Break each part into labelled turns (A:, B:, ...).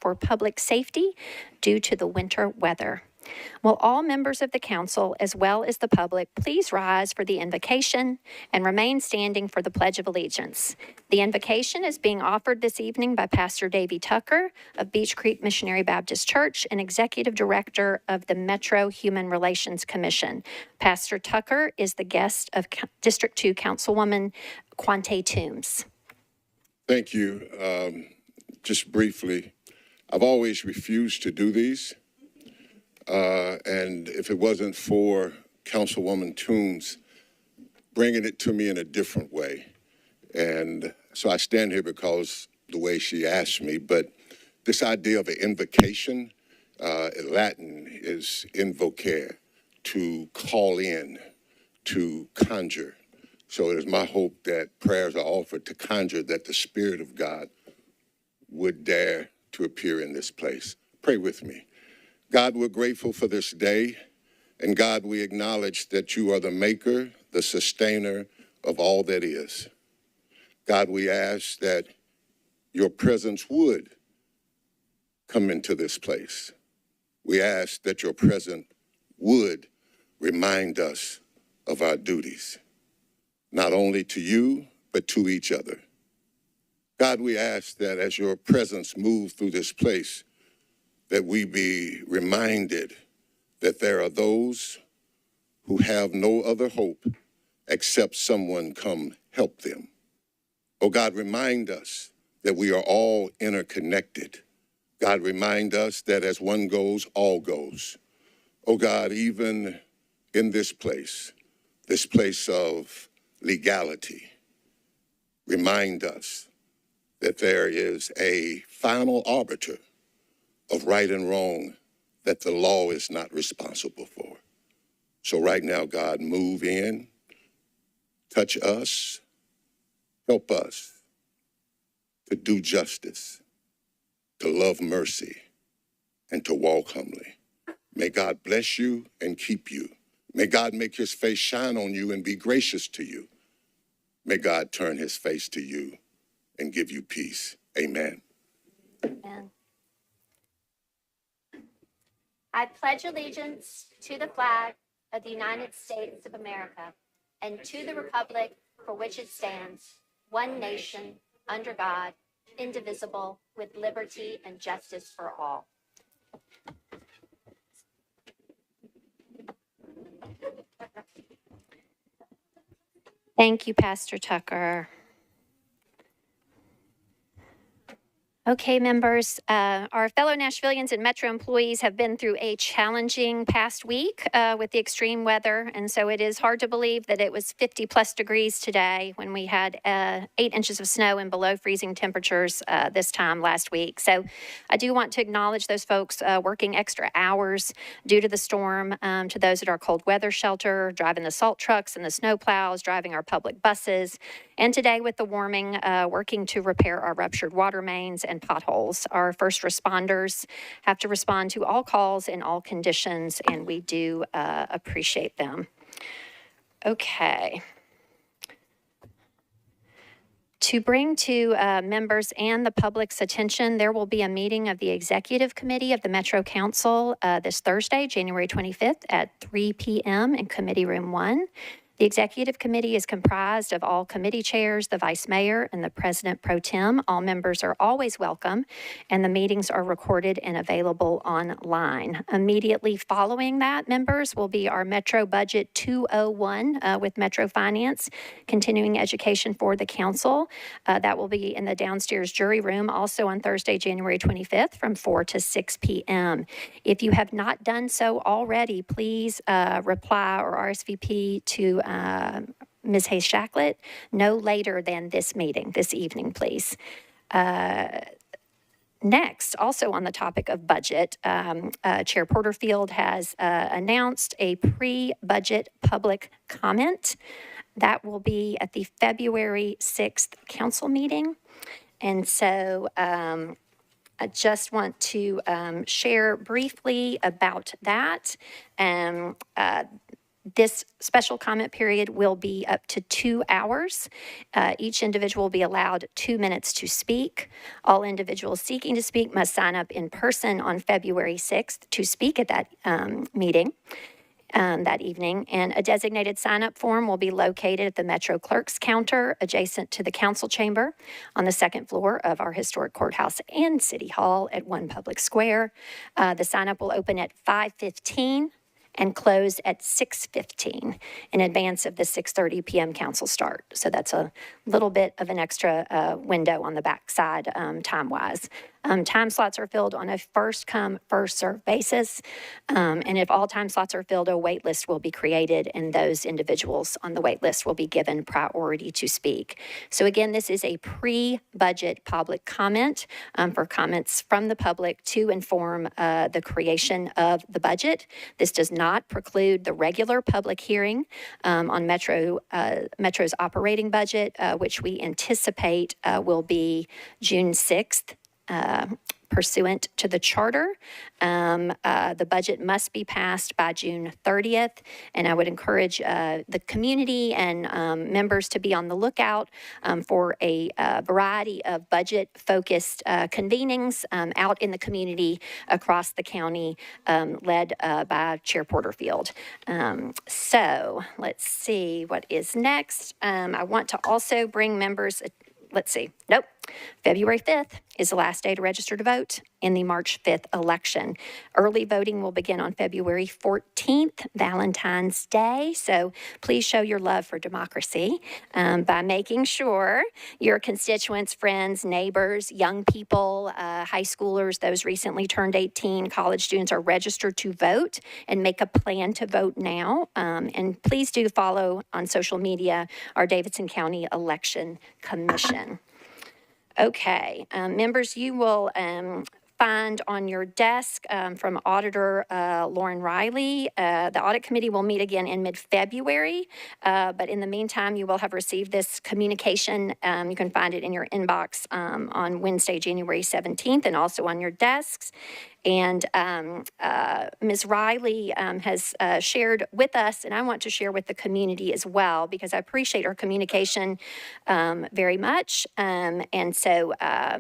A: for public safety due to the winter weather. Will all members of the council, as well as the public, please rise for the invocation and remain standing for the Pledge of Allegiance. The invocation is being offered this evening by Pastor Davy Tucker of Beech Creek Missionary Baptist Church and Executive Director of the Metro Human Relations Commission. Pastor Tucker is the guest of District 2 Councilwoman Quante Toombs.
B: Thank you. Just briefly, I've always refused to do these. And if it wasn't for Councilwoman Toombs bringing it to me in a different way. And so I stand here because the way she asked me, but this idea of an invocation, in Latin is invocare, to call in, to conjure. So it is my hope that prayers are offered to conjure that the Spirit of God would dare to appear in this place. Pray with me. God, we're grateful for this day, and God, we acknowledge that you are the maker, the sustainer of all that is. God, we ask that your presence would come into this place. We ask that your presence would remind us of our duties, not only to you, but to each other. God, we ask that as your presence moves through this place, that we be reminded that there are those who have no other hope except someone come help them. Oh God, remind us that we are all interconnected. God, remind us that as one goes, all goes. Oh God, even in this place of legality, remind us that there is a final arbiter of right and wrong that the law is not responsible for. So right now, God, move in, touch us, help us to do justice, to love mercy, and to walk humbly. May God bless you and keep you. May God make his face shine on you and be gracious to you. May God turn his face to you and give you peace. Amen.
A: Amen. I pledge allegiance to the flag of the United States of America and to the republic for which it stands, one nation, under God, indivisible, with liberty and justice for all. Thank you, Pastor Tucker. Okay, members, our fellow Nashvillians and Metro employees have been through a challenging past week with the extreme weather, and so it is hard to believe that it was 50 plus degrees today when we had 8 inches of snow and below freezing temperatures this time last week. So I do want to acknowledge those folks working extra hours due to the storm, to those at our cold weather shelter, driving the salt trucks and the snow plows, driving our public buses, and today with the warming, working to repair our ruptured water mains and potholes. Our first responders have to respond to all calls in all conditions, and we do appreciate them. Okay. To bring to members and the public's attention, there will be a meeting of the Executive Committee of the Metro Council this Thursday, January 25th at 3 p.m. in Committee Room 1. The Executive Committee is comprised of all committee chairs, the Vice Mayor, and the President Pro Tem. All members are always welcome, and the meetings are recorded and available online. Immediately following that, members, will be our Metro Budget 201 with Metro Finance, continuing education for the Council. That will be in the downstairs jury room, also on Thursday, January 25th from 4 to 6 p.m. If you have not done so already, please reply or RSVP to Ms. Hayes-Shacklett no later than this meeting, this evening, please. Next, also on the topic of budget, Chair Porterfield has announced a pre-budget public comment. That will be at the February 6th council meeting. And so I just want to share briefly about that. This special comment period will be up to 2 hours. Each individual will be allowed 2 minutes to speak. All individuals seeking to speak must sign up in person on February 6th to speak at that meeting. That evening, and a designated sign-up form will be located at the Metro Clerk's counter adjacent to the council chamber on the second floor of our historic courthouse and City Hall at One Public Square. The sign-up will open at 5:15 and close at 6:15 in advance of the 6:30 p.m. council start. So that's a little bit of an extra window on the backside time-wise. Time slots are filled on a first-come, first-served basis. And if all time slots are filled, a wait list will be created, and those individuals on the wait list will be given priority to speak. So again, this is a pre-budget public comment for comments from the public to inform the creation of the budget. This does not preclude the regular public hearing on Metro's operating budget, which we anticipate will be June 6th. Pursuant to the charter. The budget must be passed by June 30th, and I would encourage the community and members to be on the lookout for a variety of budget-focused convenings out in the community across the county led by Chair Porterfield. So let's see what is next. I want to also bring members, February 5th is the last day to register to vote in the March 5th election. Early voting will begin on February 14th, Valentine's Day. So please show your love for democracy by making sure your constituents, friends, neighbors, young people, high schoolers, those recently turned 18, college students are registered to vote, and make a plan to vote now. And please do follow on social media our Davidson County Election Commission. Okay, members, you will find on your desk from Auditor Lauren Riley. The Audit Committee will meet again in mid-February, but in the meantime, you will have received this communication. You can find it in your inbox on Wednesday, January 17th, and also on your desks. And Ms. Riley has shared with us, and I want to share with the community as well, because I appreciate her communication very much. And so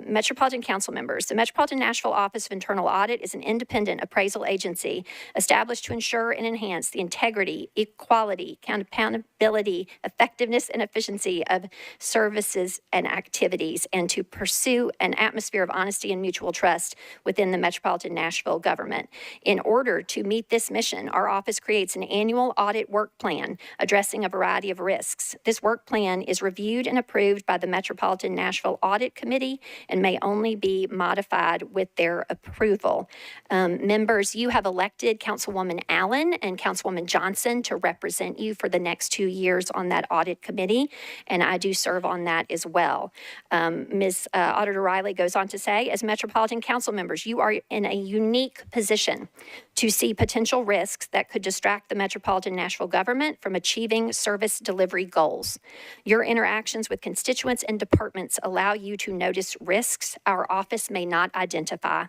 A: Metropolitan Council members, the Metropolitan Nashville Office of Internal Audit is an independent appraisal agency established to ensure and enhance the integrity, equality, accountability, effectiveness, and efficiency of services and activities, and to pursue an atmosphere of honesty and mutual trust within the Metropolitan Nashville government. In order to meet this mission, our office creates an annual audit work plan addressing a variety of risks. This work plan is reviewed and approved by the Metropolitan Nashville Audit Committee and may only be modified with their approval. Members, you have elected Councilwoman Allen and Councilwoman Johnson to represent you for the next 2 years on that audit committee, and I do serve on that as well. Ms. Auditor Riley goes on to say, as Metropolitan Council members, you are in a unique position to see potential risks that could distract the Metropolitan Nashville government from achieving service delivery goals. Your interactions with constituents and departments allow you to notice risks our office may not identify.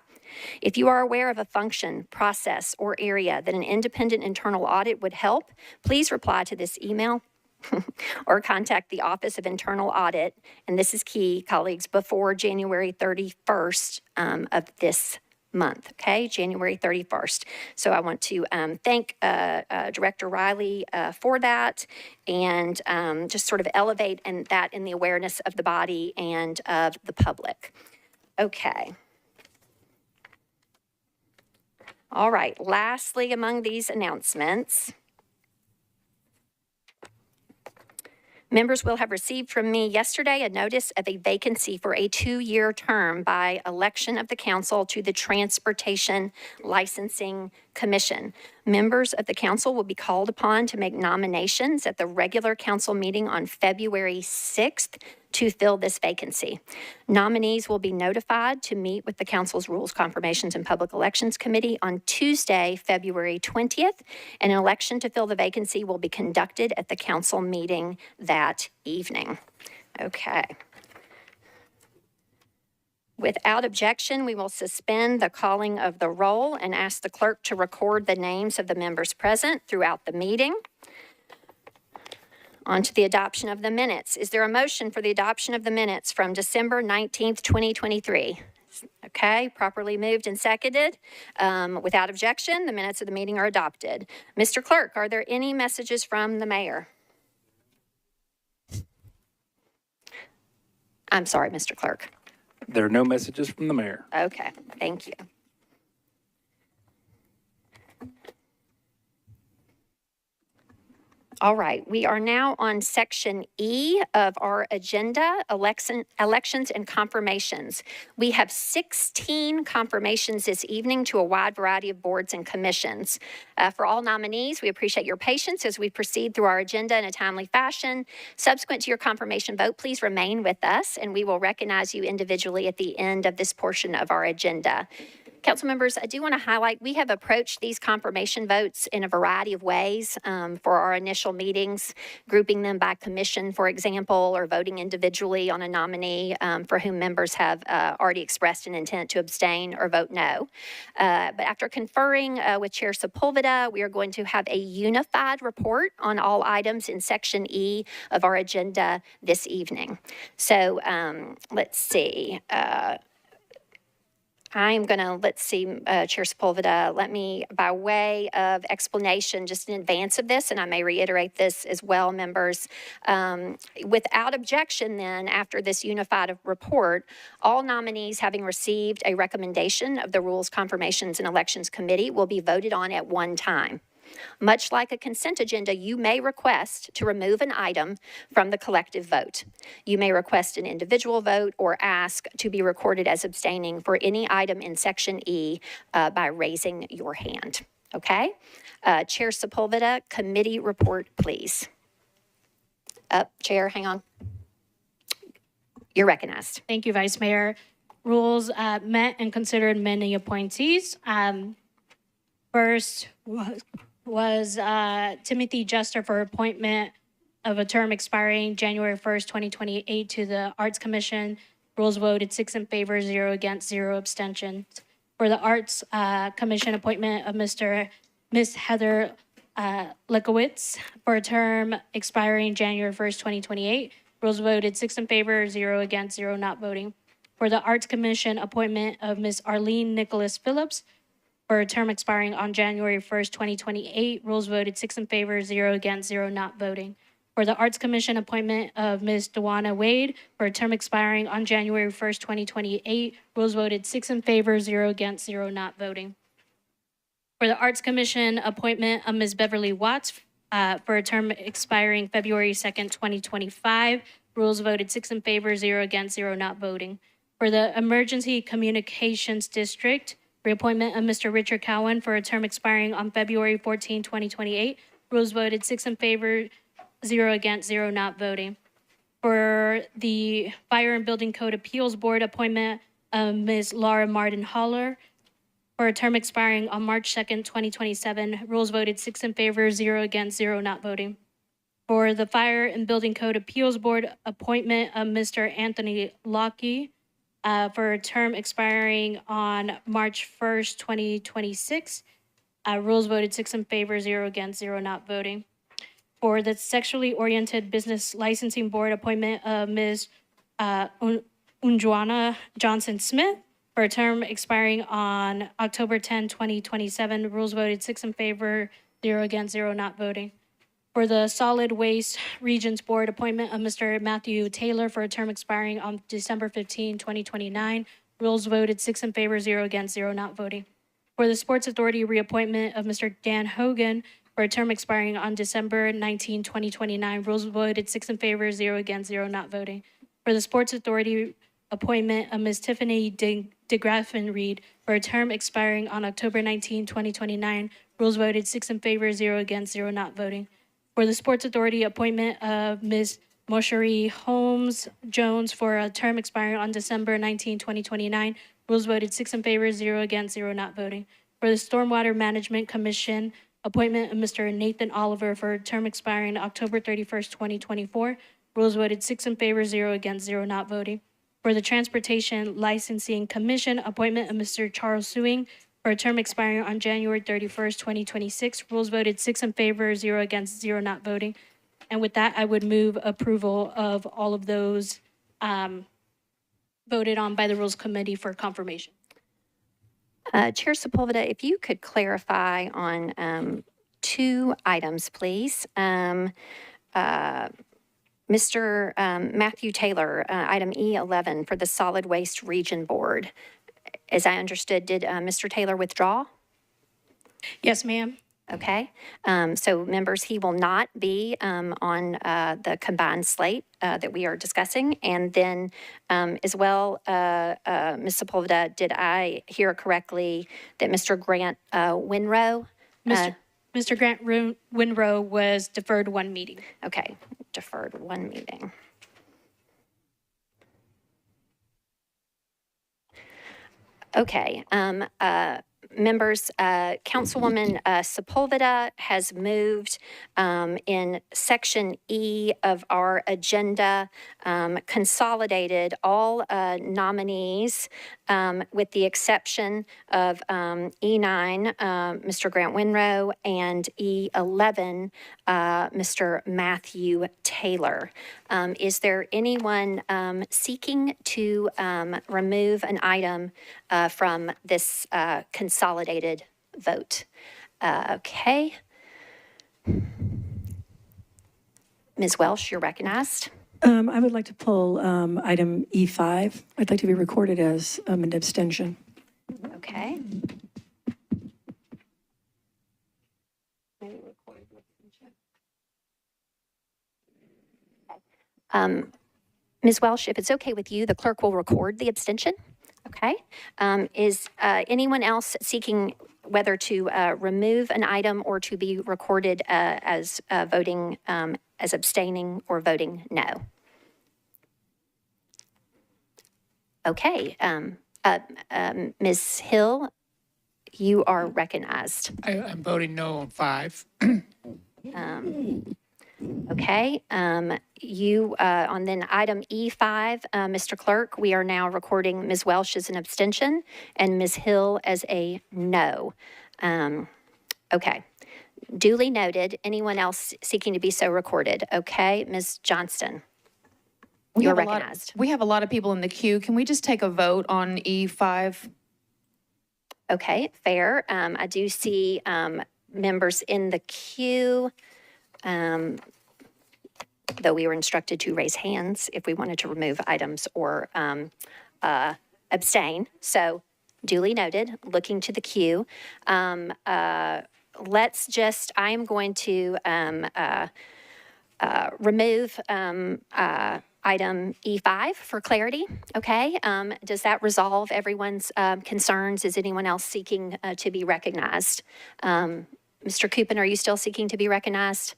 A: If you are aware of a function, process, or area that an independent internal audit would help, please reply to this email or contact the Office of Internal Audit, and this is key, colleagues, before January 31st of this month, okay, January 31st. So I want to thank Director Riley for that, and just sort of elevate that in the awareness of the body and of the public. Okay. All right, lastly among these announcements, members will have received from me yesterday a notice of a vacancy for a 2-year term by election of the council to the Transportation Licensing Commission. Members of the council will be called upon to make nominations at the regular council meeting on February 6th to fill this vacancy. Nominees will be notified to meet with the council's Rules, Confirmations, and Public Elections Committee on Tuesday, February 20th, and an election to fill the vacancy will be conducted at the council meeting that evening. Okay. Without objection, we will suspend the calling of the roll and ask the clerk to record the names of the members present throughout the meeting. On to the adoption of the minutes. Is there a motion for the adoption of the minutes from December 19th, 2023? Okay, properly moved and seconded. Without objection, the minutes of the meeting are adopted. Mr. Clerk, are there any messages from the mayor? I'm sorry, Mr. Clerk.
C: There are no messages from the mayor.
A: Okay, thank you. All right, we are now on section E of our agenda, elections and confirmations. We have 16 confirmations this evening to a wide variety of boards and commissions. For all nominees, we appreciate your patience as we proceed through our agenda in a timely fashion. Subsequent to your confirmation vote, please remain with us and we will recognize you individually at the end of this portion of our agenda. Council members, I do want to highlight, we have approached these confirmation votes in a variety of ways for our initial meetings, grouping them by commission, for example, or voting individually on a nominee for whom members have already expressed an intent to abstain or vote no. But after conferring with Chair Sepulveda, we are going to have a unified report on all items in section E of our agenda this evening. So let's see. I'm going to, Chair Sepulveda, let me, by way of explanation, just in advance of this, and I may reiterate this as well, members, without objection then, after this unified report, all nominees having received a recommendation of the Rules, Confirmations, and Elections Committee will be voted on at one time. Much like a consent agenda, you may request to remove an item from the collective vote. You may request an individual vote or ask to be recorded as abstaining for any item in section E by raising your hand. Okay? Chair Sepulveda, committee report, please. Chair, hang on. You're recognized.
D: Thank you, Vice Mayor. Rules met and considered many appointees. First was Timothy Jester for appointment of a term expiring January 1st, 2028 to the Arts Commission. Rules voted 6 in favor, 0 against, 0 abstentions. For the Arts Commission appointment of Miss Heather Lekowitz for a term expiring January 1st, 2028. Rules voted 6 in favor, 0 against, 0 not voting. For the Arts Commission appointment of Miss Arlene Nicholas Phillips for a term expiring on January 1st, 2028. Rules voted 6 in favor, 0 against, 0 not voting. For the Arts Commission appointment of Ms. Dewana Wade for a term expiring on January 1st, 2028. Rules voted 6 in favor, 0 against, 0 not voting. For the Arts Commission appointment of Ms. Beverly Watts for a term expiring February 2nd, 2025. Rules voted 6 in favor, 0 against, 0 not voting. For the Emergency Communications District, reappointment of Mr. Richard Cowan for a term expiring on February 14, 2028. Rules voted 6 in favor, 0 against, 0 not voting. For the Fire and Building Code Appeals Board appointment of Ms. Laura Martin Haller for a term expiring on March 2nd, 2027. Rules voted 6 in favor, 0 against, 0 not voting. For the Fire and Building Code Appeals Board appointment of Mr. Anthony Lockie for a term expiring on March 1st, 2026. Rules voted 6 in favor, 0 against, 0 not voting. For the Sexually Oriented Business Licensing Board appointment of Ms. Unjuana Johnson-Smith for a term expiring on October 10, 2027. Rules voted 6 in favor, 0 against, 0 not voting. For the Solid Waste Regions Board appointment of Mr. Matthew Taylor for a term expiring on December 15, 2029. Rules voted 6 in favor, 0 against, 0 not voting. For the Sports Authority reappointment of Mr. Dan Hogan for a term expiring on December 19, 2029. Rules voted 6 in favor, 0 against, 0 not voting. For the Sports Authority appointment of Ms. Tiffany DeGraffenreid for a term expiring on October 19, 2029. Rules voted 6 in favor, 0 against, 0 not voting. For the Sports Authority appointment of Ms. Moshery Holmes Jones for a term expiring on December 19, 2029. Rules voted 6 in favor, 0 against, 0 not voting. For the Stormwater Management Commission appointment of Mr. Nathan Oliver for a term expiring October 31st, 2024. Rules voted 6 in favor, 0 against, 0 not voting. For the Transportation Licensing Commission appointment of Mr. Charles Sewing for a term expiring on January 31st, 2026. Rules voted 6 in favor, 0 against, 0 not voting. And with that, I would move approval of all of those voted on by the Rules Committee for confirmation.
A: Chair Sepulveda, if you could clarify on two items, please. Mr. Matthew Taylor, item E11 for the Solid Waste Region Board. As I understood, did Mr. Taylor withdraw?
D: Yes, ma'am.
A: Okay. So members, he will not be on the combined slate that we are discussing. And then as well, Ms. Sepulveda, did I hear correctly that Mr. Grant Winrow?
D: Mr. Grant Winrow was deferred one meeting.
A: Okay, deferred one meeting. Okay, members, Councilwoman Sepulveda has moved in Section E of our agenda, consolidated all nominees with the exception of E9, Mr. Grant Winrow, and E11, Mr. Matthew Taylor. Is there anyone seeking to remove an item from this consolidated vote? Okay. Ms. Welsh, you're recognized.
E: I would like to pull item E5. I'd like to be recorded as an abstention.
A: Okay. Ms. Welsh, if it's okay with you, the clerk will record the abstention. Okay. Is anyone else seeking whether to remove an item or to be recorded as voting as abstaining or voting no? Okay. Ms. Hill, you are recognized.
F: I'm voting no on 5.
A: Okay. You, on then item E5, Mr. Clerk, we are now recording Ms. Welsh as an abstention and Ms. Hill as a no. Okay. Duly noted. Anyone else seeking to be so recorded? Okay. Ms. Johnston, you're recognized.
G: We have a lot of people in the queue. Can we just take a vote on E5?
A: Okay, fair. I do see members in the queue, though we were instructed to raise hands if we wanted to remove items or abstain. So duly noted, looking to the queue. Let's just, I am going to remove item E5 for clarity, okay? Does that resolve everyone's concerns? Is anyone else seeking to be recognized? Mr. Coupin, are you still seeking to be recognized?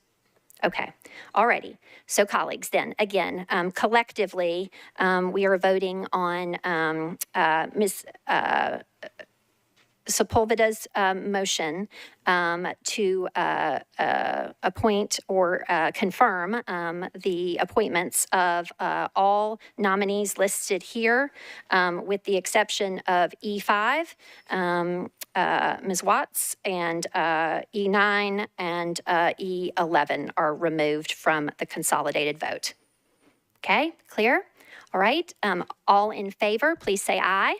A: Okay, all righty. So colleagues, then, again, collectively, we are voting on Ms. Sepulveda's motion to appoint or confirm the appointments of all nominees listed here, with the exception of E5, Ms. Watts, and E9 and E11 are removed from the consolidated vote. Okay, clear? All right, all in favor, please say aye.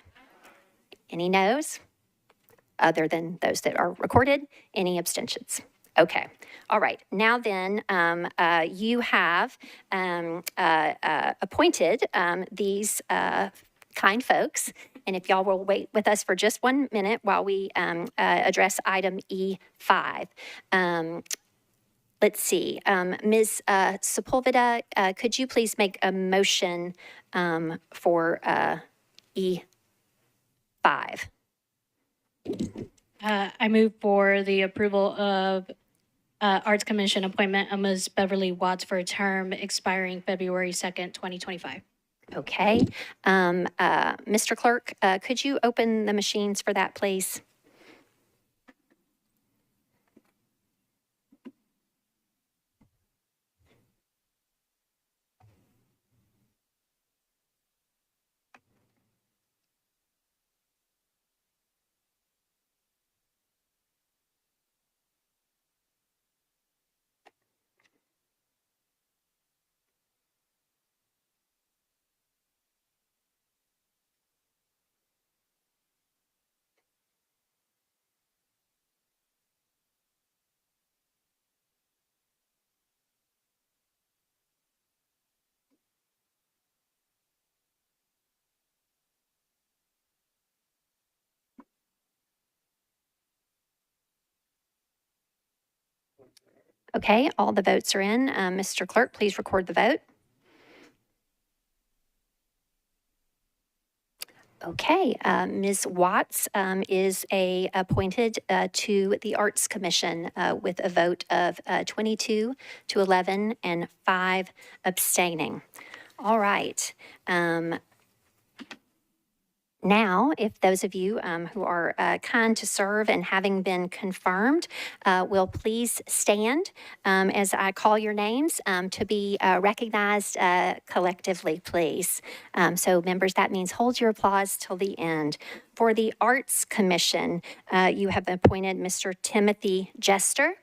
A: Any noes? Other than those that are recorded, any abstentions? Okay, all right. Now then, you have appointed these kind folks, and if y'all will wait with us for just 1 minute while we address item E5. Let's see, Ms. Sepulveda, could you please make a motion for E5?
D: I move for the approval of Arts Commission appointment of Ms. Beverly Watts for a term expiring February 2nd, 2025.
A: Okay. Mr. Clerk, could you open the machines for that, please? Okay, all the votes are in. Mr. Clerk, please record the vote. Okay, Ms. Watts is appointed to the Arts Commission with a vote of 22 to 11 and 5 abstaining. All right. Now, if those of you who are kind to serve and having been confirmed will please stand as I call your names to be recognized collectively, please. So members, that means hold your applause till the end. For the Arts Commission, you have appointed Mr. Timothy Jester,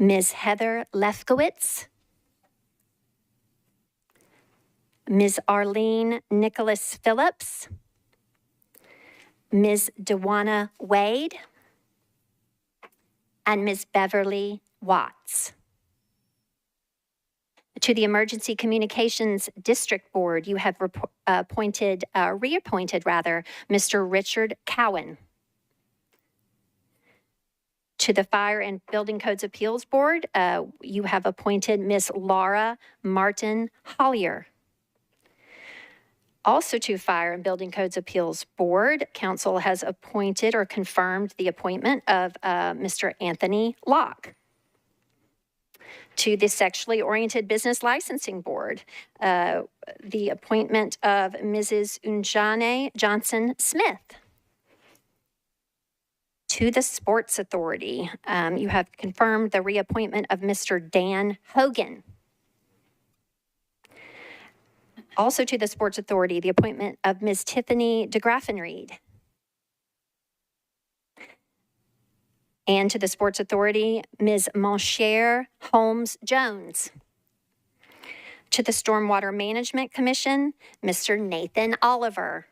A: Ms. Heather Lefkowitz, Ms. Arlene Nicholas Phillips, Ms. Dewana Wade, and Ms. Beverly Watts. To the Emergency Communications District Board, you have reappointed Mr. Richard Cowan. To the Fire and Building Codes Appeals Board, you have appointed Ms. Laura Martin Hollier. Also to Fire and Building Codes Appeals Board, Council has appointed or confirmed the appointment of Mr. Anthony Locke. To the Sexually Oriented Business Licensing Board, the appointment of Mrs. Unjane Johnson Smith. To the Sports Authority, you have confirmed the reappointment of Mr. Dan Hogan. Also to the Sports Authority, the appointment of Ms. Tiffany DeGraffenreid. And to the Sports Authority, Ms. Monchère Holmes-Jones. To the Stormwater Management Commission, Mr. Nathan Oliver.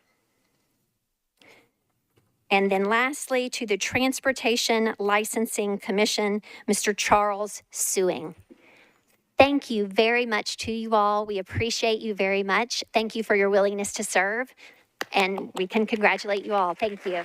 A: And then lastly, to the Transportation Licensing Commission, Mr. Charles Sewing. Thank you very much to you all. We appreciate you very much. Thank you for your willingness to serve, and we can congratulate you all. Thank you.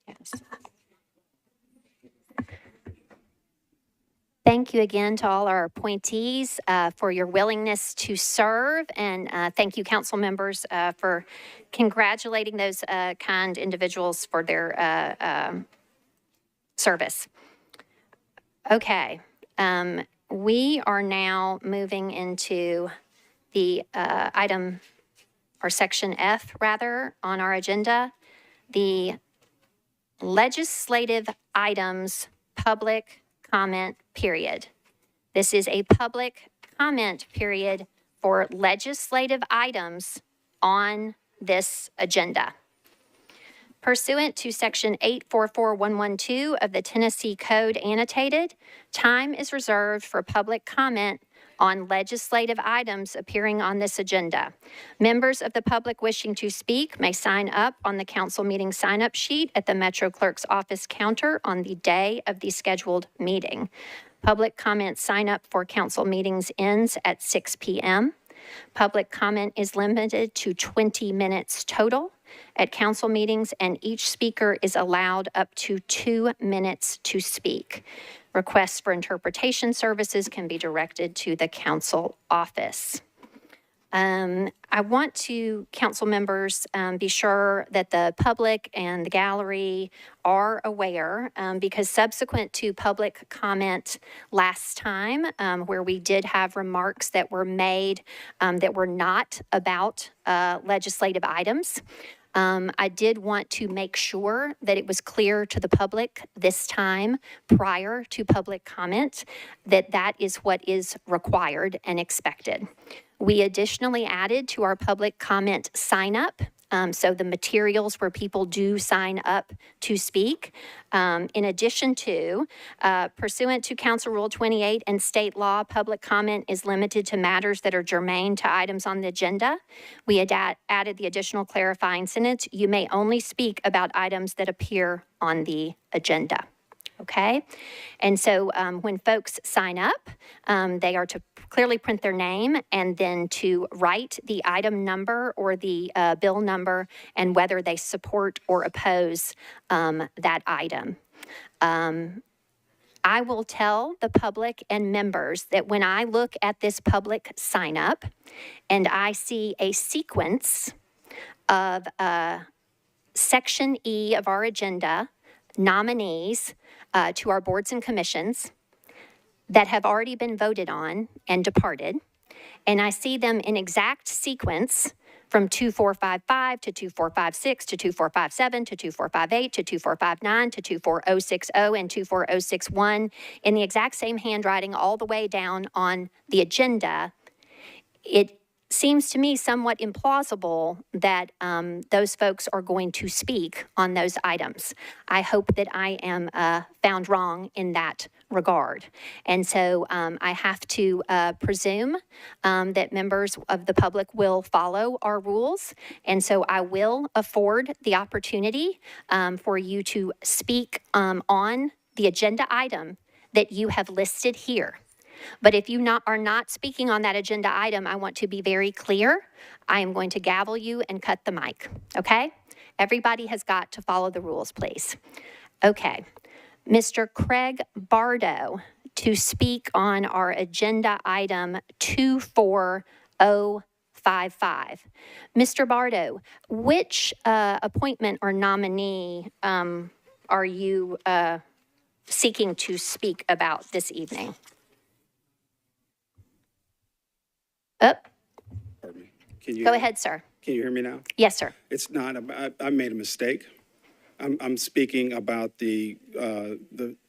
A: Yes. Thank you again to all our appointees for your willingness to serve, and thank you, council members, for congratulating those kind individuals for their service. Okay, we are now moving into the item, or section F rather, on our agenda, the legislative items public comment period. This is a public comment period for legislative items on this agenda. Pursuant to Section 844112 of the Tennessee Code Annotated, time is reserved for public comment on legislative items appearing on this agenda. Members of the public wishing to speak may sign up on the council meeting sign-up sheet at the Metro Clerk's office counter on the day of the scheduled meeting. Public comment sign-up for council meetings ends at 6 p.m. Public comment is limited to 20 minutes total. at council meetings, and each speaker is allowed up to 2 minutes to speak. Requests for interpretation services can be directed to the council office. I want to, council members, be sure that the public and the gallery are aware, because subsequent to public comment last time, where we did have remarks that were made that were not about legislative items, I did want to make sure that it was clear to the public this time, prior to public comment, that that is what is required and expected. We additionally added to our public comment sign up, so the materials where people do sign up to speak. In addition to, pursuant to Council Rule 28 and state law, public comment is limited to matters that are germane to items on the agenda. We had added the additional clarifying sentence, you may only speak about items that appear on the agenda. Okay? And so when folks sign up, they are to clearly print their name and then to write the item number or the bill number and whether they support or oppose that item. I will tell the public and members that when I look at this public sign up and I see a sequence of Section E of our agenda, nominees to our boards and commissions that have already been voted on and departed, and I see them in exact sequence from 2455 to 2456 to 2457 to 2458 to 2459 to 24060 and 24061 in the exact same handwriting all the way down on the agenda, it seems to me somewhat implausible that those folks are going to speak on those items. I hope that I am found wrong in that regard. And so I have to presume that members of the public will follow our rules. And so I will afford the opportunity for you to speak on the agenda item that you have listed here. But if you are not speaking on that agenda item, I want to be very clear. I am going to gavel you and cut the mic, okay? Everybody has got to follow the rules, please. Okay. Mr. Craig Bardo to speak on our agenda item 24055. Mr. Bardo, which appointment or nominee are you seeking to speak about this evening?
H: Pardon me. Can you
A: Go ahead, sir.
H: Can you hear me now?
A: Yes, sir.
H: It's not. I made a mistake. I'm speaking about the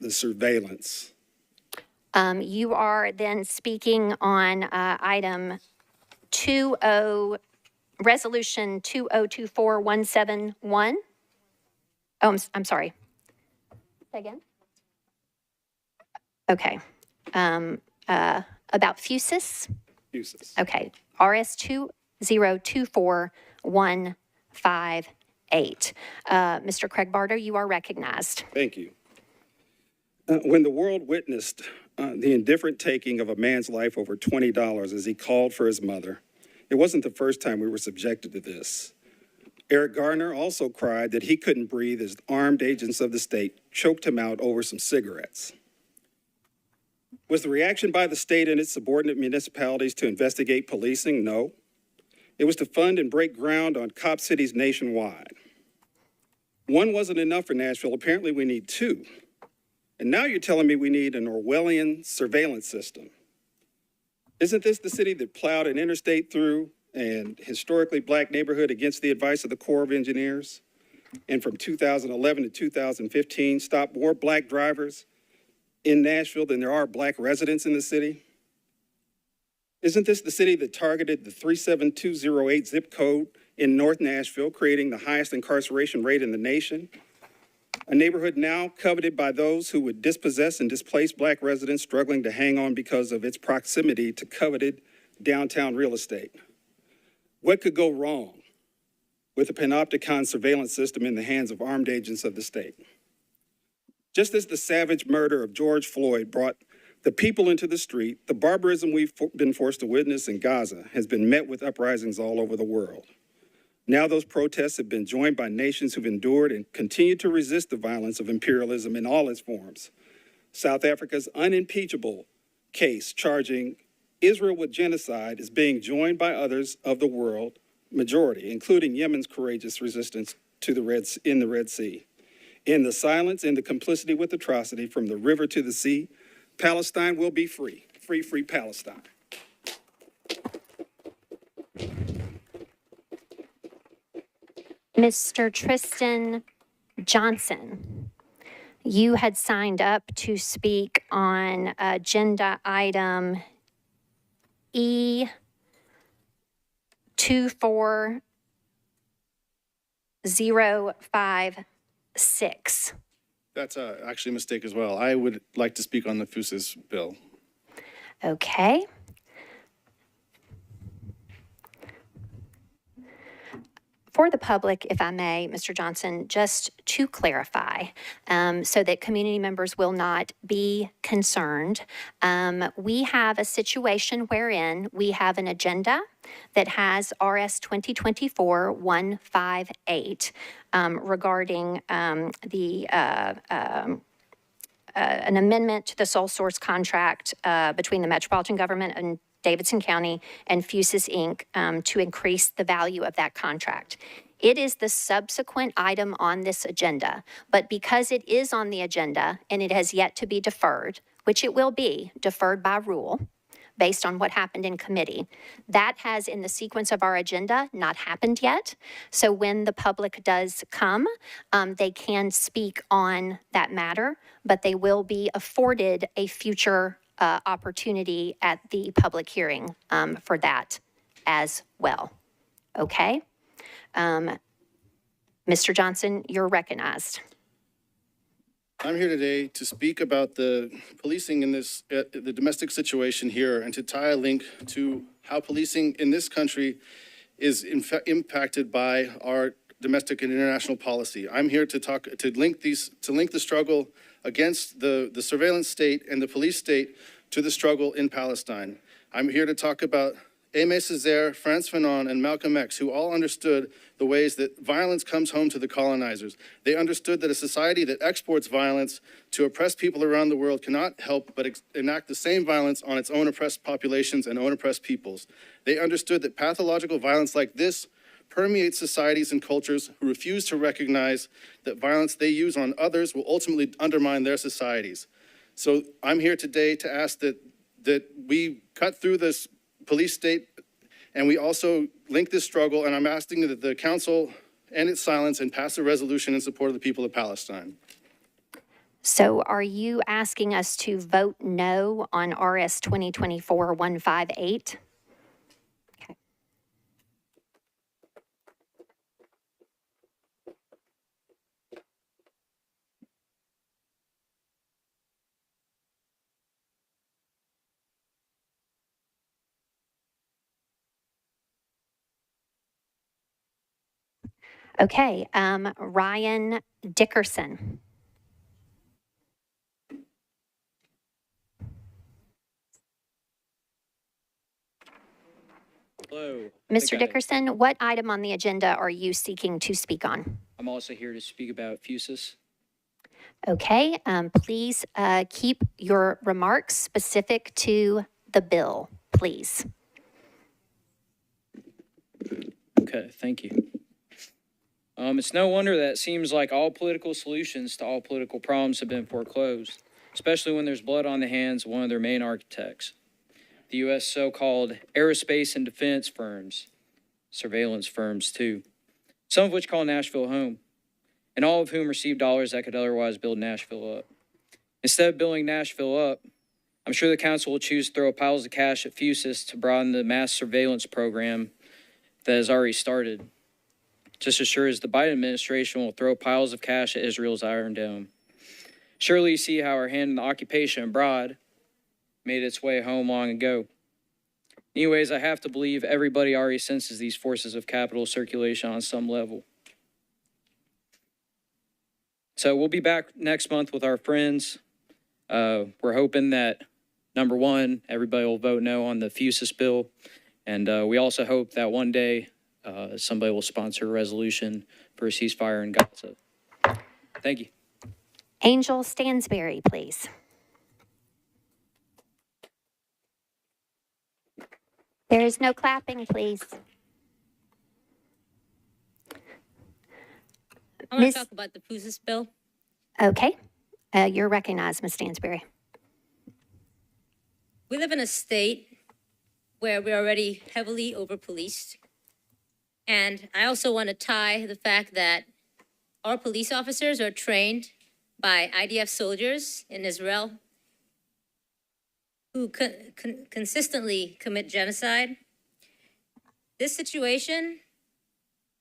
H: surveillance.
A: You are then speaking on item resolution 2024171. Oh, I'm sorry. Say again? Okay. About FUSIS?
H: Uses.
A: Okay. RS 2024158. Mr. Craig Bardo, you are recognized.
H: Thank you. When the world witnessed the indifferent taking of a man's life over $20 as he called for his mother, it wasn't the first time we were subjected to this. Eric Garner also cried that he couldn't breathe as armed agents of the state choked him out over some cigarettes. Was the reaction by the state and its subordinate municipalities to investigate policing? No. It was to fund and break ground on cop cities nationwide. One wasn't enough for Nashville. Apparently we need two. And now you're telling me we need an Orwellian surveillance system. Isn't this the city that plowed an interstate through an historically black neighborhood against the advice of the Corps of Engineers? And from 2011 to 2015, stopped more black drivers in Nashville than there are black residents in the city? Isn't this the city that targeted the 37208 zip code in North Nashville, creating the highest incarceration rate in the nation? A neighborhood now coveted by those who would dispossess and displace black residents struggling to hang on because of its proximity to coveted downtown real estate. What could go wrong with a panopticon surveillance system in the hands of armed agents of the state? Just as the savage murder of George Floyd brought the people into the street, the barbarism we've been forced to witness in Gaza has been met with uprisings all over the world. Now those protests have been joined by nations who've endured and continue to resist the violence of imperialism in all its forms. South Africa's unimpeachable case charging Israel with genocide is being joined by others of the world majority, including Yemen's courageous resistance to the Red Sea. In the silence and the complicity with atrocity from the river to the sea, Palestine will be free. Free, free Palestine.
A: Mr. Tristan Johnson, you had signed up to speak on agenda item E24056.
I: That's actually a mistake as well. I would like to speak on the FUSIS bill.
A: Okay. For the public, if I may, Mr. Johnson, just to clarify, so that community members will not be concerned, we have a situation wherein we have an agenda that has RS 2024-158 regarding an amendment to the sole source contract between the Metropolitan government and Davidson County and FUSIS Inc. To increase the value of that contract. It is the subsequent item on this agenda, but because it is on the agenda and it has yet to be deferred, which it will be deferred by rule based on what happened in committee, that has in the sequence of our agenda not happened yet. So when the public does come, they can speak on that matter, but they will be afforded a future opportunity at the public hearing for that as well. Okay? Mr. Johnson, you're recognized.
I: I'm here today to speak about the policing in this, the domestic situation here, and to tie a link to how policing in this country is impacted by our domestic and international policy. I'm here to link the struggle against the surveillance state and the police state to the struggle in Palestine. I'm here to talk about Aimé Césaire, Frantz Fanon, and Malcolm X, who all understood the ways that violence comes home to the colonizers. They understood that a society that exports violence to oppress people around the world cannot help but enact the same violence on its own oppressed populations and own oppressed peoples. They understood that pathological violence like this permeates societies and cultures who refuse to recognize that violence they use on others will ultimately undermine their societies. So I'm here today to ask that we cut through this police state and we also link this struggle, and I'm asking that the council end its silence and pass a resolution in support of the people of Palestine.
A: So are you asking us to vote no on RS 2024-158? Okay. Okay, Ryan Dickerson.
J: Hello.
A: Mr. Dickerson, what item on the agenda are you seeking to speak on?
J: I'm also here to speak about FUSIS.
A: Okay, please keep your remarks specific to the bill, please.
J: Okay, thank you. It's no wonder that it seems like all political solutions to all political problems have been foreclosed, especially when there's blood on the hands of one of their main architects. The U.S. so-called aerospace and defense firms, surveillance firms too, some of which call Nashville home, and all of whom receive dollars that could otherwise build Nashville up. Instead of building Nashville up, I'm sure the council will choose to throw piles of cash at FUSIS to broaden the mass surveillance program that has already started, just as sure as the Biden administration will throw piles of cash at Israel's Iron Dome. Surely you see how our hand in the occupation abroad made its way home long ago. Anyways, I have to believe everybody already senses these forces of capital circulation on some level. So we'll be back next month with our friends. We're hoping that, number one, everybody will vote no on the FUSIS bill. And we also hope that one day somebody will sponsor a resolution for a ceasefire in Gaza. Thank you.
A: Angel Stansberry, please. There is no clapping, please.
K: I want
A: Miss-
K: to talk about the Fuses bill.
A: Okay, you're recognized, Ms. Stansberry.
K: We live in a state where we're already heavily over-policed. And I also want to tie the fact that our police officers are trained by IDF soldiers in Israel who consistently commit genocide. This situation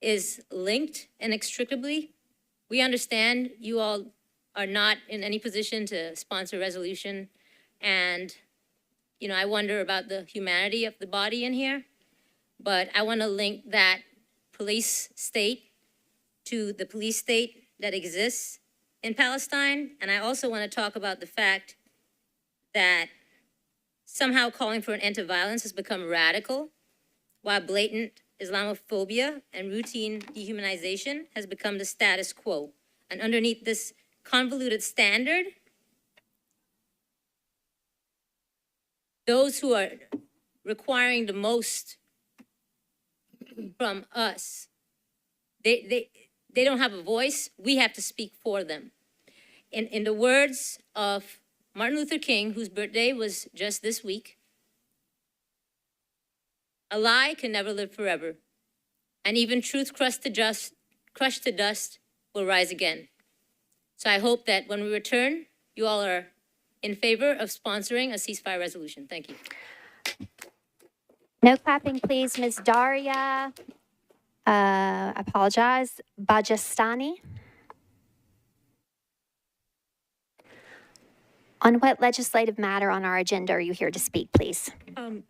K: is linked inextricably. We understand you all are not in any position to sponsor a resolution. And, you know, I wonder about the humanity of the body in here. But I want to link that police state to the police state that exists in Palestine. And I also want to talk about the fact that somehow calling for an end to violence has become radical, while blatant Islamophobia and routine dehumanization has become the status quo. And underneath this convoluted standard, those who are requiring the most from us, they don't have a voice. We have to speak for them. In the words of Martin Luther King, whose birthday was just this week, a lie can never live forever, and even truth crushed to dust will rise again. So I hope that when we return, you all are in favor of sponsoring a ceasefire resolution. Thank you.
A: No clapping, please. Ms. Daria, apologize, Bajestani. On what legislative matter on our agenda are you here to speak, please?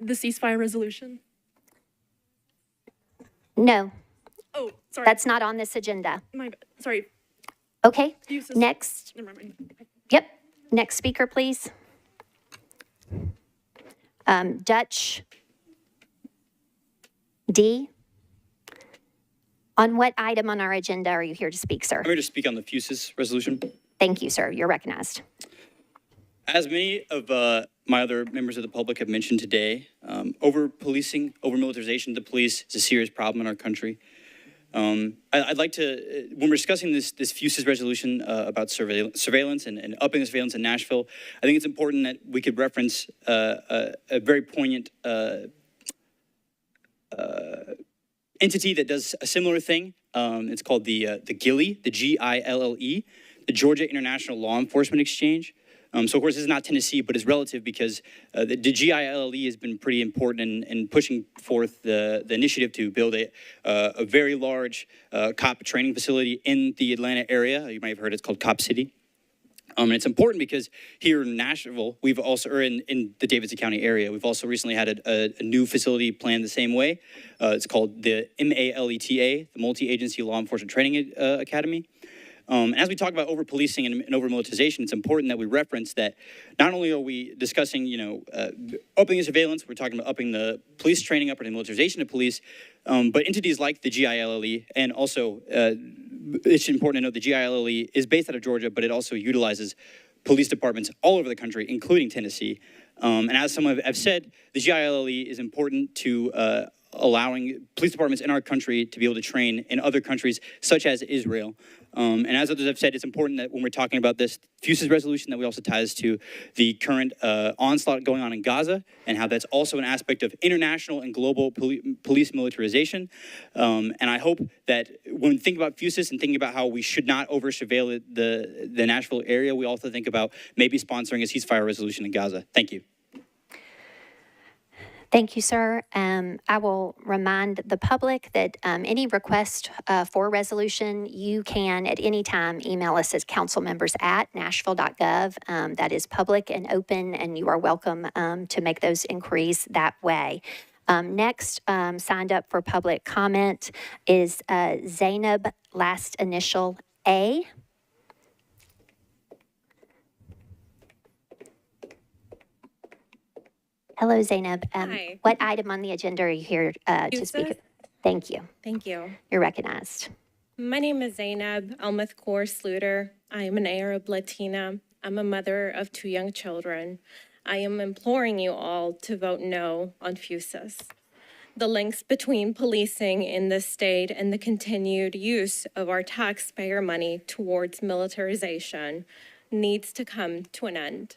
L: The ceasefire resolution.
A: No,
L: Oh, sorry.
A: that's not on this agenda.
L: My bad. Sorry.
A: Okay,
L: Fuses.
A: next.
L: Never mind.
A: Yep, next speaker, please. Dutch D. On what item on our agenda are you here to speak, sir?
M: I'm here to speak on the Fuses resolution.
A: Thank you, sir. You're recognized.
M: As many of my other members of the public have mentioned today, over-policing, over-militarization of the police is a serious problem in our country. I'd like to, when we're discussing this Fuses resolution about surveillance and upping the surveillance in Nashville, I think it's important that we could reference a very poignant entity that does a similar thing. It's called the GILE, the G-I-L-L-E, the Georgia International Law Enforcement Exchange. So, of course, this is not Tennessee, but it's relative because the GILLE has been pretty important in pushing forth the initiative to build a very large cop training facility in the Atlanta area. You might have heard it's called Cop City. And it's important because here in Nashville, we've also, or in the Davidson County area, we've also recently had a new facility planned the same way. It's called the MALETA, the Multi-Agency Law Enforcement Training Academy. And as we talk about over-policing and over-militarization, it's important that we reference that not only are we discussing, upping the surveillance, we're talking about upping the police training, upping the militarization of police, but entities like the GILLE, and also it's important to note the GILLE is based out of Georgia, but it also utilizes police departments all over the country, including Tennessee. And as some have said, the GILLE is important to allowing police departments in our country to be able to train in other countries, such as Israel. And as others have said, it's important that when we're talking about this Fuses resolution, that we also ties to the current onslaught going on in Gaza, and how that's also an aspect of international and global police militarization. And I hope that when we think about Fuses and thinking about how we should not over-surveil the Nashville area, we also think about maybe sponsoring a ceasefire resolution in Gaza. Thank you.
A: Thank you, sir. I will remind the public that any request for resolution, you can at any time email us as councilmembers@nashville.gov. That is public and open, and you are welcome to make those inquiries that way. Next, signed up for public comment is Zainab, last initial A. Hello, Zainab.
K: Hi.
A: What item on the agenda are you here to speak? Thank you.
N: Thank you.
A: You're recognized.
N: My name is Zainab Almath Kaur Sluter. I am an Arab Latina. I'm a mother of 2 young children. I am imploring you all to vote no on FUSIS. The links between policing in this state and the continued use of our taxpayer money towards militarization needs to come to an end.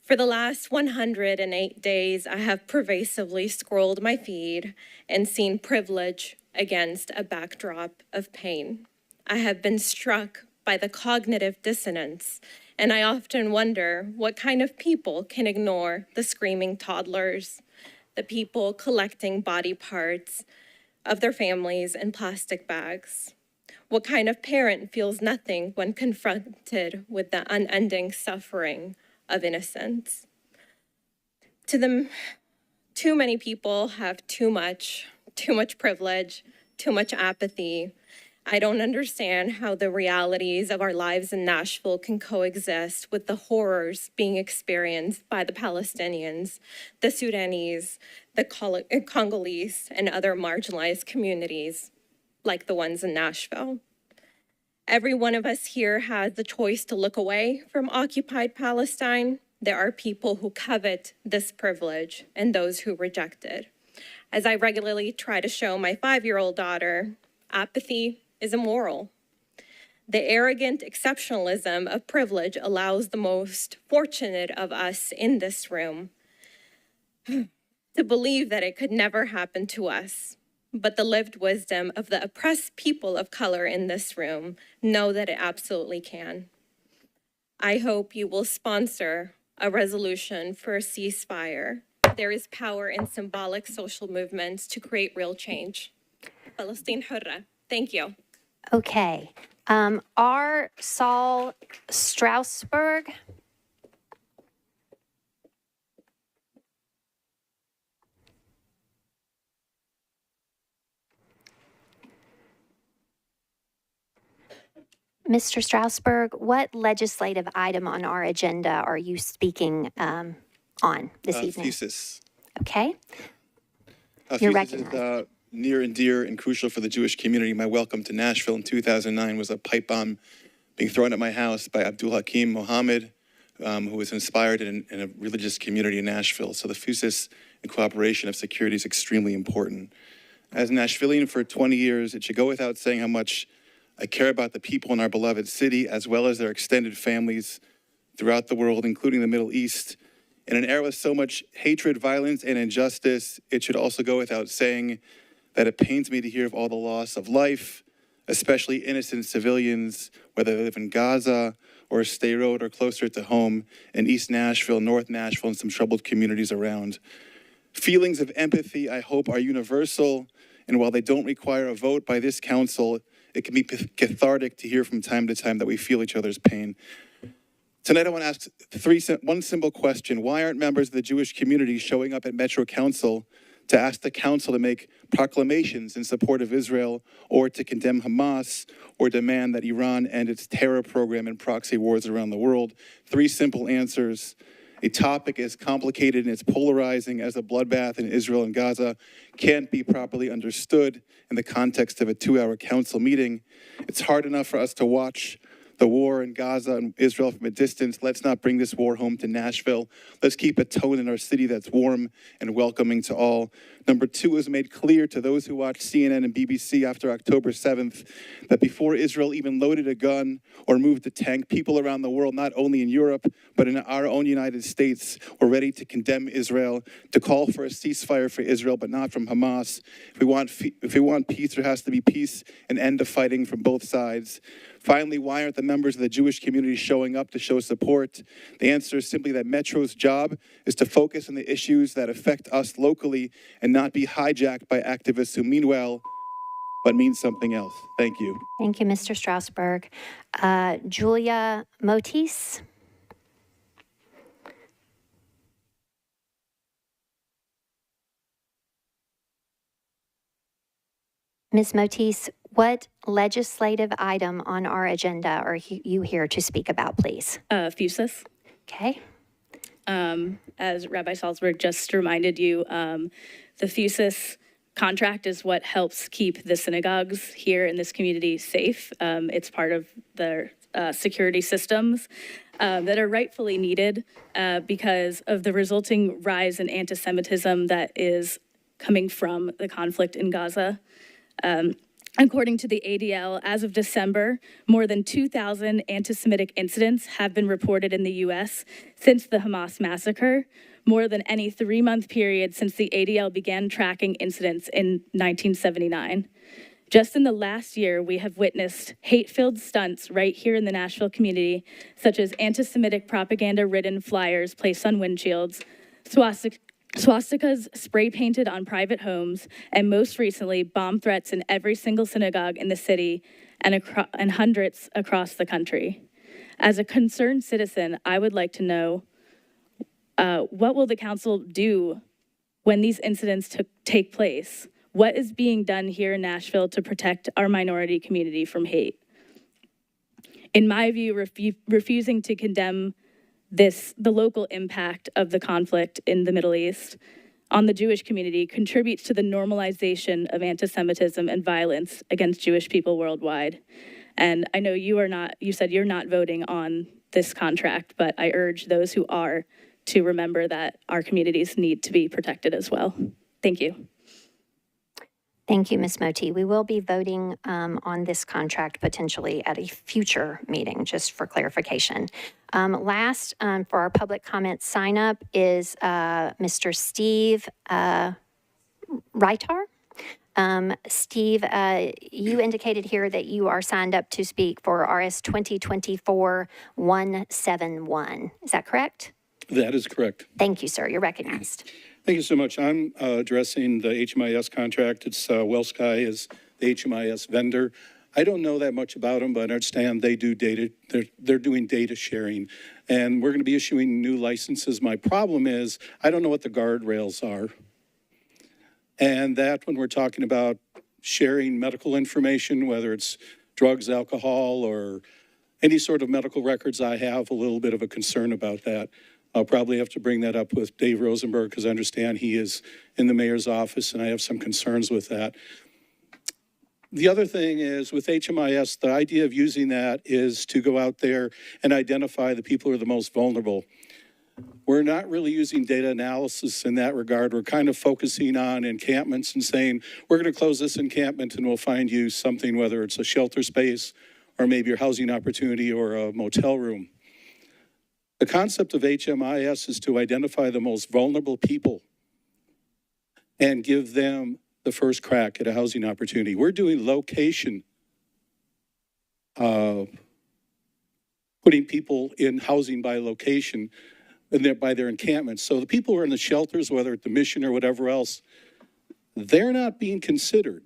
N: For the last 108 days, I have pervasively scrolled my feed and seen privilege against a backdrop of pain. I have been struck by the cognitive dissonance, and I often wonder what kind of people can ignore the screaming toddlers, the people collecting body parts of their families in plastic bags. What kind of parent feels nothing when confronted with the unending suffering of innocence? To them, too many people have too much privilege, too much apathy. I don't understand how the realities of our lives in Nashville can coexist with the horrors being experienced by the Palestinians, the Sudanese, the Congolese, and other marginalized communities like the ones in Nashville. Every one of us here has the choice to look away from occupied Palestine. There are people who covet this privilege and those who reject it. As I regularly try to show my 5-year-old daughter, apathy is immoral. The arrogant exceptionalism of privilege allows the most fortunate of us in this room to believe that it could never happen to us. But the lived wisdom of the oppressed people of color in this room know that it absolutely can. I hope you will sponsor a resolution for a ceasefire. There is power in symbolic social movements to create real change. Palestine Hurra. Thank you.
A: Okay. R. Saul Strasberg. Mr. Strasberg, what legislative item on our agenda are you speaking on this evening?
O: FUSIS.
A: Okay.
O: FUSIS
A: You're recognized.
O: is near and dear and crucial for the Jewish community. My welcome to Nashville in 2009 was a pipe bomb being thrown at my house by Abdul Hakim Mohammed, who was inspired in a religious community in Nashville. So the FUSIS and cooperation of security is extremely important. As a Nashvilleian for 20 years, it should go without saying how much I care about the people in our beloved city, as well as their extended families throughout the world, including the Middle East. In an era with so much hatred, violence, and injustice, it should also go without saying that it pains me to hear of all the loss of life, especially innocent civilians, whether they live in Gaza or Sderot or closer to home in East Nashville, North Nashville, and some troubled communities around. Feelings of empathy, I hope, are universal, and while they don't require a vote by this council, it can be cathartic to hear from time to time that we feel each other's pain. Tonight I want to ask one simple question. Why aren't members of the Jewish community showing up at Metro Council to ask the council to make proclamations in support of Israel, or to condemn Hamas, or demand that Iran end its terror program and proxy wars around the world? 3 simple answers. A topic as complicated and as polarizing as a bloodbath in Israel and Gaza can't be properly understood in the context of a 2-hour council meeting. It's hard enough for us to watch the war in Gaza and Israel from a distance. Let's not bring this war home to Nashville. Let's keep a tone in our city that's warm and welcoming to all. Number 2 was made clear to those who watched CNN and BBC after October 7th that before Israel even loaded a gun or moved a tank, people around the world, not only in Europe, but in our own United States, were ready to condemn Israel, to call for a ceasefire for Israel, but not from Hamas. If we want peace, there has to be peace and end of fighting from both sides. Finally, why aren't the members of the Jewish community showing up to show support? The answer is simply that Metro's job is to focus on the issues that affect us locally and not be hijacked by activists who mean well, but mean something else. Thank you.
A: Thank you, Mr. Strasberg. Julia Motis. Ms. Motis, what legislative item on our agenda are you here to speak about, please?
P: FUSIS.
A: Okay.
P: As Rabbi Salzberg just reminded you, the FUSIS
L: contract is what helps keep the synagogues here in this community safe. It's part of their security systems that are rightfully needed because of the resulting rise in anti-Semitism that is coming from the conflict in Gaza. According to the ADL, as of December, more than 2,000 anti-Semitic incidents have been reported in the U.S. since the Hamas massacre, more than any 3-month period since the ADL began tracking incidents in 1979. Just in the last year, we have witnessed hate-filled stunts right here in the Nashville community, such as anti-Semitic propaganda-ridden flyers placed on windshields, swastikas spray-painted on private homes, and most recently, bomb threats in every single synagogue in the city and hundreds across the country. As a concerned citizen, I would like to know what will the council do when these incidents take place? What is being done here in Nashville to protect our minority community from hate? In my view, refusing to condemn the local impact of the conflict in the Middle East on the Jewish community contributes to the normalization of anti-Semitism and violence against Jewish people worldwide. And I know you said you're not voting on this contract, but I urge those who are to remember that our communities need to be protected as well. Thank you.
A: Thank you, Ms. Moti. We will be voting on this contract potentially at a future meeting, just for clarification. Last, for our public comment sign up is Mr. Steve Reitar. Steve, you indicated here that you are signed up to speak for RS 2024-171. Is that correct?
C: That is correct.
A: Thank you, sir. You're recognized.
C: Thank you so much. I'm addressing the HMIS contract. It's WellSky is the HMIS vendor. I don't know that much about them, but I understand they do data. They're doing data sharing, and we're going to be issuing new licenses. My problem is I don't know what the guardrails are, and that when we're talking about sharing medical information, whether it's drugs, alcohol, or any sort of medical records, I have a little bit of a concern about that. I'll probably have to bring that up with Dave Rosenberg because I understand he is in the mayor's office and I have some concerns with that. The other thing is with HMIS, the idea of using that is to go out there and identify the people who are the most vulnerable. We're not really using data analysis in that regard. We're kind of focusing on encampments and saying, we're going to close this encampment and we'll find you something, whether it's a shelter space or maybe your housing opportunity or a motel room. The concept of HMIS is to identify the most vulnerable people and give them the first crack at a housing opportunity. We're doing location, putting people in housing by location and by their encampments. So the people who are in the shelters, whether at the Mission or whatever else, they're not being considered.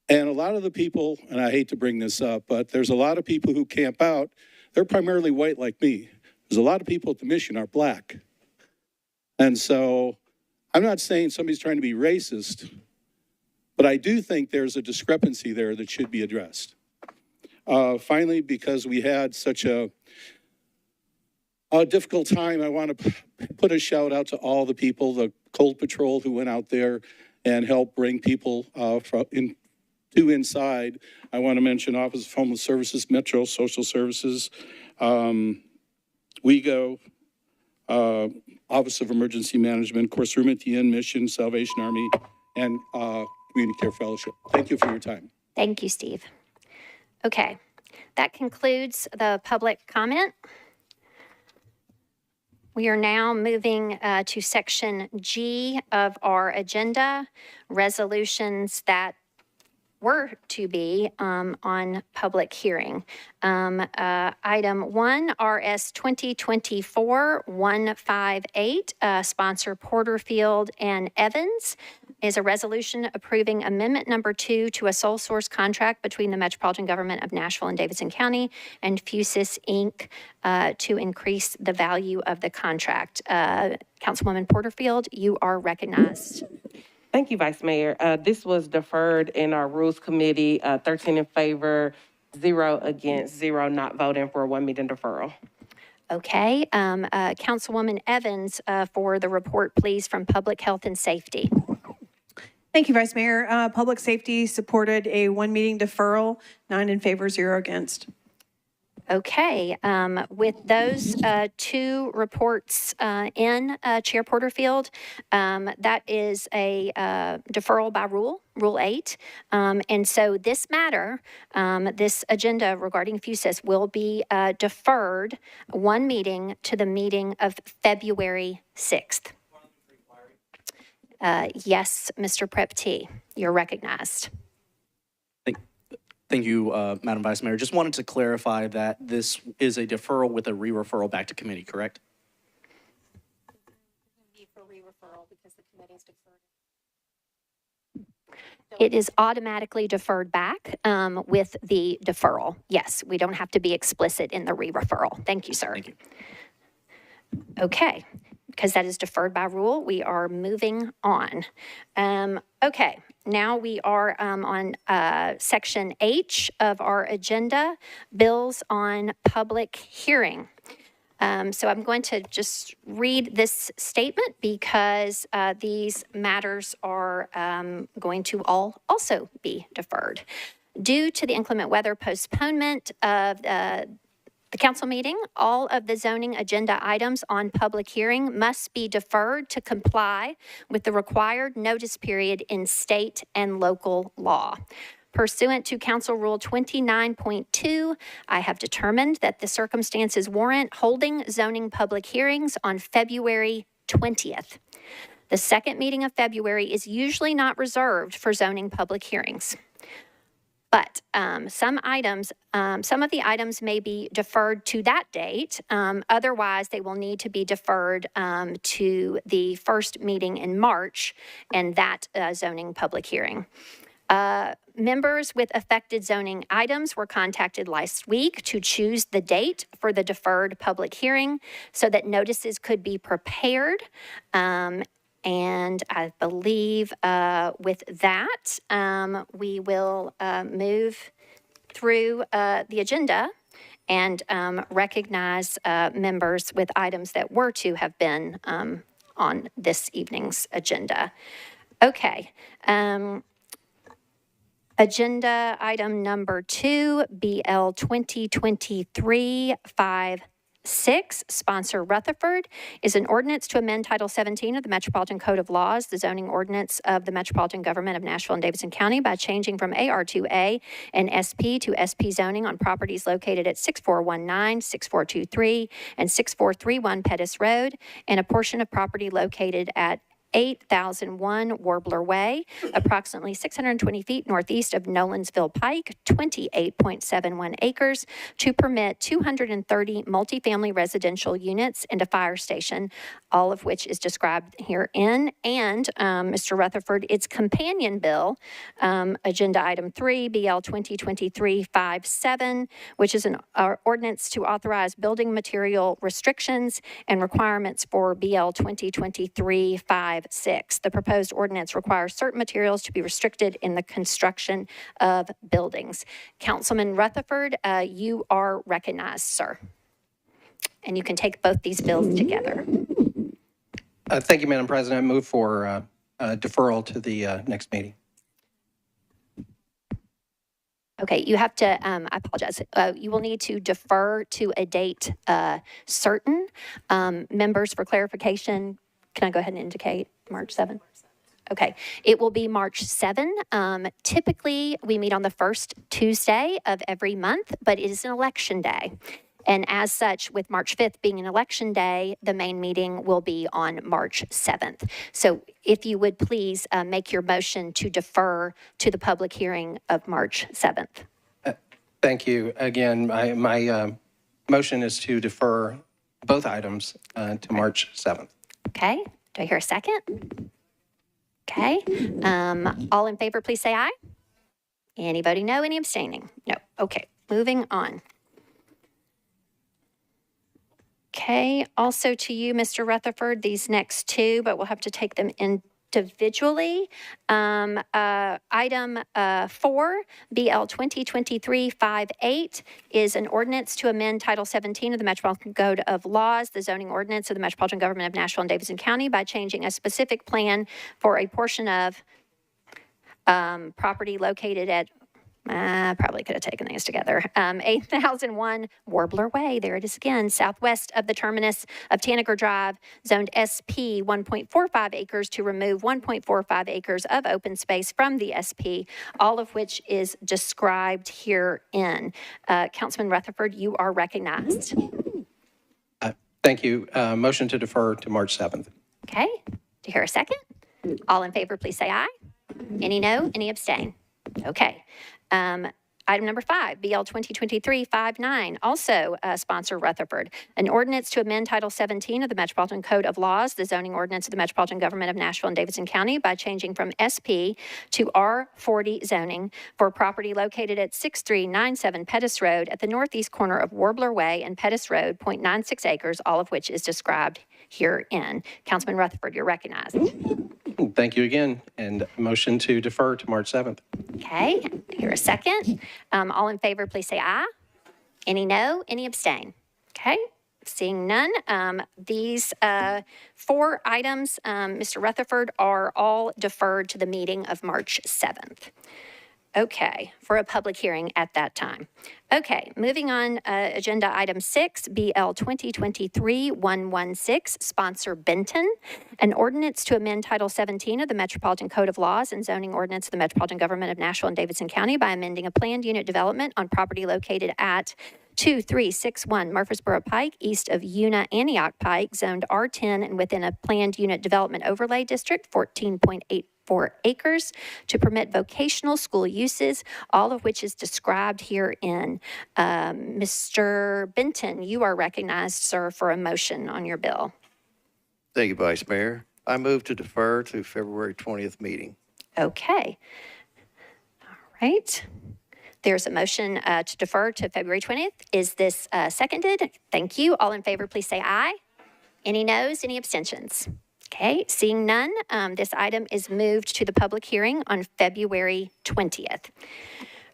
C: And a lot of the people, and I hate to bring this up, but there's a lot of people who camp out. They're primarily white like me. There's a lot of people at the Mission are black. And so I'm not saying somebody's trying to be racist, but I do think there's a discrepancy there that should be addressed. Finally, because we had such a difficult time, I want to put a shout out to all the people, the Cold Patrol who went out there and helped bring people inside. I want to mention Office of Homeless Services, Metro Social Services, WeGo, Office of Emergency Management, of course, Room at the Inn, Mission, Salvation Army, and Community Care Fellowship. Thank you for your time.
A: Thank you, Steve. Okay, that concludes the public comment. We are now moving to section G of our agenda, resolutions that were to be on public hearing. Item 1, RS 2024-158, sponsor Porterfield and Evans, is a resolution approving amendment number 2 to a sole source contract between the Metropolitan Government of Nashville and Davidson County and Fusis Inc. To increase the value of the contract. Councilwoman Porterfield, you are recognized.
P: Thank you, Vice Mayor. This was deferred in our Rules Committee, 13 in favor, 0 against, 0 not voting for a 1 meeting deferral.
A: Okay. Councilwoman Evans, for the report, please, from Public Health and Safety.
Q: Thank you, Vice Mayor. Public Safety supported a 1 meeting deferral, 9 in favor, 0 against.
A: Okay, with those 2 reports in Chair Porterfield, that is a deferral by Rule 8. And so this matter, this agenda regarding FUSIS will be deferred 1 meeting to the meeting of February 6th. Yes, Mr. Prep T, you're recognized.
R: Thank you, Madam Vice Mayor. Just wanted to clarify that this is a deferral with a re-referral back to committee, correct?
A: It is automatically deferred back with the deferral. Yes, we don't have to be explicit in the re-referral. Thank you, sir.
R: Thank you.
A: Okay, because that is deferred by rule, we are moving on. Okay, now we are on section H of our agenda, bills on public hearing. So I'm going to just read this statement because these matters are going to all also be deferred. Due to the inclement weather postponement of the council meeting, all of the zoning agenda items on public hearing must be deferred to comply with the required notice period in state and local law. Pursuant to Council Rule 29.2, I have determined that the circumstances warrant holding zoning public hearings on February 20th. The second meeting of February is usually not reserved for zoning public hearings. But some of the items may be deferred to that date. Otherwise, they will need to be deferred to the first meeting in March and that zoning public hearing. Members with affected zoning items were contacted last week to choose the date for the deferred public hearing so that notices could be prepared. And I believe with that, we will move through the agenda and recognize members with items that were to have been on this evening's agenda. Okay. Agenda item number 2, BL 2023-56, sponsor Rutherford, is an ordinance to amend Title 17 of the Metropolitan Code of Laws, the zoning ordinance of the Metropolitan Government of Nashville and Davidson County, by changing from AR2A and SP to SP zoning on properties located at 6419, 6423, and 6431 Pettis Road, and a portion of property located at 8001 Warbler Way, approximately 620 feet northeast of Nolensville Pike, 28.71 acres, to permit 230 multifamily residential units and a fire station, all of which is described herein. And Mr. Rutherford, its companion bill, agenda item 3, BL 2023-57, which is an ordinance to authorize building material restrictions and requirements for BL 2023-56. The proposed ordinance requires certain materials to be restricted in the construction of buildings. Councilman Rutherford, you are recognized, sir. And you can take both these bills together.
S: Thank you, Madam President. I move for deferral to the next meeting.
A: Okay, you have to, I apologize. You will need to defer to a date certain. Members, for clarification, can I go ahead and indicate March 7th? Okay, it will be March 7. Typically, we meet on the first Tuesday of every month, but it is an election day. And as such, with March 5th being an election day, the main meeting will be on March 7th. So if you would please make your motion to defer to the public hearing of March 7th.
S: Thank you. Again, my motion is to defer both items to March 7th.
A: Okay, do I hear a second? Okay, all in favor, please say aye. Any voting no, any abstaining? No, okay, moving on. Okay, also to you, Mr. Rutherford, these next two, but we'll have to take them individually. Item 4, BL 2023-58, is an ordinance to amend Title 17 of the Metropolitan Code of Laws, the zoning ordinance of the Metropolitan Government of Nashville and Davidson County, by changing a specific plan for a portion of property located at, probably could have taken these together, 8001 Warbler Way, there it is again, southwest of the terminus of Tanager Drive, zoned SP 1.45 acres to remove 1.45 acres of open space from the SP, all of which is described herein. Councilman Rutherford, you are recognized.
S: Thank you. Motion to defer to March 7th.
A: Okay, do you hear a second? All in favor, please say aye. Any no, any abstain? Okay. Item number 5, BL 2023-59, also sponsor Rutherford. An ordinance to amend Title 17 of the Metropolitan Code of Laws, the zoning ordinance of the Metropolitan Government of Nashville and Davidson County by changing from SP to R40 zoning for property located at 6397 Pettis Road at the northeast corner of Warbler Way and Pettis Road, 0.96 acres, all of which is described herein. Councilman Rutherford, you're recognized.
S: Thank you again. And motion to defer to March 7th.
A: Okay, here a second. All in favor, please say aye. Any no, any abstain? Okay, seeing none. These 4 items, Mr. Rutherford, are all deferred to the meeting of March 7th. Okay, for a public hearing at that time. Okay, moving on, agenda item 6, BL 2023-116, sponsor Benton. An ordinance to amend Title 17 of the Metropolitan Code of Laws and zoning ordinance of the Metropolitan Government of Nashville and Davidson County by amending a planned unit development on property located at 2361 Murfreesboro Pike, east of Una Antioch Pike, zoned R10 and within a planned unit development overlay district, 14.84 acres, to permit vocational school uses, all of which is described herein. Mr. Benton, you are recognized, sir, for a motion on your bill.
T: Thank you, Vice Mayor. I move to defer to February 20th meeting.
A: Okay. All right. There's a motion to defer to February 20th. Is this seconded? Thank you. All in favor, please say aye. Any noes, any abstentions? Okay, seeing none, this item is moved to the public hearing on February 20th.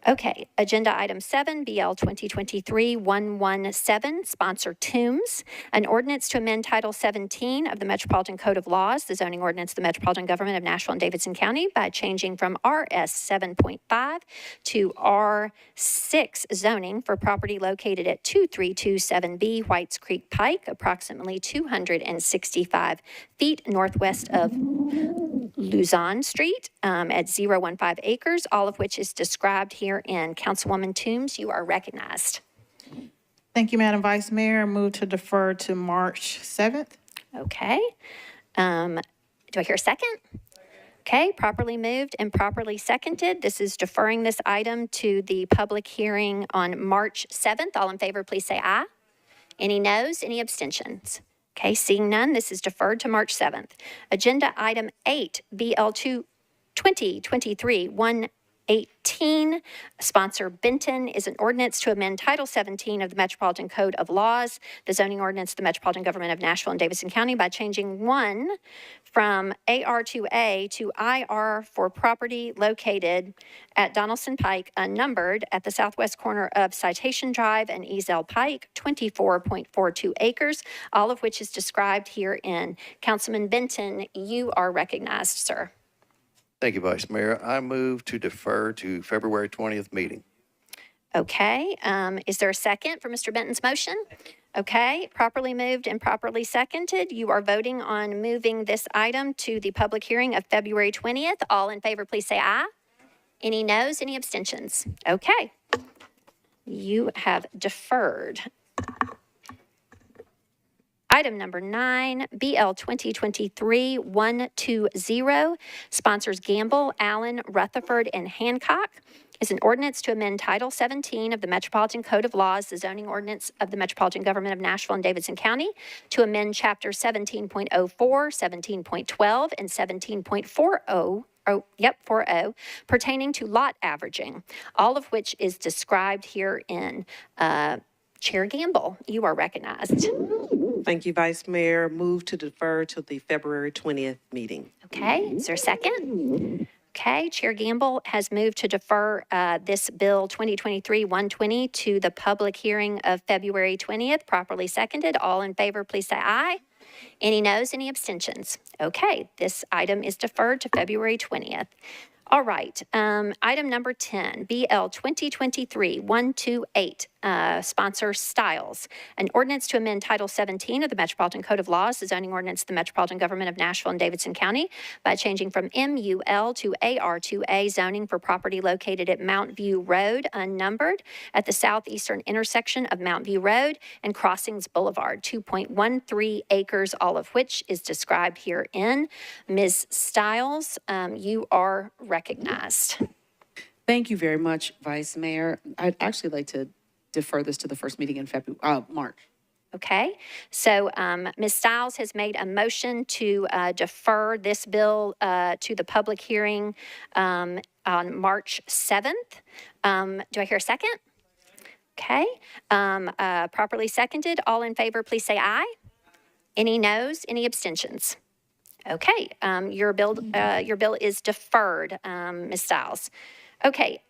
A: Okay, agenda item 7, BL 2023-117, sponsor Toombs. An ordinance to amend Title 17 of the Metropolitan Code of Laws, the zoning ordinance of the Metropolitan Government of Nashville and Davidson County by changing from RS 7.5 to R6 zoning for property located at 2327B Whites Creek Pike, approximately 265 feet northwest of Luzon Street at 015 acres, all of which is described here in. Councilwoman Toombs, you are recognized.
U: Thank you, Madam Vice Mayor. Move to defer to March 7th.
A: Okay. Do I hear a second? Okay, properly moved and properly seconded. This is deferring this item to the public hearing on March 7th. All in favor, please say aye. Any noes, any abstentions? Okay, seeing none, this is deferred to March 7th. Agenda item 8, BL 2023-118, sponsor Benton, is an ordinance to amend Title 17 of the Metropolitan Code of Laws, the zoning ordinance of the Metropolitan Government of Nashville and Davidson County by changing 1 from AR to A to IR for property located at Donaldson Pike, unnumbered, at the southwest corner of Citation Drive and Eazell Pike, 24.42 acres, all of which is described herein. Councilman Benton, you are recognized, sir.
T: Thank you, Vice Mayor. I move to defer to February 20th meeting.
A: Okay, is there a second for Mr. Benton's motion? Okay, properly moved and properly seconded. You are voting on moving this item to the public hearing of February 20th. All in favor, please say aye. Any noes, any abstentions? Okay, you have deferred. Item number 9, BL 2023-120, sponsors Gamble, Allen, Rutherford, and Hancock, is an ordinance to amend Title 17 of the Metropolitan Code of Laws, the zoning ordinance of the Metropolitan Government of Nashville and Davidson County, to amend Chapter 17.04, 17.12, and 17.40 pertaining to lot averaging, all of which is described herein. Chair Gamble, you are recognized.
V: Thank you, Vice Mayor. Move to defer to the February 20th meeting.
A: Okay, is there a second? Okay, Chair Gamble has moved to defer this bill 2023-120 to the public hearing of February 20th, properly seconded. All in favor, please say aye. Any noes, any abstentions? Okay, this item is deferred to February 20th. All right, item number 10, BL 2023-128, sponsor Stiles. An ordinance to amend Title 17 of the Metropolitan Code of Laws, the zoning ordinance of the Metropolitan Government of Nashville and Davidson County by changing from MUL to AR2A zoning for property located at Mount View Road, unnumbered, at the southeastern intersection of Mount View Road and Crossings Boulevard, 2.13 acres, all of which is described herein. Ms. Stiles, you are recognized.
B: Thank you very much, Vice Mayor. I'd actually like to defer this to the first meeting in March.
A: Okay, so Ms. Stiles has made a motion to defer this bill to the public hearing on March 7th. Do I hear a second? Okay, properly seconded. All in favor, please say aye. Any noes? Any abstentions? Okay, your bill is deferred, Ms. Stiles. Okay,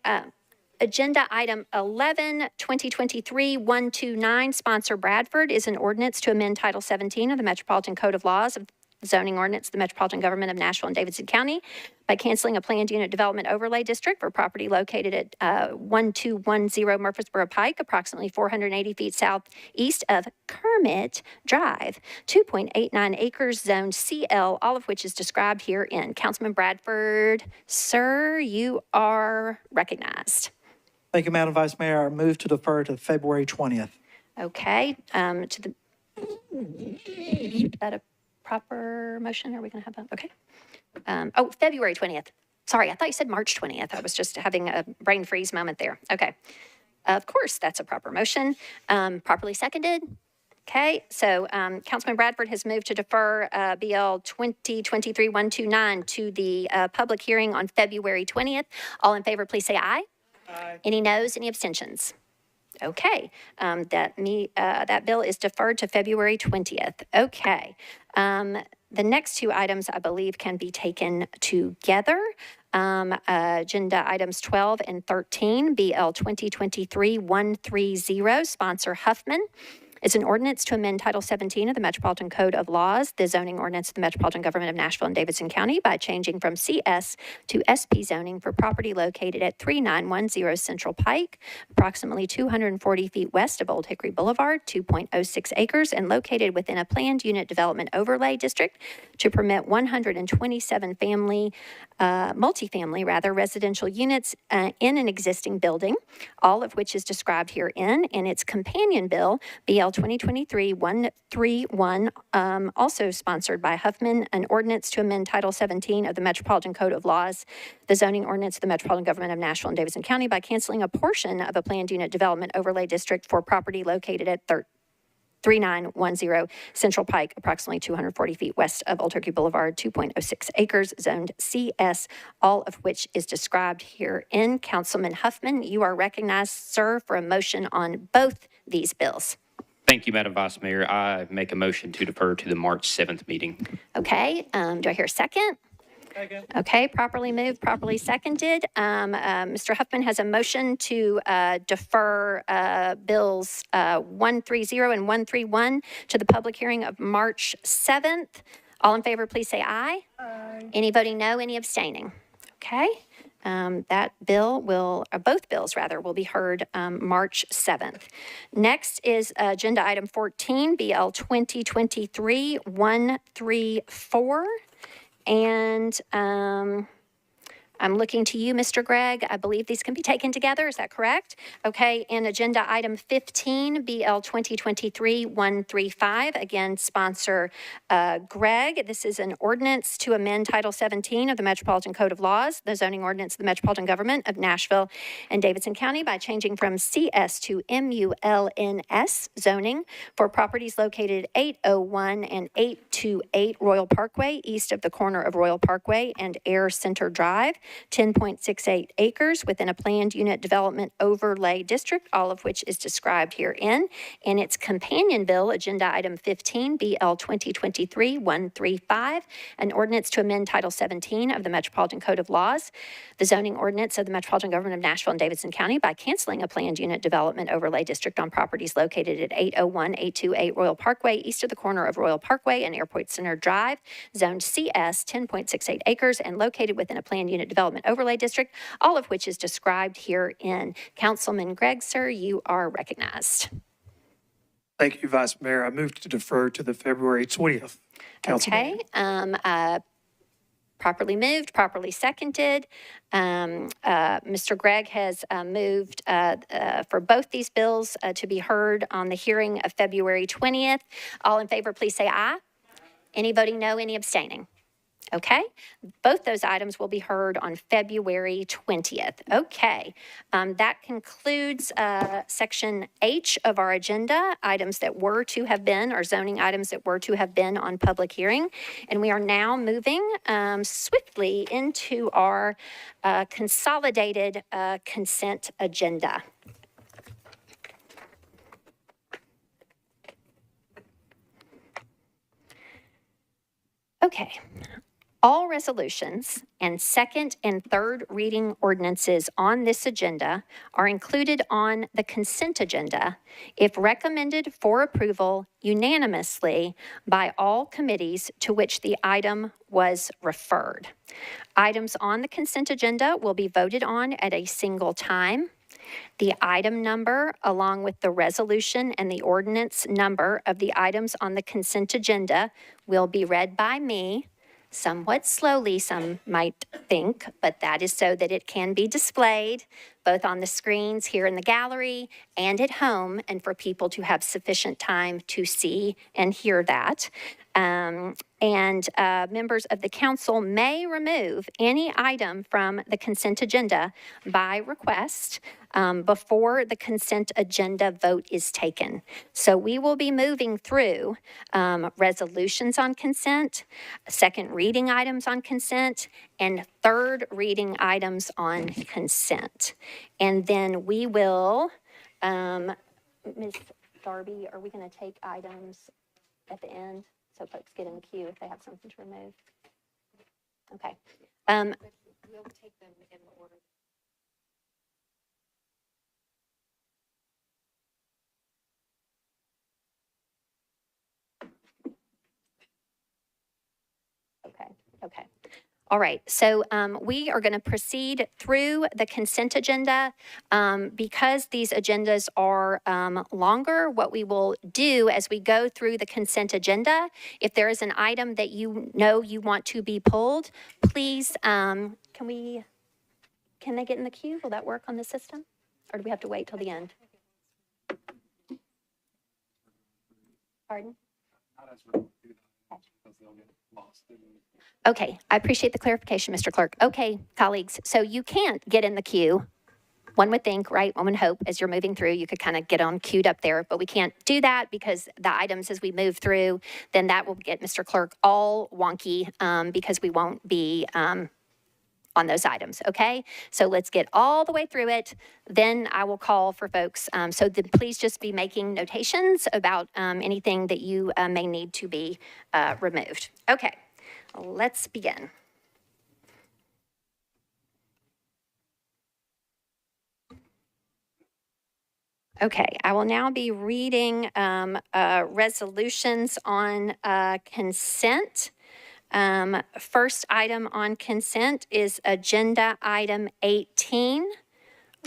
A: agenda item 11, 2023-129, sponsor Bradford, is an ordinance to amend Title 17 of the Metropolitan Code of Laws of zoning ordinance of the Metropolitan Government of Nashville and Davidson County by canceling a planned unit development overlay district for property located at 1210 Murfreesboro Pike, approximately 480 feet southeast of Kermit Drive, 2.89 acres, zoned CL, all of which is described herein. Councilman Bradford, sir, you are recognized.
E: Thank you, Madam Vice Mayor. I move to defer to February 20th.
A: Okay, is that a proper motion? Are we going to have that? Okay. February 20th. Sorry, I thought you said March 20th. I was just having a brain freeze moment there. Okay. Of course, that's a proper motion. Properly seconded. Okay, so Councilman Bradford has moved to defer BL 2023-129 to the public hearing on February 20th. All in favor, please say aye. Aye. Any noes? Any abstentions? Okay, that bill is deferred to February 20th. Okay, the next two items I believe can be taken together. Agenda items 12 and 13, BL 2023-130, sponsor Huffman. It's an ordinance to amend Title 17 of the Metropolitan Code of Laws, the zoning ordinance of the Metropolitan Government of Nashville and Davidson County by changing from CS to SP zoning for property located at 3910 Central Pike, approximately 240 feet west of Old Hickory Boulevard, 2.06 acres, and located within a planned unit development overlay district to permit 127 multifamily residential units in an existing building, all of which is described herein, and its companion bill, BL 2023-131, also sponsored by Huffman, an ordinance to amend Title 17 of the Metropolitan Code of Laws, the zoning ordinance of the Metropolitan Government of Nashville and Davidson County by canceling a portion of a planned unit development overlay district for property located at 3910 Central Pike, approximately 240 feet west of Old Hickory Boulevard, 2.06 acres, zoned CS, all of which is described herein. Councilman Huffman, you are recognized, sir, for a motion on both these bills.
W: Thank you, Madam Vice Mayor. I make a motion to defer to the March 7th meeting.
A: Okay, do I hear a second? Second. Okay, properly moved, properly seconded. Mr. Huffman has a motion to defer bills 130 and 131 to the public hearing of March 7th. All in favor, please say aye. Aye. Any voting no, any abstaining? Okay. That bill both bills will be heard March 7th. Next is agenda item 14, BL 2023-134. And I'm looking to you, Mr. Gregg. I believe these can be taken together. Is that correct? Okay. And agenda item 15, BL 2023-135. Again, sponsor Gregg. This is an ordinance to amend Title 17 of the Metropolitan Code of Laws, the zoning ordinance of the Metropolitan Government of Nashville and Davidson County by changing from CS to MULNS zoning for properties located 801 and 828 Royal Parkway, east of the corner of Royal Parkway and Air Center Drive, 10.68 acres within a planned unit development overlay district, all of which is described herein. And its companion bill, agenda item 15, BL 2023-135, an ordinance to amend Title 17 of the Metropolitan Code of Laws, the zoning ordinance of the Metropolitan Government of Nashville and Davidson County by canceling a planned unit development overlay district on properties located at 801, 828 Royal Parkway, east of the corner of Royal Parkway and Airport Center Drive, zoned CS, 10.68 acres, and located within a planned unit development Development Overlay District, all of which is described herein. Councilman Gregg, sir, you are recognized.
E: Thank you, Vice Mayor. I move to defer to the February 20th council meeting.
A: Okay, properly moved, properly seconded. Mr. Gregg has moved for both these bills to be heard on the hearing of February 20th. All in favor, please say aye. Any voting no, any abstaining? Okay, both those items will be heard on February 20th. Okay, that concludes Section H of our agenda, items that were to have been, or zoning items that were to have been on public hearing. And we are now moving swiftly into our consolidated consent agenda. Okay. All resolutions and second and third reading ordinances on this agenda are included on the consent agenda if recommended for approval unanimously by all committees to which the item was referred. Items on the consent agenda will be voted on at a single time. The item number, along with the resolution and the ordinance number of the items on the consent agenda, will be read by me. Somewhat slowly, some might think, but that is so that it can be displayed both on the screens here in the gallery and at home, and for people to have sufficient time to see and hear that. Members of the council may remove any item from the consent agenda by request before the consent agenda vote is taken. So we will be moving through resolutions on consent, second reading items on consent, and third reading items on consent. And then we will, Ms. Darby, are we going to take items at the end so folks get in the queue if they have something to remove? Okay. We'll take them in the order. Okay. All right, so we are going to proceed through the consent agenda. Because these agendas are longer, what we will do as we go through the consent agenda, if there is an item that you know you want to be pulled, please, can they get in the queue? Will that work on the system? Or do we have to wait till the end? Pardon? Okay, I appreciate the clarification, Mr. Clerk. Okay, colleagues, so you can't get in the queue. One would think, right, one would hope as you're moving through, you could kind of get on queued up there, but we can't do that because the items as we move through, then that will get Mr. Clerk all wonky because we won't be on those items, okay? So let's get all the way through it. Then I will call for folks. So then please just be making notations about anything that you may need to be removed. Okay, let's begin. Okay, I will now be reading resolutions on consent. First item on consent is Agenda Item 18,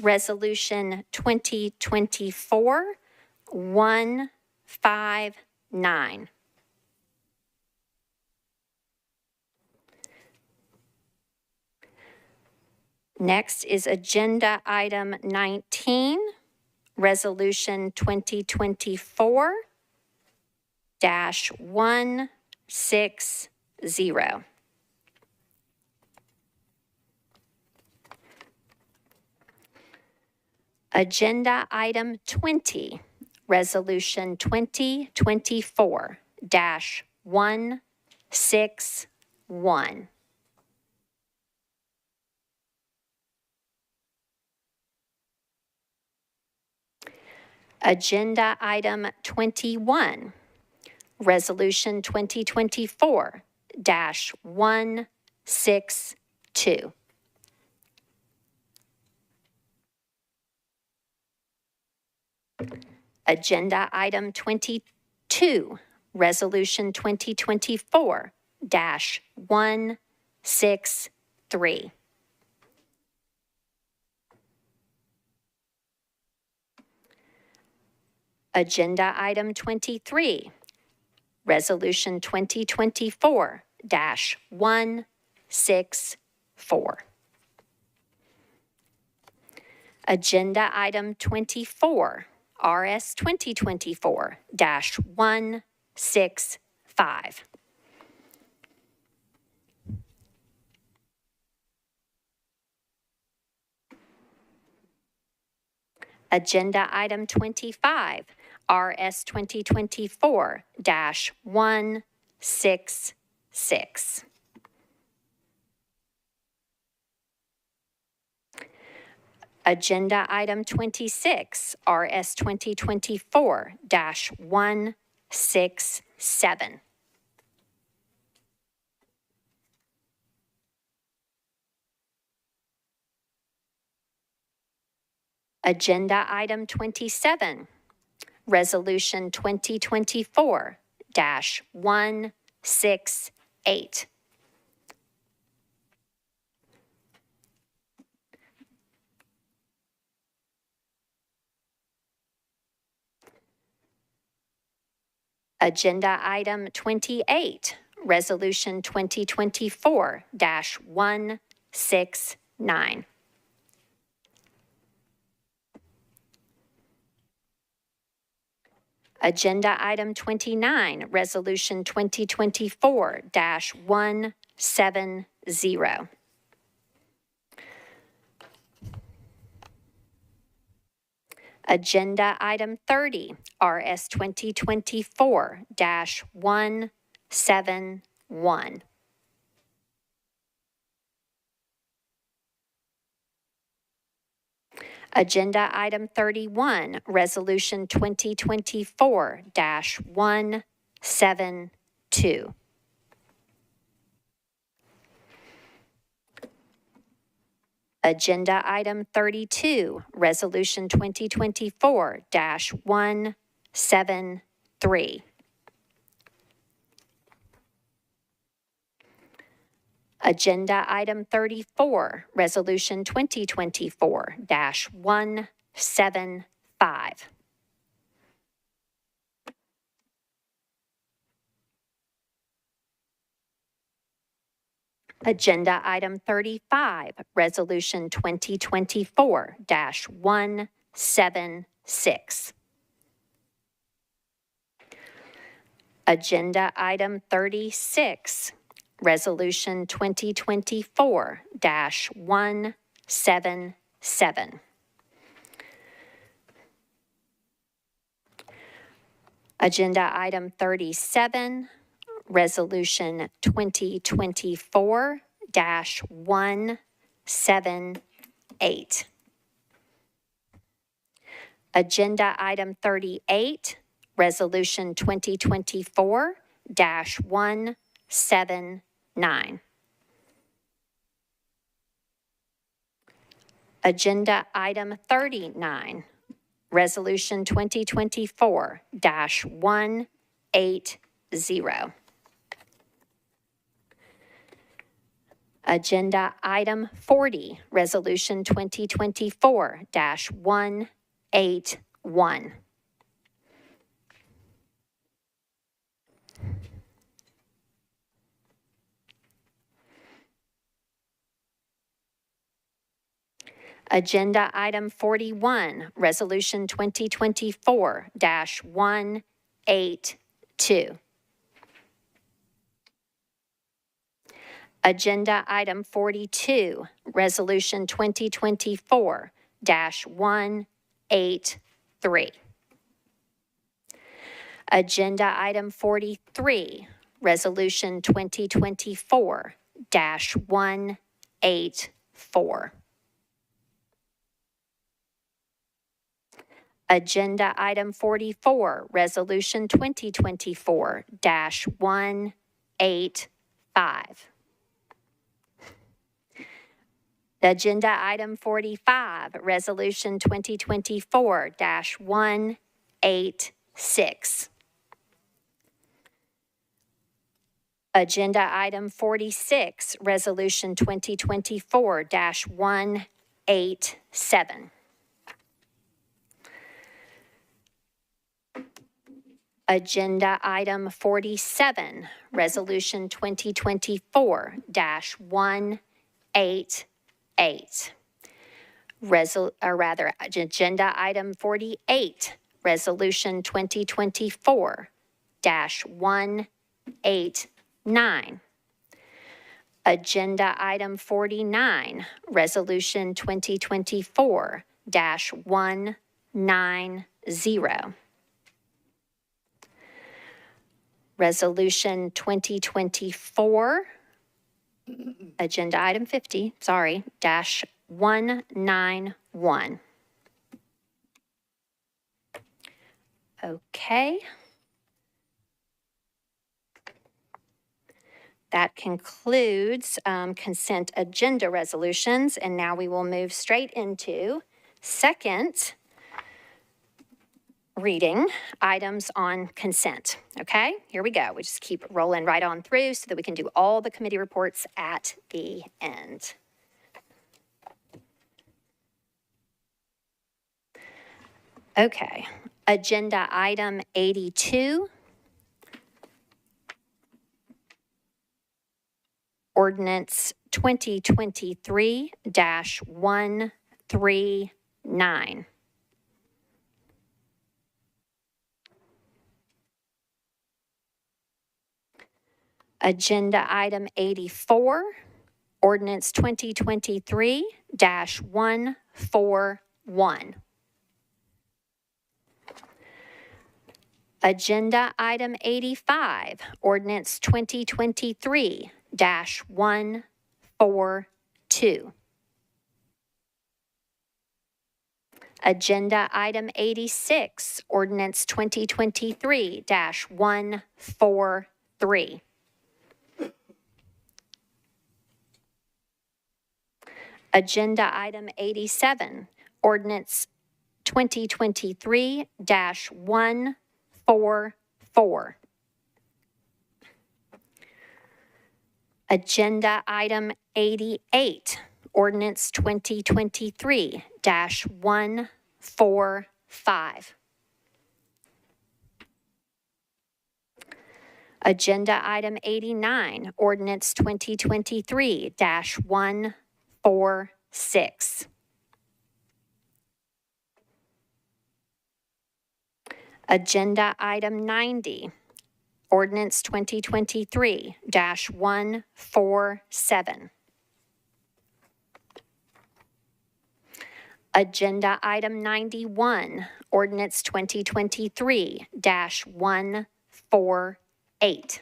A: Resolution 2024-159. Next is Agenda Item 19, Resolution 2024-160. Agenda Item 20, Resolution 2024-161. Agenda Item 21, Resolution 2024-162. Agenda Item 22, Resolution 2024-163. Agenda item 23, Resolution 2024-164. Agenda item 24, RS 2024-165. Agenda item 25, RS 2024-166. Agenda item 26, RS 2024-167. Agenda item 27, Resolution 2024-168. Agenda item 28, Resolution 2024-169. Agenda item 29, Resolution 2024-170. Agenda item 30, RS 2024-171. Agenda item 31, Resolution 2024-172. Agenda item 32, Resolution 2024-173. Agenda item 34, Resolution 2024-175. Agenda item 35, Resolution 2024-176. Agenda item 36, Resolution 2024-177. Agenda item 37, Resolution 2024-178. Agenda item 38, Resolution 2024-179. Agenda item 39, Resolution 2024-180. Agenda item 40, Resolution 2024-181. Agenda item 41, Resolution 2024-182. Agenda item 42, Resolution 2024-183. Agenda item 43, Resolution 2024-184. Agenda item 44, Resolution 2024-185. Agenda item 45, Resolution 2024-186. Agenda item 46, Resolution 2024-187. Agenda item 47, Resolution 2024-188. Agenda item 48, Resolution 2024-189. Agenda item 49, Resolution 2024-190. Resolution 2024, agenda item 50, dash 191. Okay. That concludes consent agenda resolutions, and now we will move straight into second reading items on consent. Okay, here we go. We just keep rolling right on through so that we can do all the committee reports at the end. Okay, agenda item 82. Ordinance 2023-139. Agenda item 84, ordinance 2023-141. Agenda item 85, ordinance 2023-142. Agenda item 86, ordinance 2023-143. Agenda item 87, ordinance 2023-144. Agenda item 88, ordinance 2023-145. Agenda item 89, ordinance 2023-146. Agenda item 90, ordinance 2023-147. Agenda item 91, ordinance 2023-148.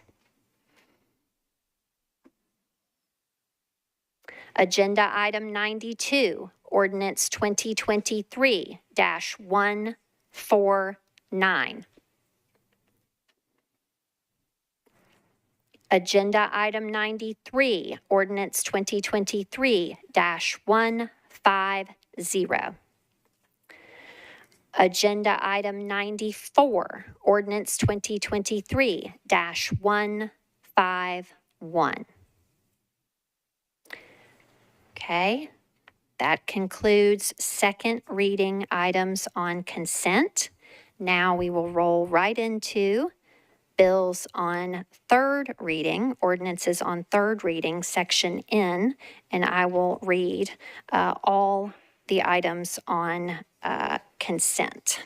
A: Agenda item 92, ordinance 2023-149. Agenda item 93, ordinance 2023-150. Agenda item 94, ordinance 2023-151. Okay, that concludes second reading items on consent. Now we will roll right into bills on third reading, ordinances on third reading, section N, and I will read all the items on consent.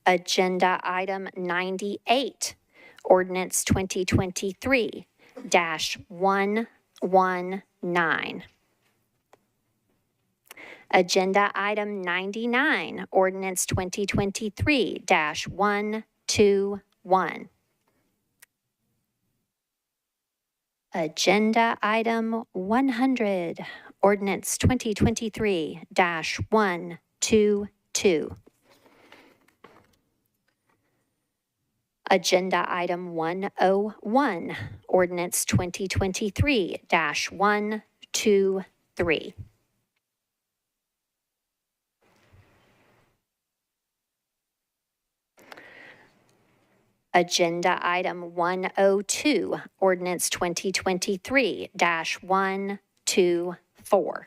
A: Agenda item 98, ordinance 2023-119. Agenda item 99, ordinance 2023-121. Agenda item 100, ordinance 2023-122. Agenda item 101, ordinance 2023-123. Agenda item 102, ordinance 2023-124.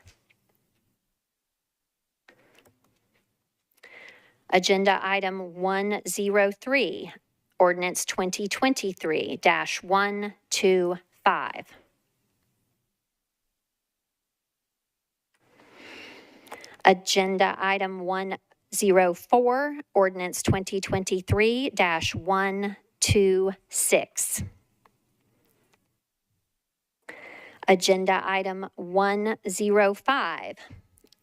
A: Agenda item 103, ordinance 2023-125. Agenda item 104, ordinance 2023-126. Agenda item 105,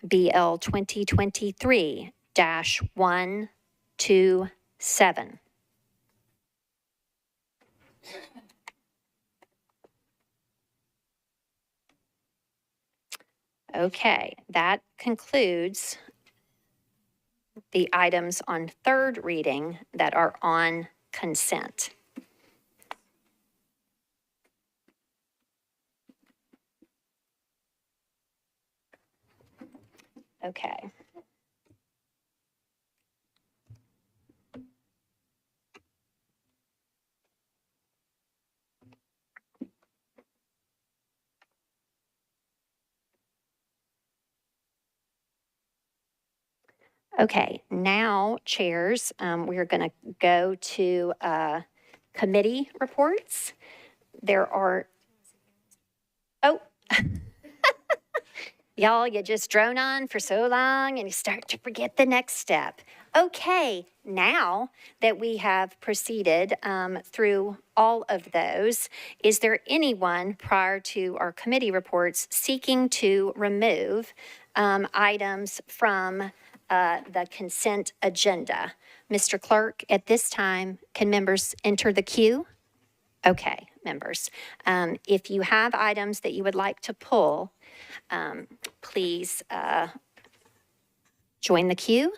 A: BL 2023-127. Okay, that concludes the items on third reading that are on consent. Okay. Okay, now, chairs, we're going to go to committee reports. There are, oh, y'all, you just drone on for so long and you start to forget the next step. Okay, now that we have proceeded through all of those, is there anyone prior to our committee reports seeking to remove items from the consent agenda? Mr. Clerk, at this time, can members enter the queue? Okay, members. If you have items that you would like to pull, please join the queue.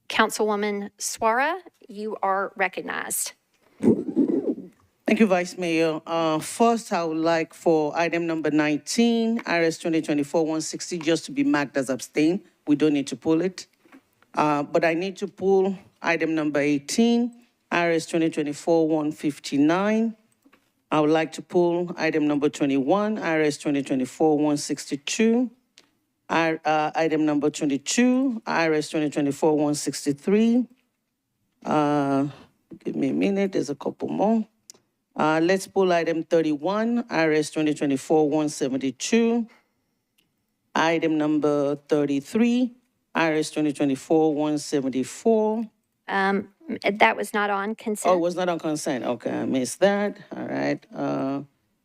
A: Councilwoman Swara, you are recognized.
D: Thank you, Vice Mayor. First, I would like for item number 19, IRS 2024-160, just to be marked as abstain. We don't need to pull it. But I need to pull item number 18, IRS 2024-159. I would like to pull item number 21, IRS 2024-162. Item number 22, IRS 2024-163. Give me a minute, there's a couple more. Let's pull item 31, IRS 2024-172. Item number 33, IRS 2024-174.
A: That was not on consent.
D: Oh, it was not on consent. Okay, I missed that. All right.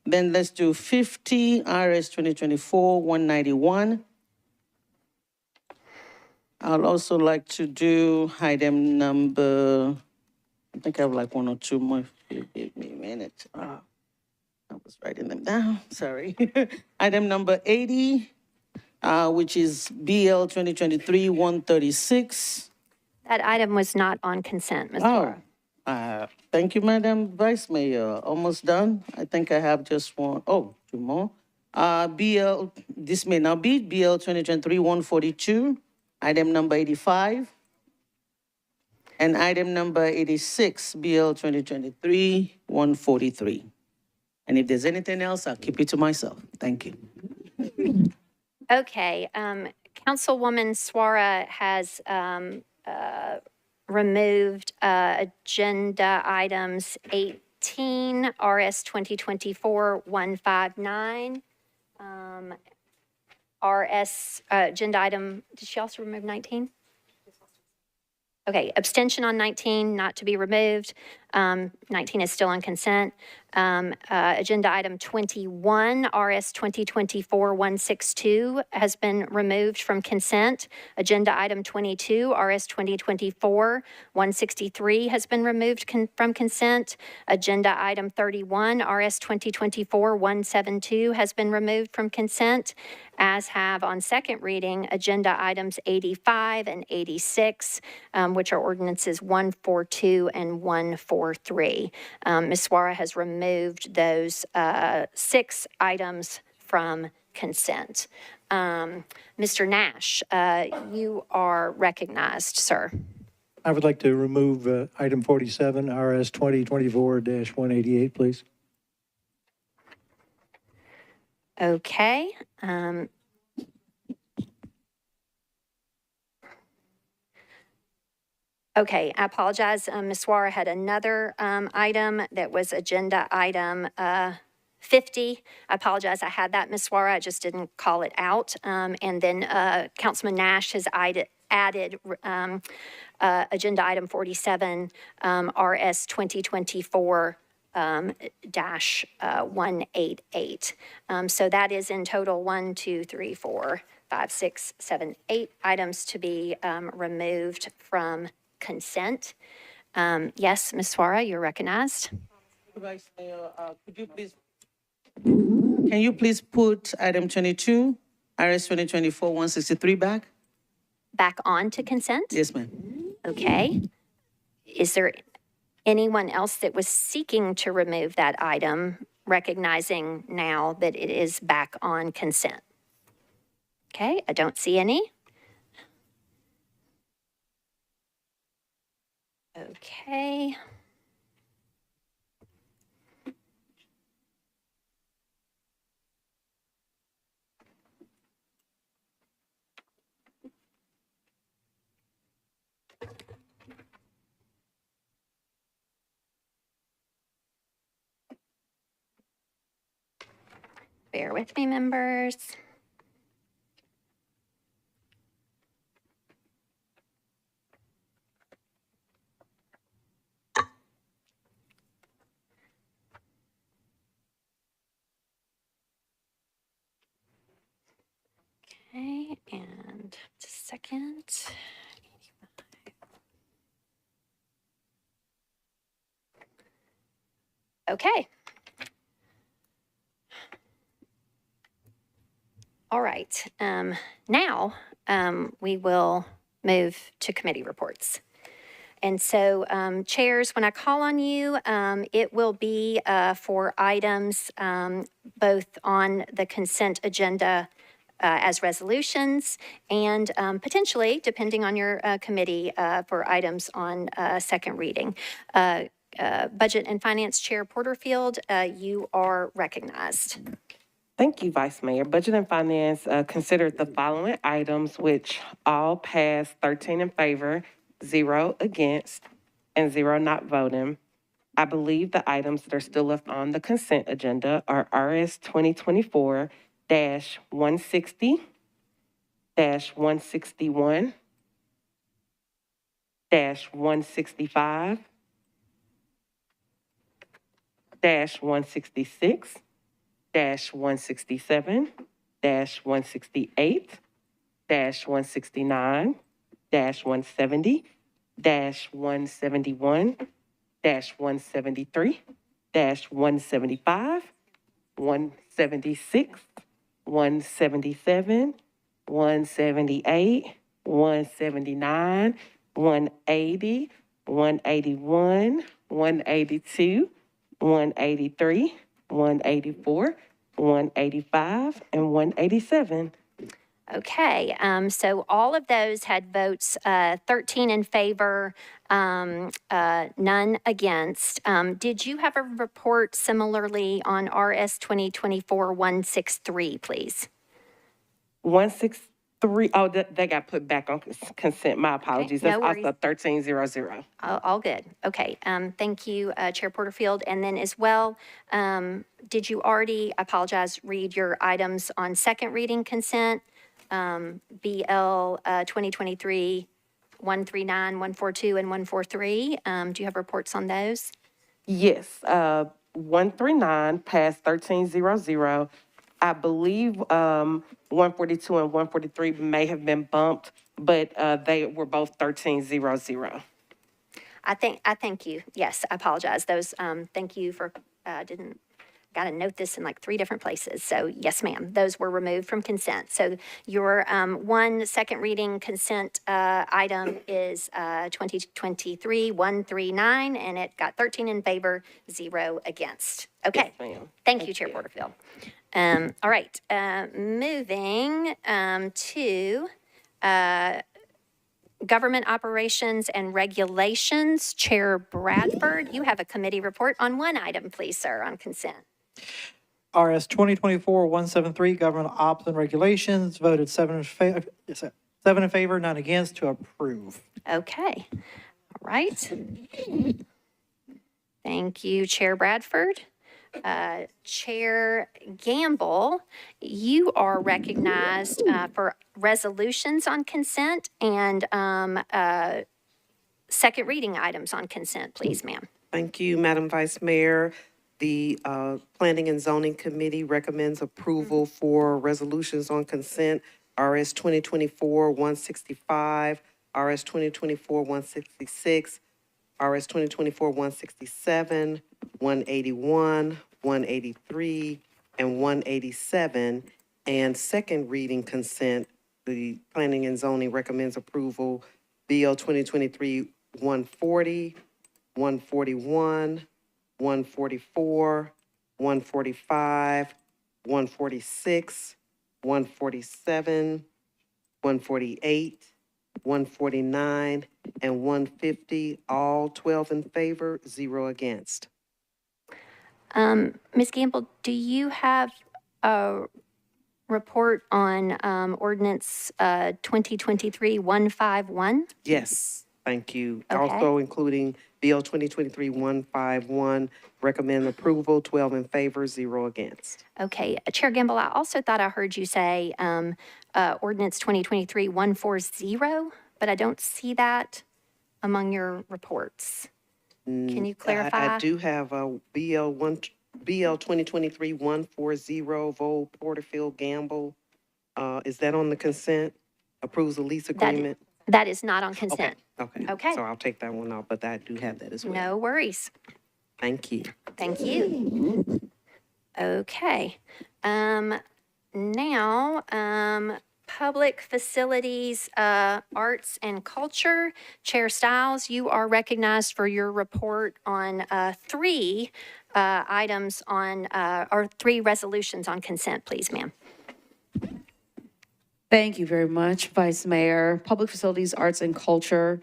D: Then let's do 50, IRS 2024-191. I'd also like to do item number, I think I have like one or two more. Give me a minute. I was writing them down, sorry. Item number 80, which is BL 2023-136.
A: That item was not on consent, Ms. Laura.
D: Thank you, Madam Vice Mayor. Almost done. I think I have just one. Oh, two more. This may now be BL 2023-142, item number 85. And item number 86, BL 2023-143. And if there's anything else, I'll keep it to myself. Thank you.
A: Okay, Councilwoman Swara has removed agenda items 18, RS 2024-159, RS, agenda item, did she also remove 19? Okay, abstention on 19, not to be removed. 19 is still on consent. Agenda item 21, RS 2024-162 has been removed from consent. Agenda item 22, RS 2024-163 has been removed from consent. Agenda item 31, RS 2024-172 has been removed from consent, as have on second reading, agenda items 85 and 86, which are ordinances 142 and 143. Ms. Swara has removed those 6 items from consent. Mr. Nash, you are recognized, sir.
E: I would like to remove item 47, RS 2024-188, please.
A: Okay. Okay, I apologize. Ms. Suara had another item that was agenda item 50. I apologize, I had that, Ms. Suara, I just didn't call it out. And then Councilman Nash has added agenda item 47, RS 2024 dash 188. So that is in total 1, 2, 3, 4, 5, 6, 7, 8 items to be removed from consent. Yes, Ms. Suara, you're recognized.
D: Vice Mayor, can you please put item 22, RS 2024-163 back?
A: Back on to consent?
D: Yes, ma'am.
A: Okay. Is there anyone else that was seeking to remove that item, recognizing now that it is back on consent? Okay, I don't see any. Okay. Bear with me, members. Okay, and just a second. Okay. All right. Now we will move to committee reports. And so, chairs, when I call on you, it will be for items both on the consent agenda as resolutions and potentially, depending on your committee, for items on second reading. Budget and Finance Chair Porterfield, you are recognized.
P: Thank you, Vice Mayor. Budget and Finance considered the following items, which all passed 13 in favor, 0 against, and 0 not voting. I believe the items that are still left on the consent agenda are RS 2024-160, -161, -165, -166, -167, -168, -169, -170, -171, -173, -175, 176, 177, 178, 179, 180, 181, 182, 183, 184, 185, and 187.
A: Okay, so all of those had votes 13 in favor, none against. Did you have a report similarly on RS 2024-163, please?
P: 163, oh, they got put back on consent. My apologies.
A: Okay, no
P: That's
A: worries.
P: also 1300.
A: All good. Okay, thank you, Chair Porterfield. And then as well, did you already, I apologize, read your items on second reading consent? BL 2023, 139, 142, and 143. Do you have reports on those?
P: Yes, 139 passed 1300. I believe 142 and 143 may have been bumped, but they were both 1300.
A: I thank you. Yes, I apologize. Those, thank you for, got to note this in like 3 different places. So yes, ma'am, those were removed from consent. So your one second reading consent item is 2023-139, and it got 13 in favor, 0 against. Okay.
P: Yes, ma'am.
A: Thank you, Chair Porterfield. All right, moving to Government Operations and Regulations. Chair Bradford, you have a committee report on one item, please, sir, on consent.
F: RS 2024-173, Government Ops and Regulations, voted 7 in favor, 9 against to approve.
A: Okay. All Right. Thank you, Chair Bradford. Chair Gamble, you are recognized for resolutions on consent and second reading items on consent, please, ma'am.
V: Thank you, Madam Vice Mayor. The Planning and Zoning Committee recommends approval for resolutions on consent, RS 2024-165, RS 2024-166, RS 2024-167, 181, 183, and 187. And second reading consent, the Planning and Zoning recommends approval, BL 2023-140, 141, 144, 145, 146, 147, 148, 149, and 150, all 12 in favor, 0 against.
A: Ms. Gamble, do you have a report on ordinance 2023-151?
V: Yes, thank you.
A: Okay.
V: Also including Bill 2023-151, recommend approval, 12 in favor, 0 against.
A: Okay, Chair Gamble, I also thought I heard you say ordinance 2023-140, but I don't see that among your reports. Can you clarify?
V: I do have a BL 2023-140, Vol Porterfield Gamble. Is that on the consent? Approves the lease agreement?
A: That is not on consent. Okay.
V: So I'll take that one off, but I do have that as well.
A: No worries.
V: Thank you.
A: Thank you. Okay. Now, Public Facilities, Arts and Culture. Chair Stiles, you are recognized for your report on three items on, or three resolutions on consent, please, ma'am.
G: Thank you very much, Vice Mayor. Public Facilities, Arts and Culture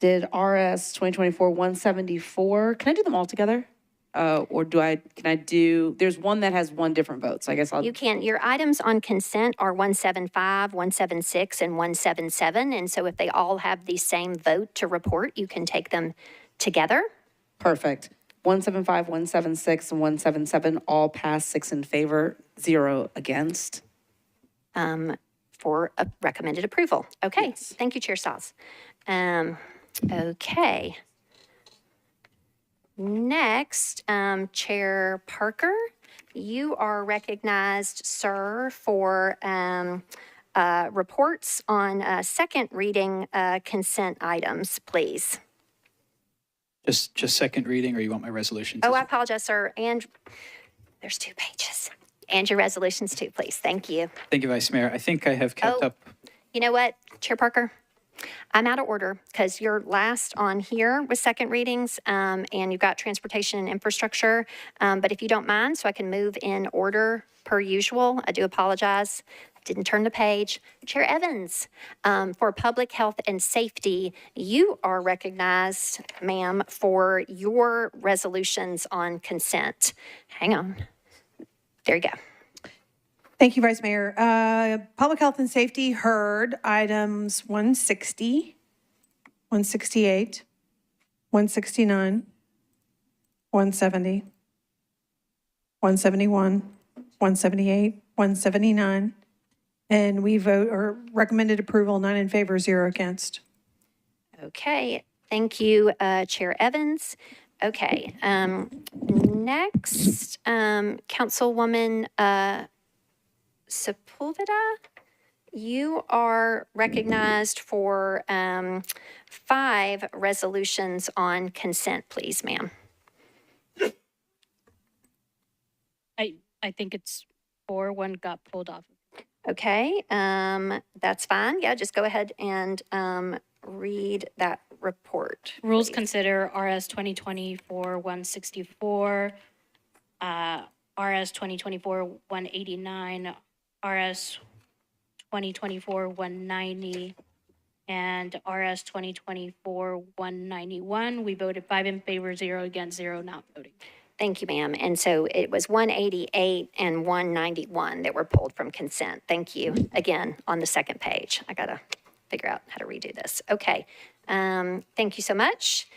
G: did RS 2024-174. Can I do them all together? Or can I do, there's one that has one different vote, so I guess I'll.
A: You can. Your items on consent are 175, 176, and 177. And so if they all have the same vote to report, you can take them together.
G: Perfect. 175, 176, and 177 all pass, 6 in favor, 0 against.
A: For a recommended approval. Okay.
G: Yes.
A: Thank you, Chair Stiles. Okay. Next, Chair Parker, you are recognized, sir, for reports on second reading consent items, please.
H: Just second reading, or you want my resolutions?
A: Oh, I apologize, sir. And there's 2 pages. And your resolutions too, please. Thank you.
H: Thank you, Vice Mayor. I think I have kept up.
A: You know what, Chair Parker? I'm out of order because your last on here was second readings, and you've got transportation and infrastructure. But if you don't mind, so I can move in order per usual, I do apologize. Didn't turn the page. Chair Evans, for public health and safety, you are recognized, ma'am, for your resolutions on consent. Hang on. There you go.
Q: Thank you, Vice Mayor. Public Health and Safety heard items 160, 168, 169, 170, 171, 178, 179, and we vote or recommended approval, 9 in favor, 0 against.
A: Okay, thank you, Chair Evans. Okay, next, Councilwoman Sepulveda, you are recognized for 5 resolutions on consent, please, ma'am.
L: I think it's 4, 1 got pulled off.
A: Okay, that's fine. Yeah, just go ahead and read that report.
L: Rules
A: please.
L: consider RS 2024-164, RS 2024-189, RS 2024-190, and RS 2024-191. We voted 5 in favor, 0 against, 0 not voting.
A: Thank you, ma'am. And so it was 188 and 191 that were pulled from consent. Thank you again on the second page. I gotta figure out how to redo this. Okay. Thank you so much.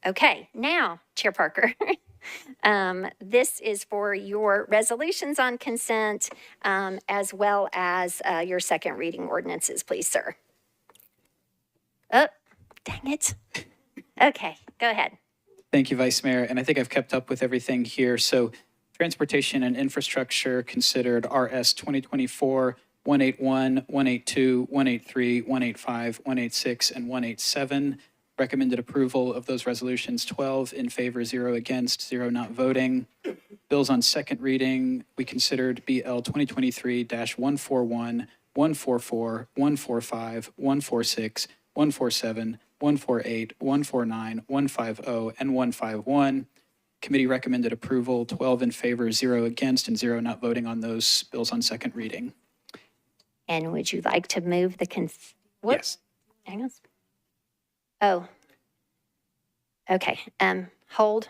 A: Okay, now, Chair Parker. This is for your resolutions on consent, as well as your second reading ordinances, please, sir. Oh, dang it. Okay, go ahead.
H: Thank you, Vice Mayor. And I think I've kept up with everything here. So transportation and infrastructure considered RS 2024 181, 182, 183, 185, 186, and 187. Recommended approval of those resolutions, 12 in favor, 0 against, 0 not voting. Bills on second reading, we considered BL 2023-141, 144, 145, 146, 147, 148, 149, 150, and 151. Committee recommended approval, 12 in favor, 0 against, and 0 not voting on those bills on second reading.
A: And would you like to move the
H: Yes.
A: Hang on. Oh. Okay, hold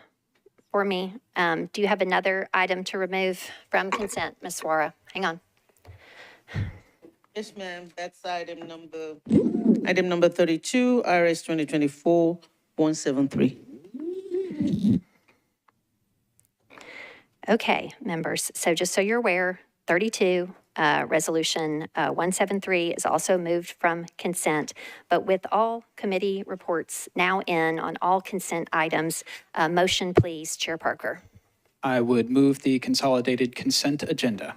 A: for me. Do you have another item to remove from consent, Ms. Suara? Hang on.
D: Yes, ma'am. That's item number 32, RS 2024-173.
A: Okay, members, so just so you're aware, 32, Resolution 173 is also moved from consent, but with all committee reports now in on all consent items, motion please, Chair Parker.
H: I would move the consolidated consent agenda.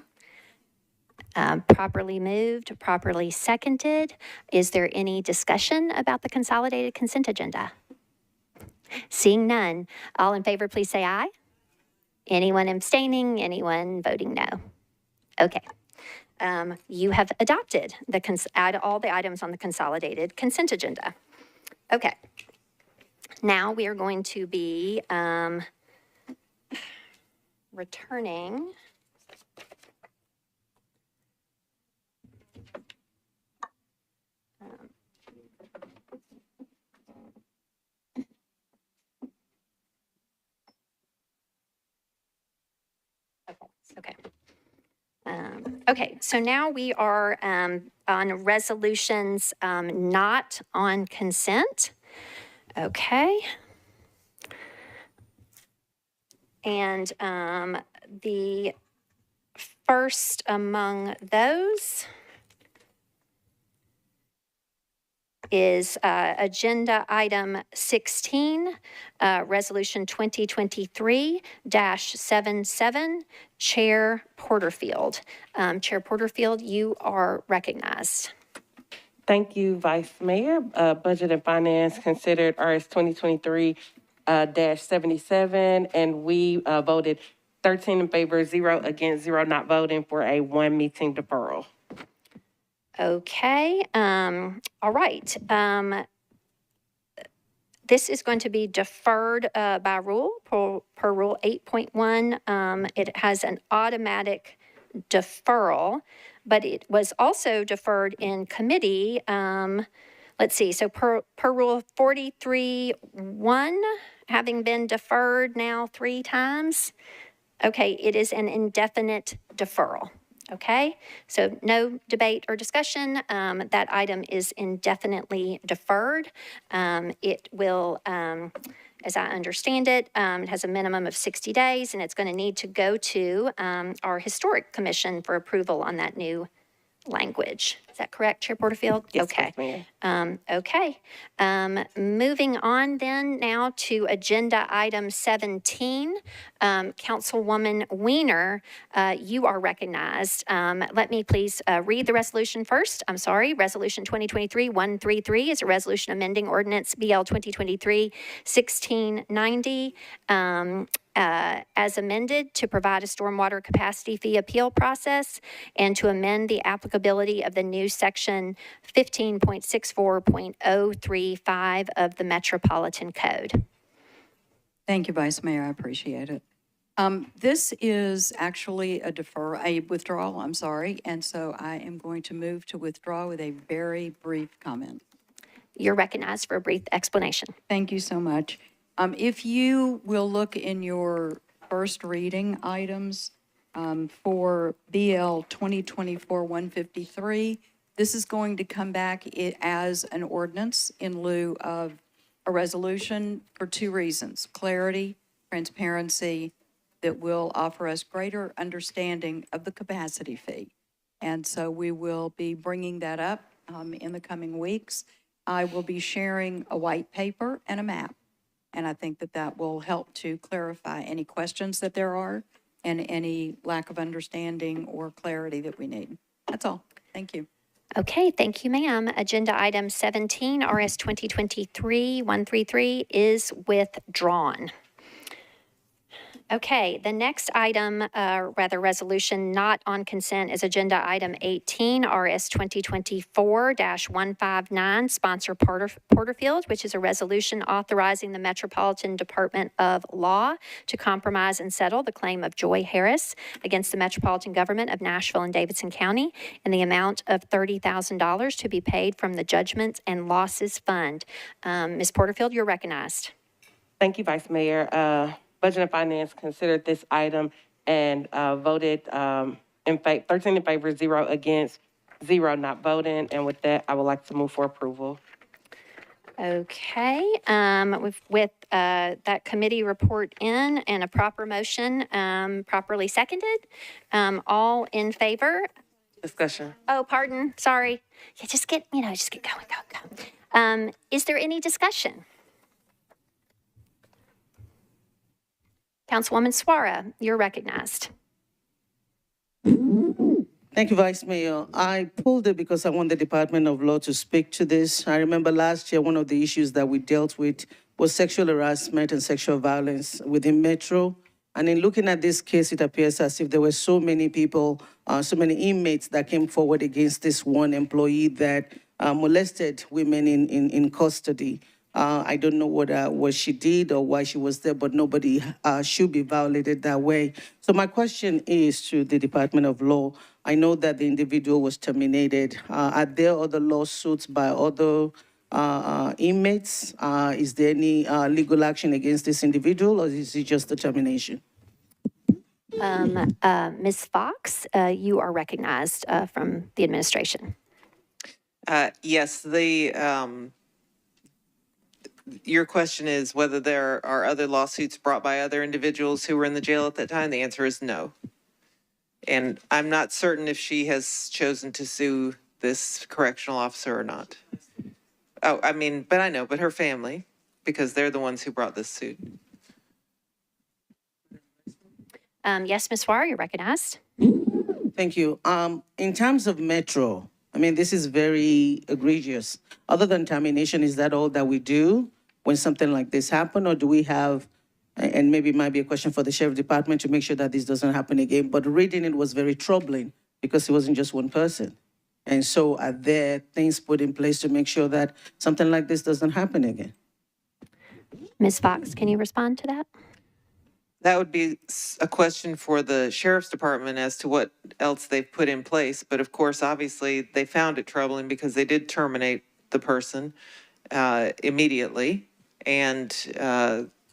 A: Properly moved, properly seconded. Is there any discussion about the consolidated consent agenda? Seeing none, all in favor, please say aye. Anyone abstaining? Anyone voting no? Okay. You have adopted all the items on the consolidated consent agenda. Okay. Now we are going to be returning okay. Okay, so now we are on resolutions not on consent. Okay. And the first among those is agenda item 16, resolution 2023-77, Chair Porterfield. Chair Porterfield, you are recognized.
P: Thank you, Vice Mayor. Budget and Finance considered RS 2023-77, and we voted 13 in favor, 0 against, 0 not voting for a 1 meeting deferral.
A: Okay, all right. This is going to be deferred by rule, per Rule 8.1. It has an automatic deferral, but it was also deferred in committee. Let's see, so per Rule 43.1, having been deferred now 3 times, okay, it is an indefinite deferral. Okay, so no debate or discussion. That item is indefinitely deferred. It will, as I understand it, it has a minimum of 60 days, and it's going to need to go to our Historic Commission for approval on that new language. Is that correct, Chair Porterfield?
P: Yes,
A: okay.
P: Vice Mayor.
A: Okay. Moving on then now to agenda item 17. Councilwoman Weiner, you are recognized. Let me please read the resolution first. I'm sorry. Resolution 2023-133 is a resolution amending ordinance BL 2023-1690. As amended to provide a stormwater capacity fee appeal process and to amend the applicability of the new section 15.64.035 of the Metropolitan Code.
I: Thank you, Vice Mayor. I appreciate it. This is actually a withdrawal, I'm sorry, and so I am going to move to withdraw with a very brief comment.
A: You're recognized for a brief explanation.
I: Thank you so much. If you will look in your first reading items for BL 2024-153, This is going to come back as an ordinance in lieu of a resolution for two reasons: clarity, transparency, that will offer us greater understanding of the capacity fee. And so we will be bringing that up in the coming weeks. I will be sharing a white paper and a map. And I think that that will help to clarify any questions that there are and any lack of understanding or clarity that we need. That's all. Thank you.
A: Okay, thank you, ma'am. Agenda item 17, RS 2023-133 is withdrawn. Okay, the next item, resolution not on consent is agenda item 18, RS 2024-159, sponsor Porterfield, which is a resolution authorizing the Metropolitan Department of Law to compromise and settle the claim of Joy Harris against the Metropolitan Government of Nashville and Davidson County in the amount of $30,000 to be paid from the Judgments and Losses Fund. Ms. Porterfield, you're recognized.
P: Thank you, Vice Mayor. Budget and Finance considered this item and voted 13 in favor, 0 against, 0 not voting. And with that, I would like to move for approval.
A: Okay, with that committee report in and a proper motion properly seconded, all in favor?
P: Discussion.
A: Oh, pardon, sorry. Yeah, just get going, go. Is there any discussion? Councilwoman Suara, you're recognized.
D: Thank you, Vice Mayor. I pulled it because I want the Department of Law to speak to this. I remember last year, one of the issues that we dealt with was sexual harassment and sexual violence within Metro. And in looking at this case, it appears as if there were so many people, so many inmates that came forward against this one employee that molested women in custody. I don't know what she did or why she was there, but nobody should be violated that way. So my question is to the Department of Law. I know that the individual was terminated. Are there other lawsuits by other inmates? Is there any legal action against this individual, or is it just the termination?
A: Ms. Fox, you are recognized from the administration.
J: Yes, your question is whether there are other lawsuits brought by other individuals who were in the jail at that time. The answer is no. And I'm not certain if she has chosen to sue this correctional officer or not. Oh, I mean, but her family, because they're the ones who brought this suit.
A: Yes, Ms. Suara, you're recognized.
D: Thank you. In terms of Metro, I mean, this is very egregious. Other than termination, is that all that we do when something like this happens, or do we have, and maybe it might be a question for the Sheriff Department to make sure that this doesn't happen again, but reading it was very troubling because it wasn't just one person. And so are there things put in place to make sure that something like this doesn't happen again?
A: Ms. Fox, can you respond to that?
J: That would be a question for the Sheriff's Department as to what else they've put in place. But of course, obviously, they found it troubling because they did terminate the person immediately. And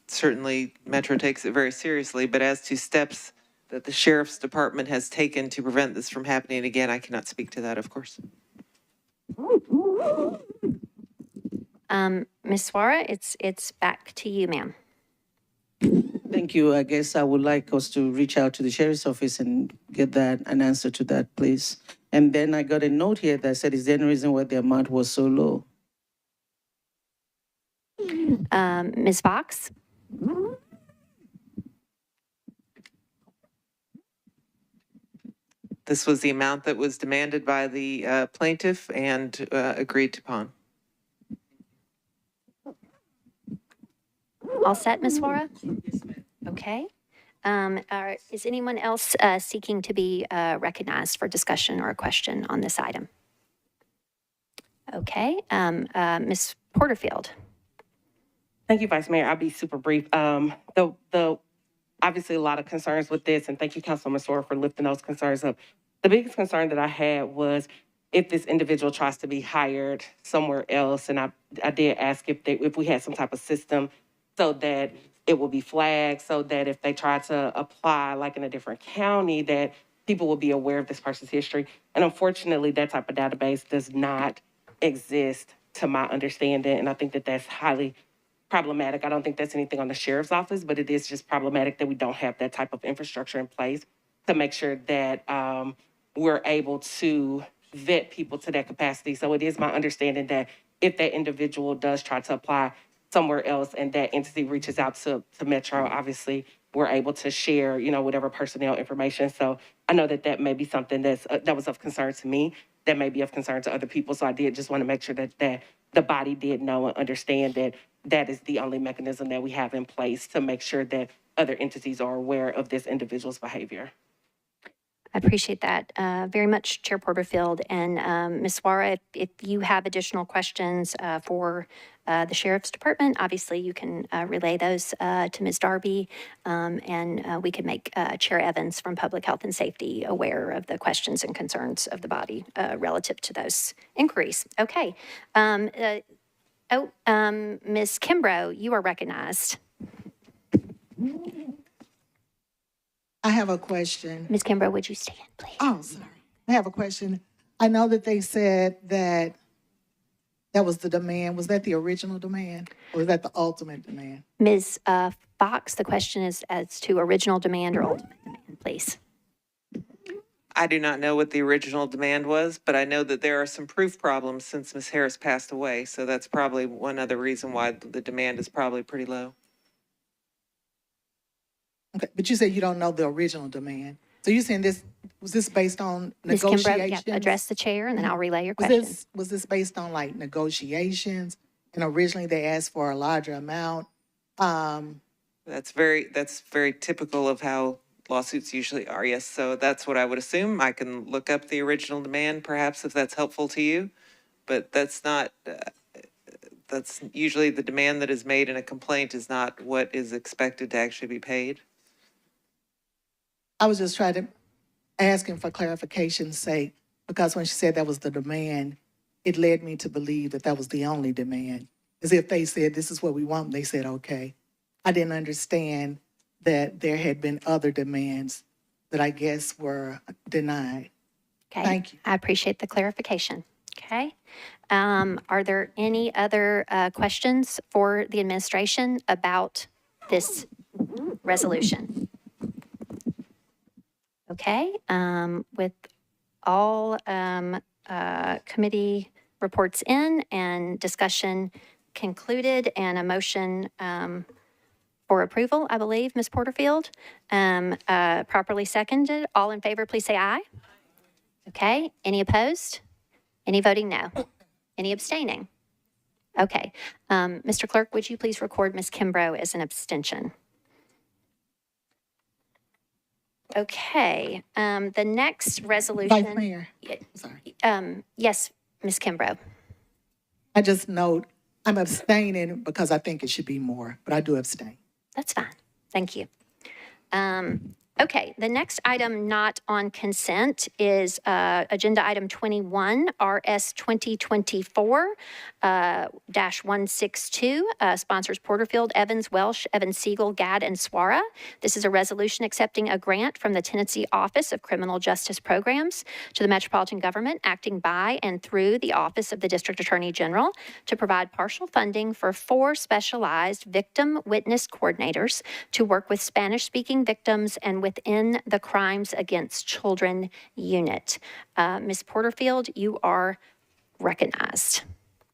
J: certainly Metro takes it very seriously. But as to steps that the Sheriff's Department has taken to prevent this from happening again, I cannot speak to that, of course.
A: Ms. Suara, it's back to you, ma'am.
D: Thank you. I guess I would like us to reach out to the Sheriff's Office and get an answer to that, please. And then I got a note here that said, is there any reason why the amount was so low?
A: Ms. Fox?
J: This was the amount that was demanded by the plaintiff and agreed upon.
A: All set, Ms. Suara? Okay. Is anyone else seeking to be recognized for discussion or a question on this item? Okay. Ms. Porterfield.
P: Thank you, Vice Mayor. I'll be super brief. Obviously a lot of concerns with this, and thank you, Councilwoman Suara, for lifting those concerns up. The biggest concern that I had was if this individual tries to be hired somewhere else, and I did ask if we had some type of system so that it will be flagged, so that if they try to apply like in a different county, that people will be aware of this person's history. And unfortunately, that type of database does not exist to my understanding. And I think that that's highly problematic. I don't think that's anything on the sheriff's office, but it is just problematic that we don't have that type of infrastructure in place to make sure that we're able to vet people to that capacity. So it is my understanding that if that individual does try to apply somewhere else and that entity reaches out to Metro, obviously we're able to share, whatever personnel information. So I know that that may be something that was of concern to me, that may be of concern to other people. So I did just want to make sure that the body did know and understand that that is the only mechanism that we have in place to make sure that other entities are aware of this individual's behavior.
A: I appreciate that very much, Chair Porterfield. And Ms. Suara, if you have additional questions for the Sheriff's Department, obviously you can relay those to Ms. Darby, and we can make Chair Evans from Public Health and Safety aware of the questions and concerns of the body relative to those inquiries. Okay. Ms. Kimbrough, you are recognized.
K: I have a question.
A: Ms. Kimbrough, would you stand, please?
K: Oh, sorry. I have a question. I know that they said that was the demand. Was that the original demand or was that the ultimate demand?
A: Ms. Fox, the question is as to original demand or ultimate demand, please.
J: I do not know what the original demand was, but I know that there are some proof problems since Ms. Harris passed away. So that's probably one other reason why the demand is probably pretty low.
K: Okay, but you said you don't know the original demand. So you're saying was this based on
A: Ms.
K: negotiations?
A: Kimbrough, address the chair and then I'll relay your question.
K: Was this based on like negotiations? And originally they asked for a larger amount?
J: That's very typical of how lawsuits usually are. Yes, so that's what I would assume. I can look up the original demand, perhaps, if that's helpful to you, but that's not. That's usually the demand that is made in a complaint is not what is expected to actually be paid.
K: I was just trying to asking for clarification's sake, because when she said that was the demand, it led me to believe that that was the only demand. As if they said, this is what we want, they said, okay. I didn't understand that there had been other demands that I guess were denied.
A: Okay.
K: Thank you.
A: I appreciate the clarification. Okay. Are there any other questions for the administration about this resolution? Okay. With all committee reports in and discussion concluded and a motion for approval, I believe, Ms. Porterfield, properly seconded. All in favor, please say aye. Okay. Any opposed? Any voting no? Any abstaining? Okay. Mr. Clerk, would you please record Ms. Kimbrough as an abstention? Okay. The next resolution.
K: Vice Mayor, sorry.
A: Yes, Ms. Kimbrough.
K: I just note, I'm abstaining because I think it should be more, but I do abstain.
A: That's fine. Thank you. Okay, the next item not on consent is Agenda Item 21, RS 2024-162, sponsors Porterfield, Evans, Welsh, Evans, Siegel, Gadd, and Suara. This is a resolution accepting a grant from the Tennessee Office of Criminal Justice Programs to the Metropolitan Government, acting by and through the Office of the District Attorney General, to provide partial funding for 4 specialized victim witness coordinators to work with Spanish-speaking victims and within the Crimes Against Children unit. Ms. Porterfield, you are recognized.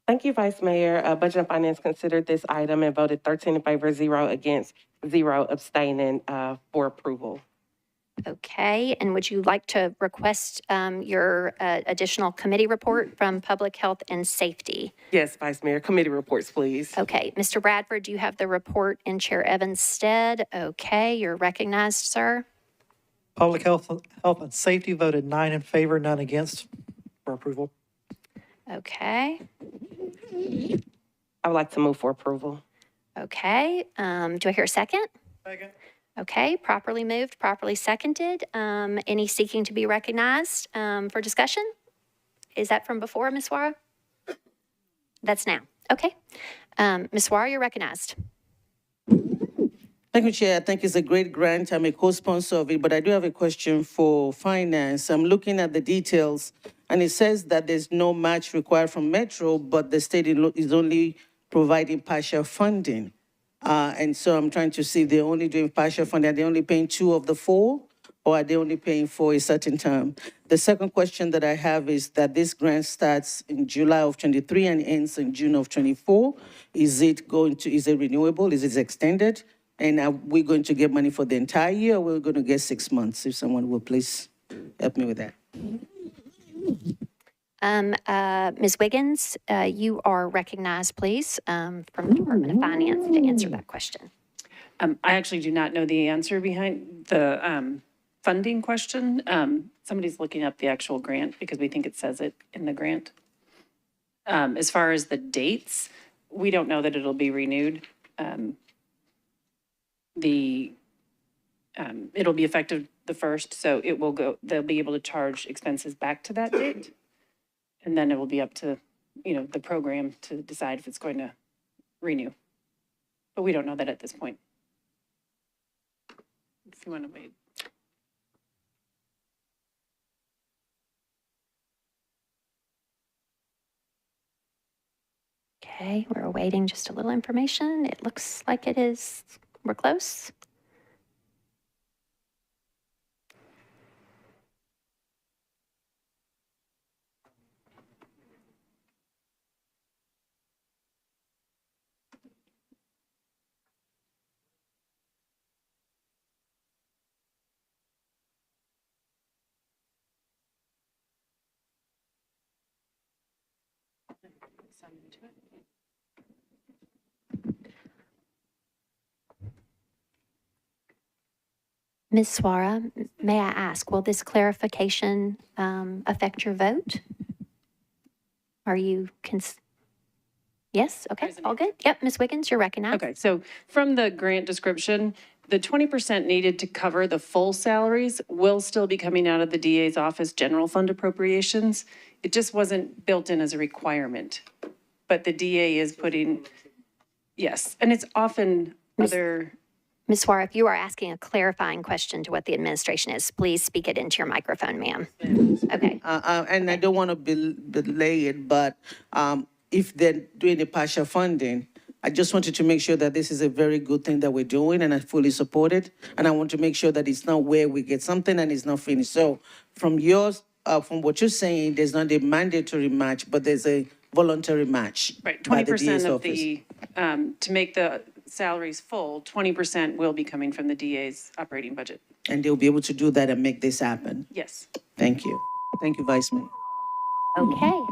P: Thank you, Vice Mayor. Budget and Finance considered this item and voted 13 in favor, 0 against, 0 abstaining for approval.
A: Okay, and would you like to request your additional committee report from Public Health and Safety?
P: Yes, Vice Mayor. Committee reports, please.
A: Okay, Mr. Bradford, do you have the report in Chair Evans' stead? Okay, you're recognized, sir.
F: Public Health and Safety voted 9 in favor, none against for approval.
A: Okay.
P: I would like to move for approval.
A: Okay, do I hear a second?
F: Second.
A: Okay, properly moved, properly seconded. Any seeking to be recognized for discussion? Is that from before, Ms. Suara? That's now. Okay. Ms. Suara, you're recognized.
D: Thank you, Chair. I think it's a great grant. I'm a co-sponsor of it, but I do have a question for finance. I'm looking at the details, and it says that there's no match required from Metro, but the state is only providing partial funding. And so I'm trying to see if they're only doing partial funding. Are they only paying 2 of the 4, or are they only paying for a certain term? The second question that I have is that this grant starts in July of 23 and ends in June of 24. Is it renewable? Is it extended? And are we going to get money for the entire year, or we're going to get 6 months? If someone will please help me with that.
A: Ms. Wiggins, you are recognized, please, from the Department of Finance to answer that question.
M: I actually do not know the answer behind the funding question. Somebody's looking up the actual grant because we think it says it in the grant. As far as the dates, we don't know that it'll be renewed. It'll be effective the 1st, so it will go, they'll be able to charge expenses back to that date. And then it will be up to, the program to decide if it's going to renew. But we don't know that at this point. If you want to wait.
A: Okay, we're awaiting just a little information. It looks like we're close. Ms. Swara, may I ask, will this clarification affect your vote? Are you, yes, okay, all good? Yep, Ms. Wiggins, you're recognized.
M: Okay, so from the grant description, the 20% needed to cover the full salaries will still be coming out of the DA's office general fund appropriations. It just wasn't built in as a requirement. But the DA is putting, yes, and it's often other.
A: Ms. Swara, if you are asking a clarifying question to what the administration is, please speak it into your microphone, ma'am. Okay.
D: And I don't want to belay it, but if they're doing the partial funding, I just wanted to make sure that this is a very good thing that we're doing, and I fully support it. And I want to make sure that it's not where we get something and it's not finished. So from what you're saying, there's not a mandatory match, but there's a voluntary match.
M: Right,
D: by the
M: 20%
D: DA's
M: of
D: office.
M: to make the salaries full, 20% will be coming from the DA's operating budget.
D: And they'll be able to do that and make this happen.
M: Yes.
D: Thank you. Thank you, Vice Mayor.
A: Okay.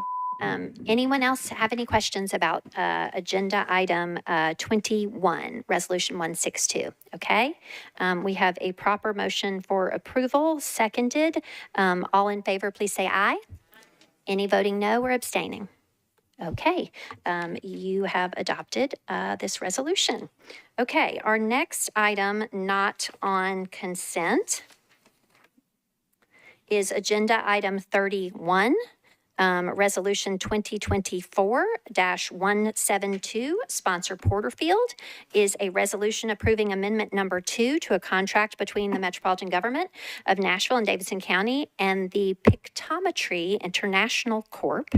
A: Anyone else have any questions about agenda item 21, resolution 162? Okay. We have a proper motion for approval, seconded. All in favor, please say aye. Any voting no or abstaining? Okay, you have adopted this resolution. Okay, our next item not on consent is agenda item 31. Resolution 2024-172, sponsor Porterfield, is a resolution approving amendment number 2 to a contract between the Metropolitan Government of Nashville and Davidson County and the Pictometry International Corp.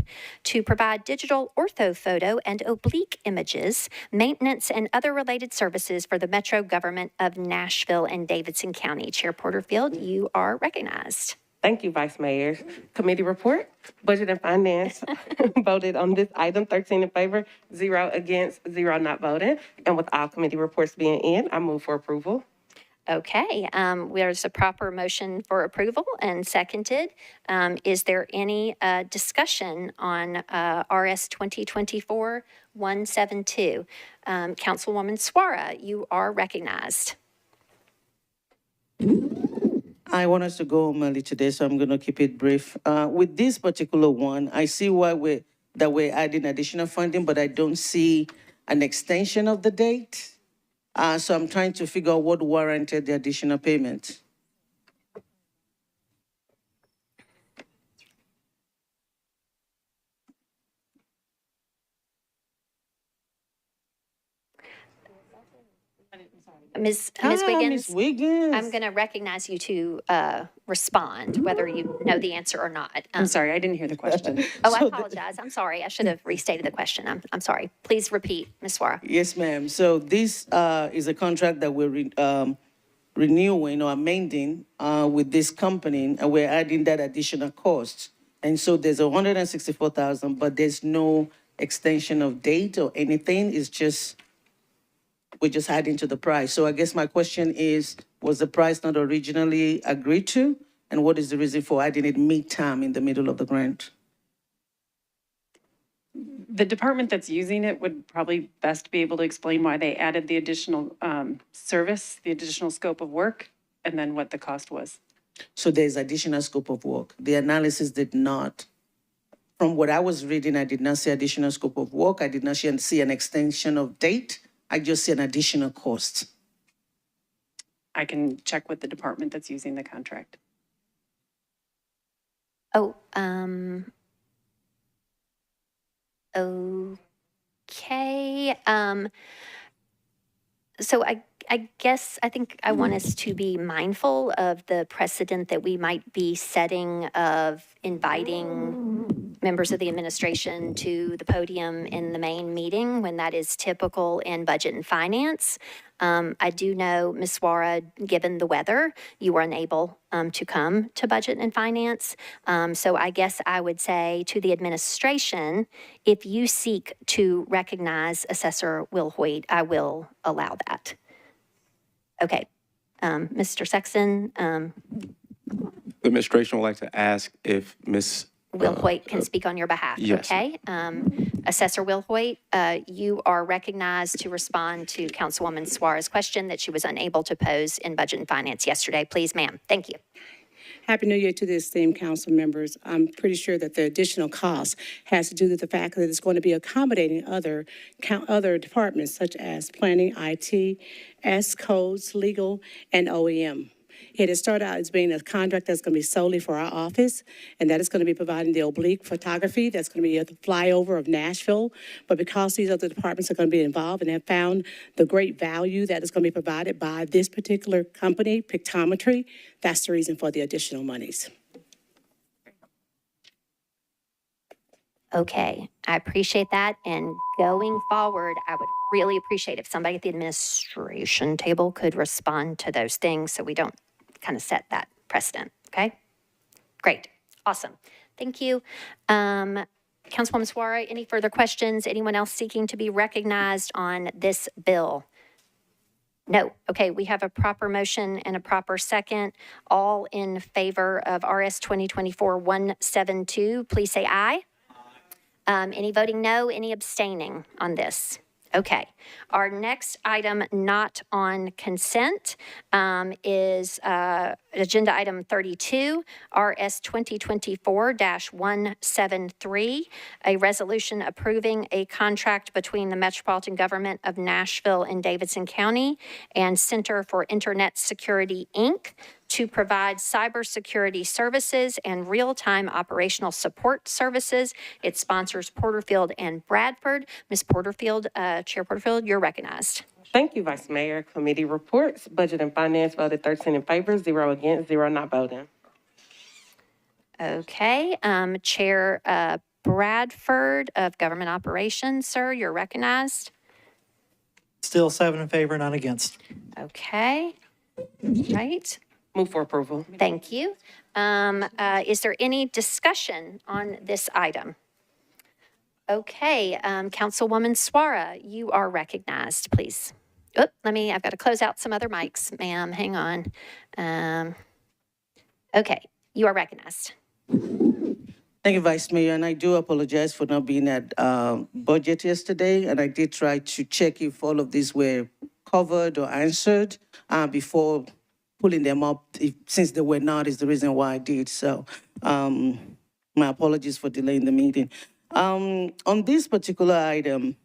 A: to provide digital orthophoto and oblique images, maintenance, and other related services for the Metro Government of Nashville and Davidson County. Chair Porterfield, you are recognized.
P: Thank you, Vice Mayor. Committee report, Budget and Finance voted on this item, 13 in favor, 0 against, 0 not voting. And with all committee reports being in, I move for approval.
A: Okay, there's a proper motion for approval and seconded. Is there any discussion on RS 2024-172? Councilwoman Swara, you are recognized.
D: I want us to go home early today, so I'm going to keep it brief. With this particular one, I see why we're adding additional funding, but I don't see an extension of the date. So I'm trying to figure out what warranted the additional payment.
A: Ms.
D: Ms.
A: Wiggins,
D: Wiggins.
A: I'm going to recognize you to respond, whether you know the answer or not.
M: I'm sorry, I didn't hear the question.
A: Oh, I apologize. I'm sorry. I should have restated the question. I'm sorry. Please repeat, Ms. Swara.
D: Yes, ma'am. So this is a contract that we're renewing or amending with this company, and we're adding that additional cost. And so there's 164,000, but there's no extension of date or anything. It's just, we're just adding to the price. So I guess my question is, was the price not originally agreed to? And what is the reason for adding it mid-term in the middle of the grant?
M: The department that's using it would probably best be able to explain why they added the additional service, the additional scope of work, and then what the cost was.
D: So there's additional scope of work. The analysis did not, from what I was reading, I did not see additional scope of work. I did not see an extension of date. I just see an additional cost.
M: I can check with the department that's using the contract.
A: Oh, okay. So I guess I think I want us to be mindful of the precedent that we might be setting of inviting members of the administration to the podium in the main meeting when that is typical in budget and finance. I do know, Ms. Swara, given the weather, you were unable to come to budget and finance. So I guess I would say to the administration, if you seek to recognize Assessor Will Hoyt, I will allow that. Okay. Mr. Sexton,
C: The administration would like to ask if Ms.
A: Will Hoyt can speak on your behalf,
C: yes.
A: okay? Assessor Will Hoyt, you are recognized to respond to Councilwoman Swara's question that she was unable to pose in Budget and Finance yesterday. Please, ma'am. Thank you.
N: Happy New Year to the esteemed council members. I'm pretty sure that the additional cost has to do with the fact that it's going to be accommodating other departments such as planning, IT, S codes, legal, and OEM. It has started out as being a contract that's going to be solely for our office, and that is going to be providing the oblique photography. That's going to be a flyover of Nashville. But because these other departments are going to be involved and have found the great value that is going to be provided by this particular company, Pictometry, that's the reason for the additional monies.
A: Okay, I appreciate that. And going forward, I would really appreciate if somebody at the administration table could respond to those things so we don't kind of set that precedent, okay? Great, awesome, thank you. Councilwoman Swara, any further questions? Anyone else seeking to be recognized on this bill? No, okay, we have a proper motion and a proper second. All in favor of RS 2024-172, please say aye. Any voting no, any abstaining on this? Okay. Our next item not on consent is agenda item 32, RS 2024-173, a resolution approving a contract between the Metropolitan Government of Nashville and Davidson County and Center for Internet Security, Inc., to provide cybersecurity services and real-time operational support services. It sponsors Porterfield and Bradford. Ms. Porterfield, Chair Porterfield, you're recognized.
P: Thank you, Vice Mayor. Committee reports. Budget and Finance voted 13 in favor, 0 against, 0 not voting.
A: Okay, Chair Bradford of Government Operations, sir, you're recognized.
F: Still 7 in favor, none against.
A: Okay, right.
P: Move for approval.
A: Thank you. Is there any discussion on this item? Okay, Councilwoman Swara, you are recognized, please. Oh, I've got to close out some other mics, ma'am, hang on. Okay, you are recognized.
D: Thank you, Vice Mayor, and I do apologize for not being at budget yesterday, and I did try to check if all of these were covered or answered before pulling them up. Since they were not, is the reason why I did. So my apologies for delaying the meeting. On this particular item,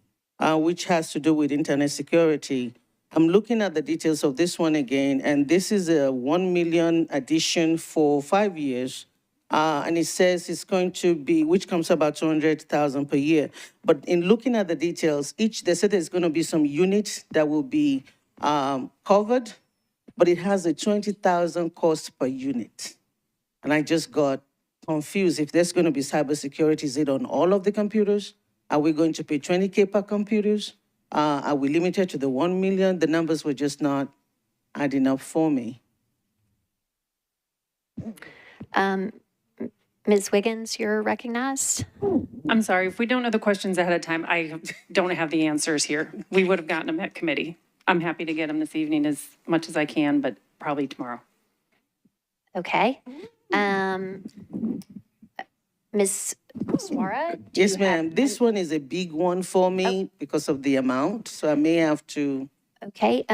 D: which has to do with internet security, I'm looking at the details of this one again, and this is a 1 million addition for 5 years. And it says it's going to be, which comes to about 200,000 per year. But in looking at the details, they said there's going to be some units that will be covered, but it has a 20,000 cost per unit. And I just got confused. If there's going to be cybersecurity, is it on all of the computers? Are we going to pay 20K per computers? Are we limited to the 1 million? The numbers were just not adding up for me.
A: Ms. Wiggins, you're recognized.
M: I'm sorry, if we don't know the questions ahead of time, I don't have the answers here. We would have gotten them at committee. I'm happy to get them this evening as much as I can, but probably tomorrow.
A: Okay. Ms. Swara?
D: Yes, ma'am. This one is a big one for me because of the amount, so I may have to.
A: Okay.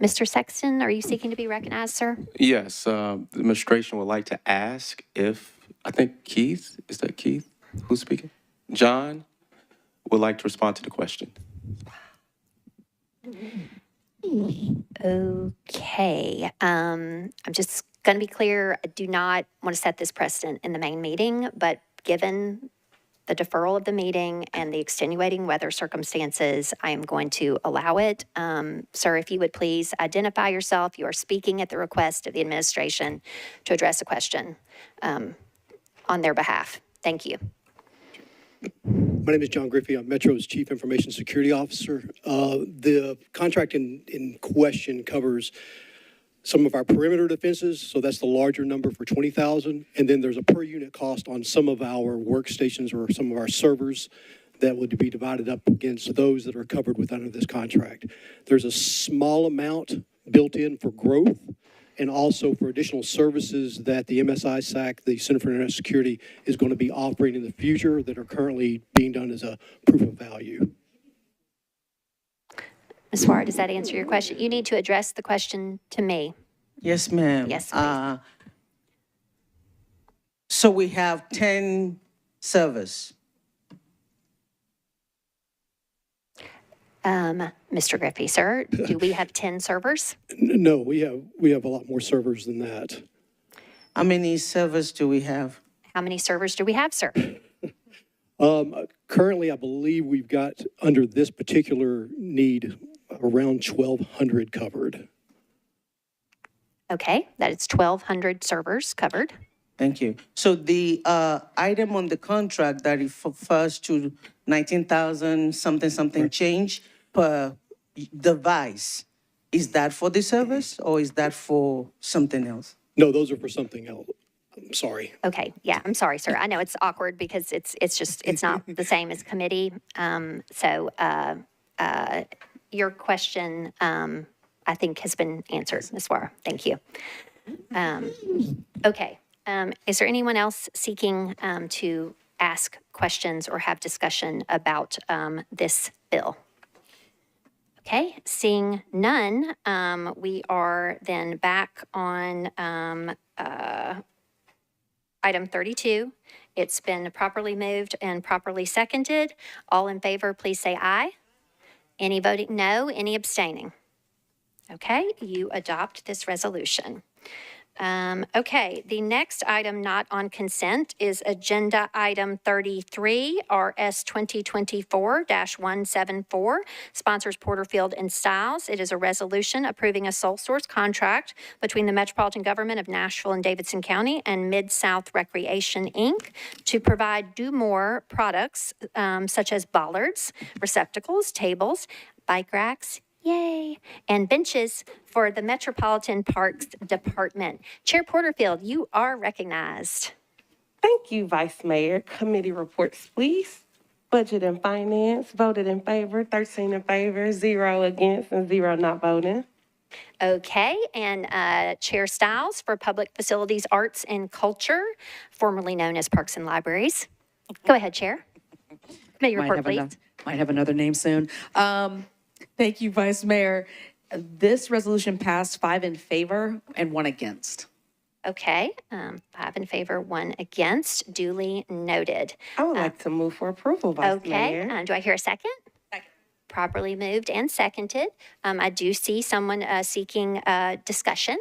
A: Mr. Sexton, are you seeking to be recognized, sir?
C: Yes, the administration would like to ask if, I think Keith, is that Keith? Who's speaking? John would like to respond to the question.
A: Okay. I'm just going to be clear. I do not want to set this precedent in the main meeting, but given the deferral of the meeting and the extenuating weather circumstances, I am going to allow it. Sir, if you would please identify yourself. You are speaking at the request of the administration to address a question on their behalf. Thank you.
O: My name is John Griffey. I'm Metro's Chief Information Security Officer. The contract in question covers some of our perimeter defenses, so that's the larger number for 20,000. And then there's a per unit cost on some of our workstations or some of our servers that would be divided up against those that are covered with under this contract. There's a small amount built in for growth and also for additional services that the MSI SAC, the Center for Internet Security, is going to be offering in the future that are currently being done as a proof of value.
A: Ms. Swara, does that answer your question? You need to address the question to me.
D: Yes, ma'am.
A: Yes, please.
D: So we have 10 servers.
A: Mr. Griffey, sir, do we have 10 servers?
O: No, we have a lot more servers than that.
D: How many servers do we have?
A: How many servers do we have, sir?
O: Currently, I believe we've got, under this particular need, around 1,200 covered.
A: Okay, that is 1,200 servers covered.
D: Thank you. So the item on the contract that refers to 19,000 something change per device, is that for the service or is that for something else?
O: No, those are for something else. I'm sorry.
A: Okay, yeah, I'm sorry, sir. I know it's awkward because it's not the same as committee. Your question, I think, has been answered, Ms. Swara. Thank you. Okay. Is there anyone else seeking to ask questions or have discussion about this bill? Okay, seeing none, we are then back on item 32. It's been properly moved and properly seconded. All in favor, please say aye. Any voting no, any abstaining? Okay, you adopt this resolution. Okay, the next item not on consent is agenda item 33, RS 2024-174, sponsors Porterfield and Stiles. It is a resolution approving a sole source contract between the Metropolitan Government of Nashville and Davidson County and Mid-South Recreation, Inc. to provide Do More products such as bollards, receptacles, tables, bike racks, yay, and benches for the Metropolitan Parks Department. Chair Porterfield, you are recognized.
P: Thank you, Vice Mayor. Committee reports, please. Budget and Finance voted in favor, 13 in favor, 0 against, and 0 not voting.
A: Okay, and Chair Stiles for Public Facilities, Arts, and Culture, formerly known as Parks and Libraries. Go ahead, Chair. Committee report, please.
G: Might have another name soon. Thank you, Vice Mayor. This resolution passed 5 in favor and 1 against.
A: Okay, 5 in favor, 1 against, duly noted.
P: I would like to move for approval, Vice Mayor.
A: Okay, do I hear a second? Second. Properly moved and seconded. I do see someone seeking discussion.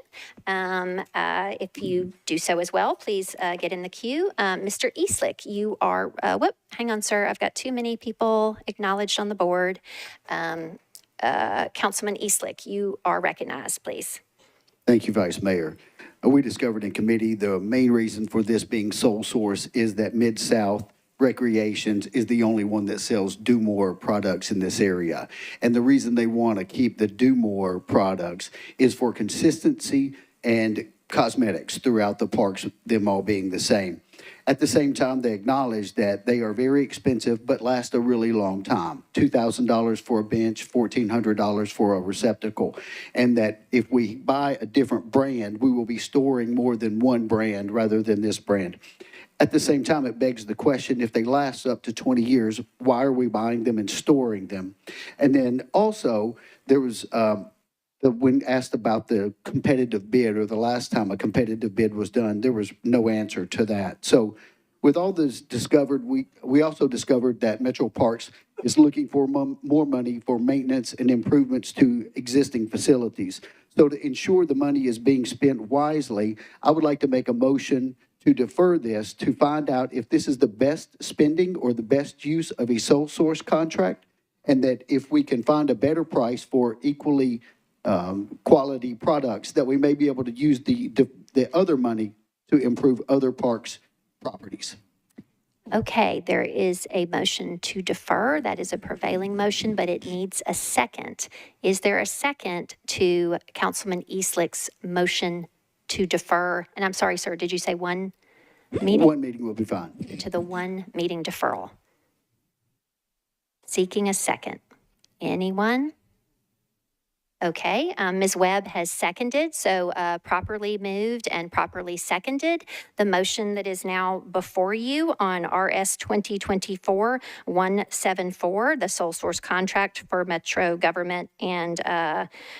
A: If you do so as well, please get in the queue. Mr. Eastlick, you are, hang on, sir. I've got too many people acknowledged on the board. Councilman Eastlick, you are recognized, please.
R: Thank you, Vice Mayor. We discovered in committee the main reason for this being sole source is that Mid-South Recreations is the only one that sells Do More products in this area. And the reason they want to keep the Do More products is for consistency and cosmetics throughout the parks, them all being the same. At the same time, they acknowledge that they are very expensive but last a really long time. $2,000 for a bench, $1,400 for a receptacle. And that if we buy a different brand, we will be storing more than one brand rather than this brand. At the same time, it begs the question, if they last up to 20 years, why are we buying them and storing them? And then also, there was, when asked about the competitive bid, or the last time a competitive bid was done, there was no answer to that. So with all this discovered, we also discovered that Metro Parks is looking for more money for maintenance and improvements to existing facilities. So to ensure the money is being spent wisely, I would like to make a motion to defer this to find out if this is the best spending or the best use of a sole source contract, and that if we can find a better price for equally quality products, that we may be able to use the other money to improve other parks' properties.
A: Okay, there is a motion to defer. That is a prevailing motion, but it needs a second. Is there a second to Councilman Eastlick's motion to defer? And I'm sorry, sir, did you say one meeting?
R: One meeting will be fine.
A: To the one meeting deferral. Seeking a second. Anyone? Okay, Ms. Webb has seconded, so properly moved and properly seconded. The motion that is now before you on RS 2024-174, the sole source contract for Metro Government and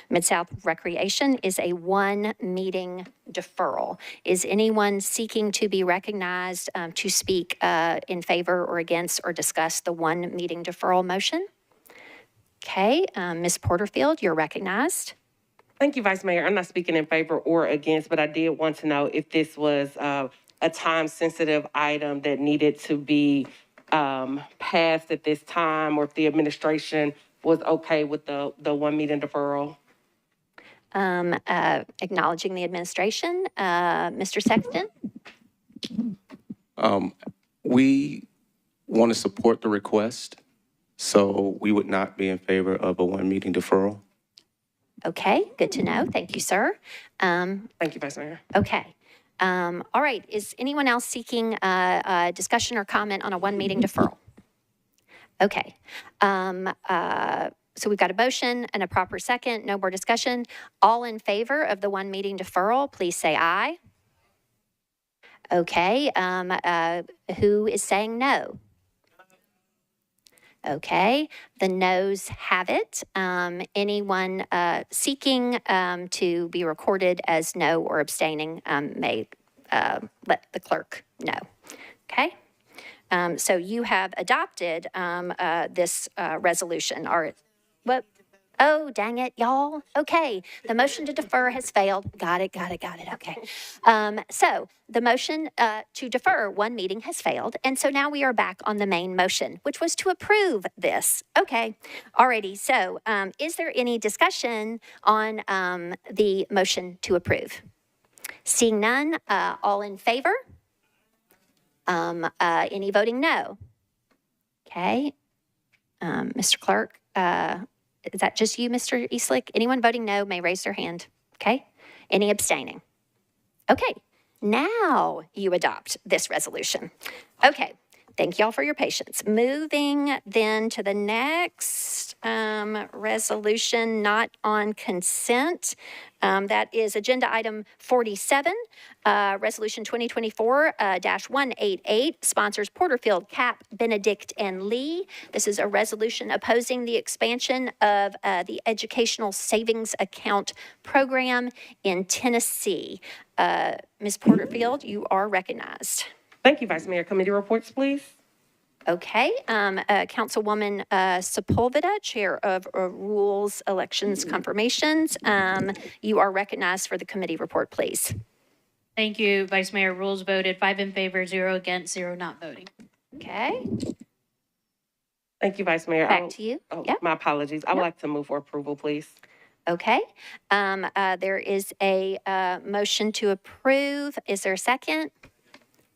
A: Mid-South Recreation, is a one meeting deferral. Is anyone seeking to be recognized to speak in favor or against or discuss the one meeting deferral motion? Okay, Ms. Porterfield, you're recognized.
P: Thank you, Vice Mayor. I'm not speaking in favor or against, but I did want to know if this was a time-sensitive item that needed to be passed at this time, or if the administration was okay with the one meeting deferral.
A: Acknowledging the administration, Mr. Sexton?
C: We want to support the request, so we would not be in favor of a one meeting deferral.
A: Okay, good to know. Thank you, sir.
P: Thank you, Vice Mayor.
A: Okay. All right, is anyone else seeking discussion or comment on a one meeting deferral? Okay. So we've got a motion and a proper second, no more discussion. All in favor of the one meeting deferral, please say aye. Okay, who is saying no? Okay, the noes have it. Anyone seeking to be recorded as no or abstaining may let the clerk know. Okay, so you have adopted this resolution. What? Oh, dang it, y'all. Okay, the motion to defer has failed. Got it. Okay. So the motion to defer one meeting has failed. And so now we are back on the main motion, which was to approve this. Okay. Alrighty. So is there any discussion on the motion to approve? Seeing none, all in favor? Any voting no? Okay. Mr. Clerk, is that just you, Mr. Eastlick? Anyone voting no may raise their hand. Okay. Any abstaining? Okay. Now you adopt this resolution. Okay. Thank y'all for your patience. Moving then to the next resolution not on consent. That is agenda item 47, resolution 2024-188, sponsors Porterfield, Cap, Benedict, and Lee. This is a resolution opposing the expansion of the Educational Savings Account Program in Tennessee. Ms. Porterfield, you are recognized.
P: Thank you, Vice Mayor. Committee reports, please.
A: Okay, Councilwoman Sepulveda, Chair of Rules, Elections, Confirmations. You are recognized for the committee report, please.
S: Thank you, Vice Mayor. Rules voted 5 in favor, 0 against, 0 not voting.
A: Okay.
P: Thank you, Vice Mayor.
A: Back to you.
P: Oh,
A: Yeah.
P: my apologies. I would
A: No.
P: like to move for approval, please.
A: Okay. There is a motion to approve. Is there a second?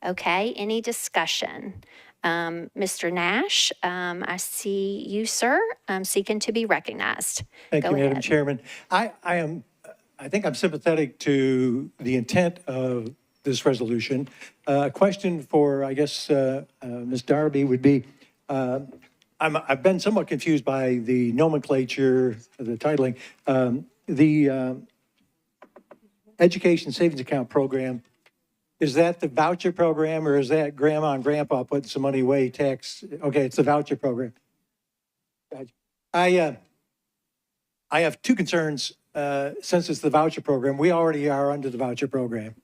A: Okay. Any discussion? Mr. Nash, I see you, sir, seeking to be recognized.
B: Thank
A: Go
B: you, Madam
A: ahead.
B: Chairman. I think I'm sympathetic to the intent of this resolution. A question for, I guess, Ms. Darby would be, I've been somewhat confused by the nomenclature, the titling. The Education Savings Account Program, is that the voucher program, or is that grandma and grandpa putting some money away tax? Okay, it's the voucher program. I have two concerns. Since it's the voucher program, we already are under the voucher program.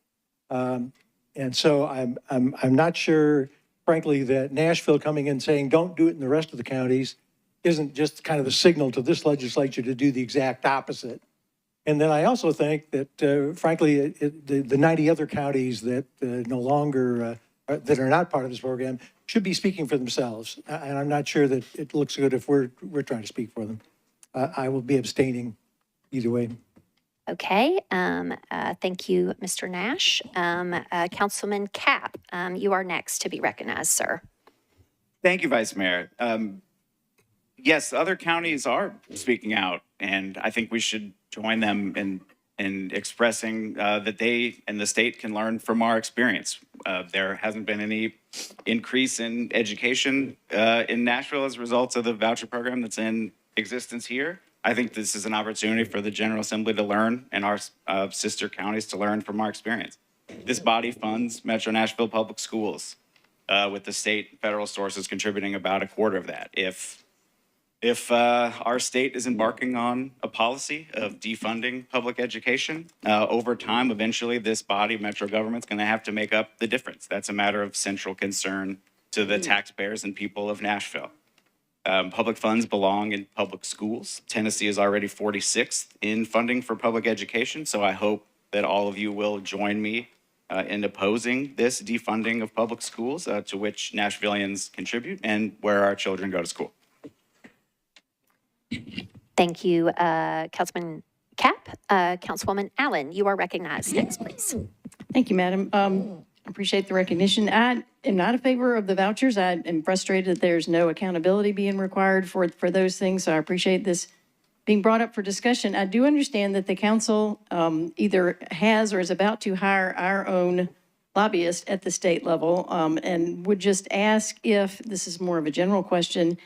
B: And so I'm not sure, frankly, that Nashville coming in saying, don't do it in the rest of the counties isn't just kind of a signal to this legislature to do the exact opposite. And then I also think that, frankly, the 90 other counties that no longer, that are not part of this program should be speaking for themselves. And I'm not sure that it looks good if we're trying to speak for them. I will be abstaining either way.
A: Okay. Thank you, Mr. Nash. Councilman Cap, you are next to be recognized, sir.
T: Thank you, Vice Mayor. Yes, other counties are speaking out, and I think we should join them in expressing that they and the state can learn from our experience. There hasn't been any increase in education in Nashville as a result of the voucher program that's in existence here. I think this is an opportunity for the General Assembly to learn and our sister counties to learn from our experience. This body funds Metro Nashville Public Schools with the state and federal sources contributing about a quarter of that. If our state is embarking on a policy of defunding public education, over time, eventually this body, Metro government, is going to have to make up the difference. That's a matter of central concern to the taxpayers and people of Nashville. Public funds belong in public schools. Tennessee is already 46th in funding for public education, so I hope that all of you will join me in opposing this defunding of public schools to which Nashvillians contribute and where our children go to school.
A: Thank you, Councilman Cap. Councilwoman Allen, you are recognized next, please.
U: Thank you, Madam. Appreciate the recognition. I am not in favor of the vouchers. I am frustrated that there's no accountability being required for those things. So I appreciate this being brought up for discussion. I do understand that the council either has or is about to hire our own lobbyist at the state level, and would just ask if, this is more of a general question,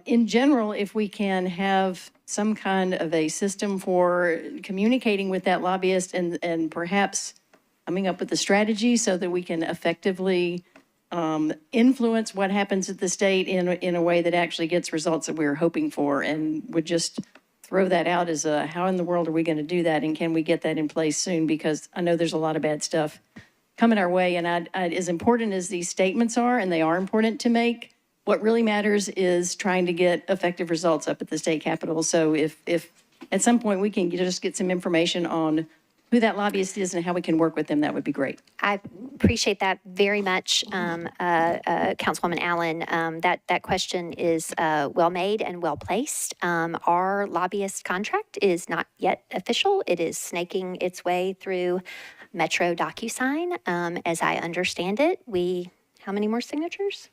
U: in general, if we can have some kind of a system for communicating with that lobbyist and perhaps coming up with a strategy so that we can effectively influence what happens at the state in a way that actually gets results that we're hoping for, and would just throw that out as a, how in the world are we going to do that, and can we get that in place soon? Because I know there's a lot of bad stuff coming our way, and as important as these statements are, and they are important to make, what really matters is trying to get effective results up at the state capitol. So if at some point we can just get some information on who that lobbyist is and how we can work with them, that would be great.
A: I appreciate that very much, Councilwoman Allen. That question is well made and well placed. Our lobbyist contract is not yet official. It is snaking its way through Metro DocuSign. As I understand it, how many more signatures?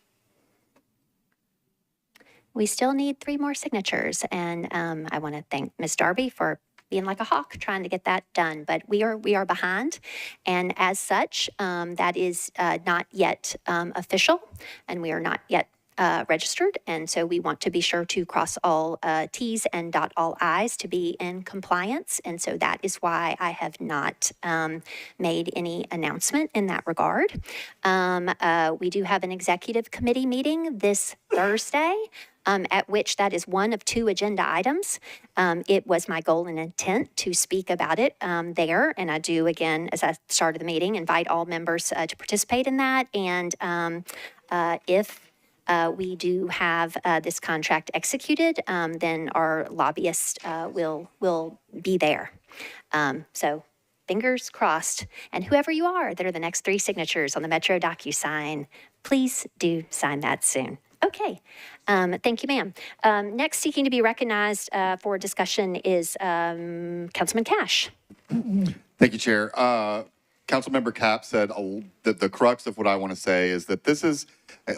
A: We still need 3 more signatures, and I want to thank Ms. Darby for being like a hawk trying to get that done. But we are behind, and as such, that is not yet official, and we are not yet registered. And so we want to be sure to cross all T's and dot all I's to be in compliance. And so that is why I have not made any announcement in that regard. We do have an executive committee meeting this Thursday, at which that is one of 2 agenda items. It was my goal and intent to speak about it there, and I do, again, as I started the meeting, invite all members to participate in that. And if we do have this contract executed, then our lobbyist will be there. So fingers crossed. And whoever you are that are the next 3 signatures on the Metro DocuSign, please do sign that soon. Okay. Thank you, ma'am. Next, seeking to be recognized for discussion is Councilman Cash.
E: Thank you, Chair. Councilmember Cap said that the crux of what I want to say is that this is,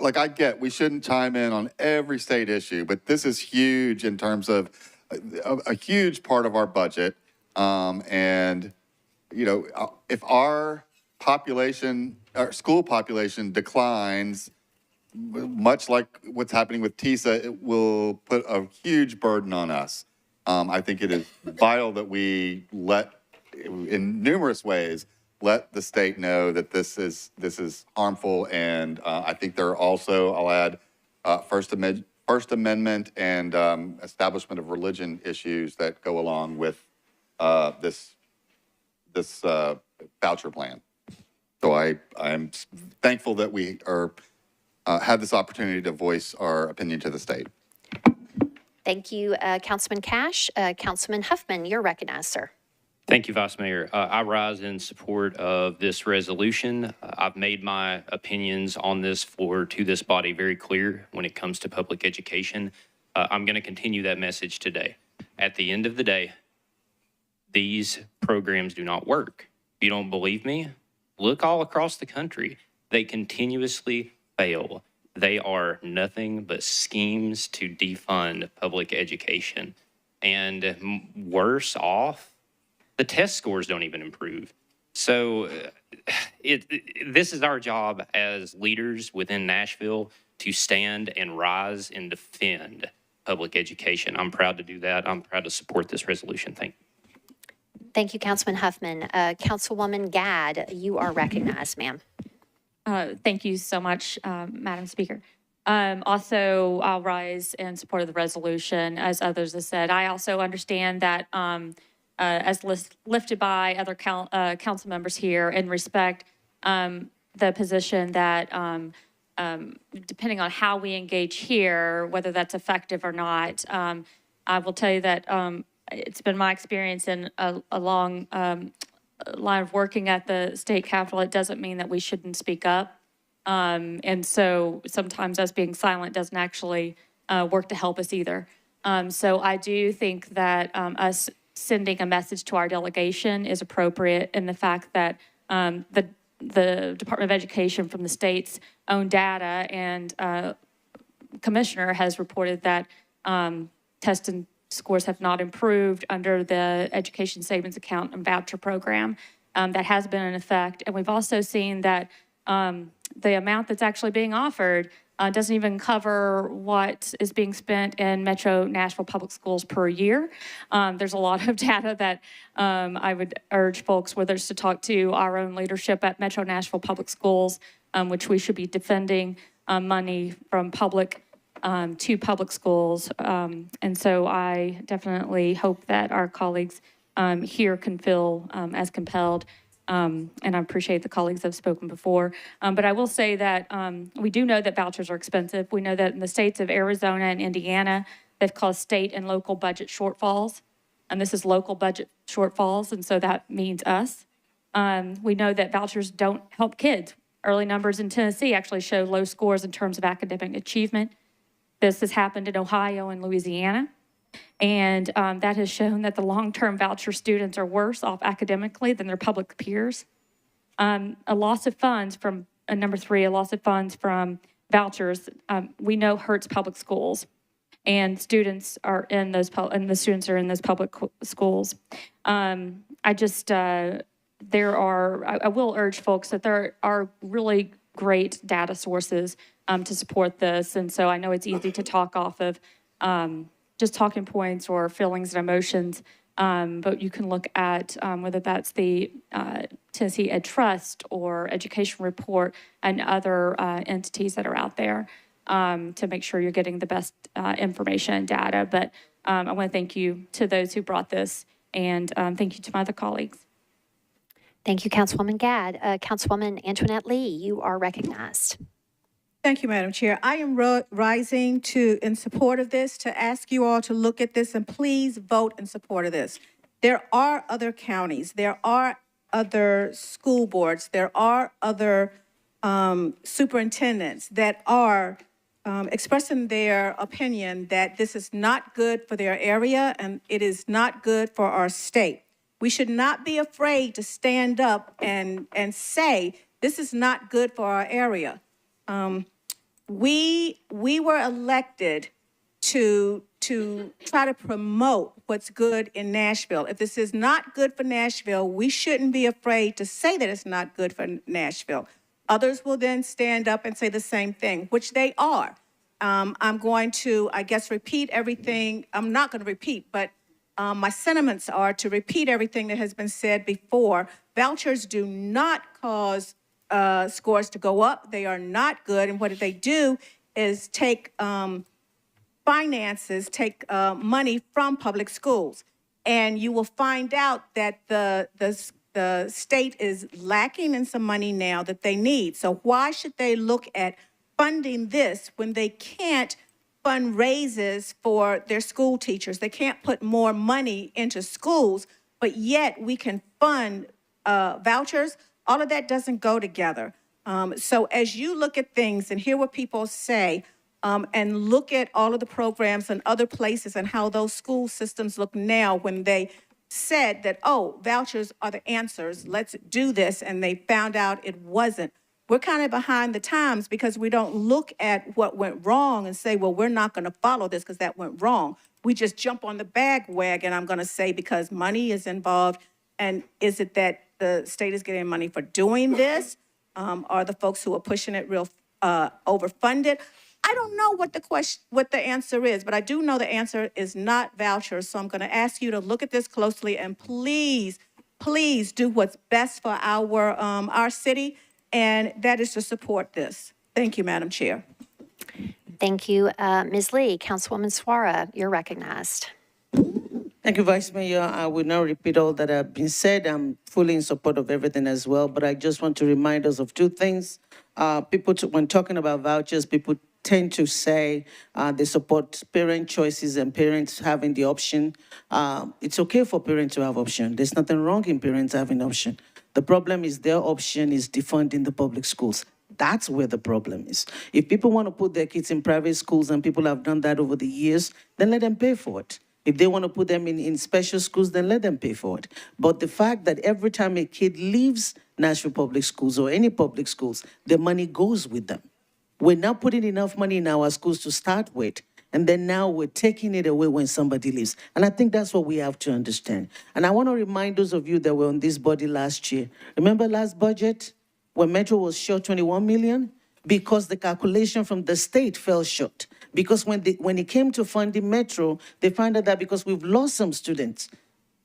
E: like, I get we shouldn't chime in on every state issue, but this is huge in terms of a huge part of our budget. And, you know, if our population, our school population declines, much like what's happening with TISA, it will put a huge burden on us. I think it is vital that we in numerous ways, let the state know that this is harmful. And I think there are also, I'll add, First Amendment and establishment of religion issues that go along with this voucher plan. So I'm thankful that we had this opportunity to voice our opinion to the state.
A: Thank you, Councilman Cash. Councilman Huffman, you're recognized, sir.
V: Thank you, Vice Mayor. I rise in support of this resolution. I've made my opinions on this floor to this body very clear when it comes to public education. I'm going to continue that message today. At the end of the day, these programs do not work. If you don't believe me, look all across the country. They continuously fail. They are nothing but schemes to defund public education. And worse off, the test scores don't even improve. So this is our job as leaders within Nashville to stand and rise and defend public education. I'm proud to do that. I'm proud to support this resolution. Thank you.
A: Thank you, Councilman Huffman. Councilwoman Gadd, you are recognized, ma'am.
W: Thank you so much, Madam Speaker. Also, I'll rise in support of the resolution, as others have said. I also understand that as lifted by other council members here and respect the position that depending on how we engage here, whether that's effective or not, I will tell you that it's been my experience in a long line of working at the state capitol. It doesn't mean that we shouldn't speak up. And so sometimes us being silent doesn't actually work to help us either. So I do think that us sending a message to our delegation is appropriate in the fact that the Department of Education from the state's own data and commissioner has reported that test and scores have not improved under the Education Savings Account and voucher program. That has been in effect. And we've also seen that the amount that's actually being offered doesn't even cover what is being spent in Metro Nashville Public Schools per year. There's a lot of data that I would urge folks, whether it's to talk to our own leadership at Metro Nashville Public Schools, which we should be defending money from public to public schools. And so I definitely hope that our colleagues here can feel as compelled. And I appreciate the colleagues that have spoken before. But I will say that we do know that vouchers are expensive. We know that in the states of Arizona and Indiana, they've caused state and local budget shortfalls. And this is local budget shortfalls, and so that means us. We know that vouchers don't help kids. Early numbers in Tennessee actually show low scores in terms of academic achievement. This has happened in Ohio and Louisiana. And that has shown that the long-term voucher students are worse off academically than their public peers. A loss of funds from, number three, a loss of funds from vouchers, we know hurts public schools. And students are in those, and the students are in those public schools. I will urge folks that there are really great data sources to support this. And so I know it's easy to talk off of just talking points or feelings and emotions, but you can look at whether that's the Tennessee Ed Trust or Education Report and other entities that are out there to make sure you're getting the best information and data. But I want to thank you to those who brought this, and thank you to my other colleagues.
A: Thank you, Councilwoman Gadd. Councilwoman Antoinette Lee, you are recognized.
X: Thank you, Madam Chair. I am rising in support of this, to ask you all to look at this and please vote in support of this. There are other counties, there are other school boards, there are other superintendents that are expressing their opinion that this is not good for their area and it is not good for our state. We should not be afraid to stand up and say, this is not good for our area. We were elected to try to promote what's good in Nashville. If this is not good for Nashville, we shouldn't be afraid to say that it's not good for Nashville. Others will then stand up and say the same thing, which they are. I'm going to, I guess, repeat everything. I'm not going to repeat, but my sentiments are to repeat everything that has been said before. Vouchers do not cause scores to go up. They are not good. And what they do is take finances, take money from public schools. And you will find out that the state is lacking in some money now that they need. So why should they look at funding this when they can't fund raises for their school teachers? They can't put more money into schools, but yet we can fund vouchers. All of that doesn't go together. So as you look at things and hear what people say, and look at all of the programs and other places and how those school systems look now when they said that, oh, vouchers are the answers, let's do this, and they found out it wasn't. We're kind of behind the times because we don't look at what went wrong and say, well, we're not going to follow this because that went wrong. We just jump on the bandwagon, I'm going to say, because money is involved. And is it that the state is getting money for doing this? Are the folks who are pushing it real overfunded? I don't know what the answer is, but I do know the answer is not vouchers. So I'm going to ask you to look at this closely and please, please do what's best for our city, and that is to support this. Thank you, Madam Chair.
A: Thank you. Ms. Lee, Councilwoman Suara, you're recognized.
D: Thank you, Vice Mayor. I will not repeat all that have been said. I'm fully in support of everything as well, but I just want to remind us of two things. When talking about vouchers, people tend to say they support parent choices and parents having the option. It's okay for parents to have option. There's nothing wrong in parents having option. The problem is their option is defunding the public schools. That's where the problem is. If people want to put their kids in private schools, and people have done that over the years, then let them pay for it. If they want to put them in special schools, then let them pay for it. But the fact that every time a kid leaves Nashville public schools or any public schools, the money goes with them. We're not putting enough money in our schools to start with, and then now we're taking it away when somebody leaves. And I think that's what we have to understand. And I want to remind those of you that were on this body last year. Remember last budget when Metro was short 21 million? Because the calculation from the state fell short. Because when it came to funding Metro, they found out that because we've lost some students,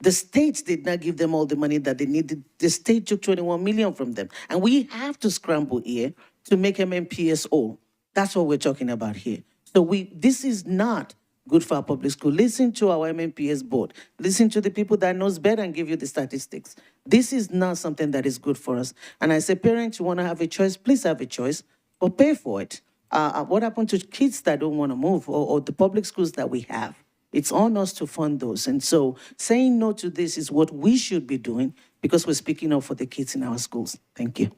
D: the states did not give them all the money that they needed. The state took 21 million from them. And we have to scramble here to make MMPS whole. That's what we're talking about here. So this is not good for our public school. Listen to our MMPS board. Listen to the people that knows better and give you the statistics. This is not something that is good for us. And I say, parents, you want to have a choice, please have a choice, but pay for it. What happened to kids that don't want to move or the public schools that we have? It's on us to fund those. And so saying no to this is what we should be doing because we're speaking up for the kids in our schools. Thank you.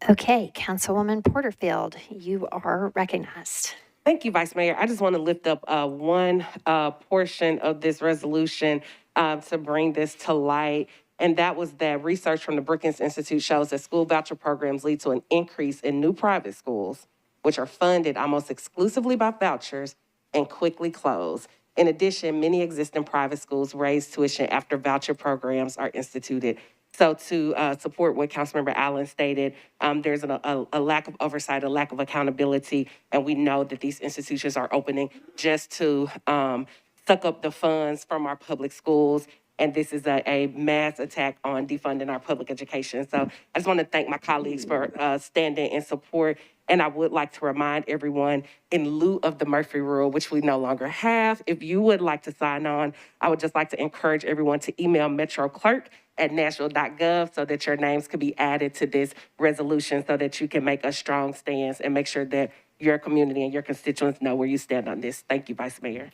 A: Okay, Councilwoman Porterfield, you are recognized.
P: Thank you, Vice Mayor. I just want to lift up one portion of this resolution to bring this to light. And that was that research from the Brookings Institute shows that school voucher programs lead to an increase in new private schools, which are funded almost exclusively by vouchers and quickly close. In addition, many existing private schools raise tuition after voucher programs are instituted. So to support what Councilmember Allen stated, there's a lack of oversight, a lack of accountability, and we know that these institutions are opening just to suck up the funds from our public schools. And this is a mass attack on defunding our public education. So I just want to thank my colleagues for standing in support. And I would like to remind everyone, in lieu of the Murphy Rule, which we no longer have, if you would like to sign on, I would just like to encourage everyone to email metroclerk@nashville.gov so that your names can be added to this resolution so that you can make a strong stance and make sure that your community and your constituents know where you stand on this. Thank you, Vice Mayor.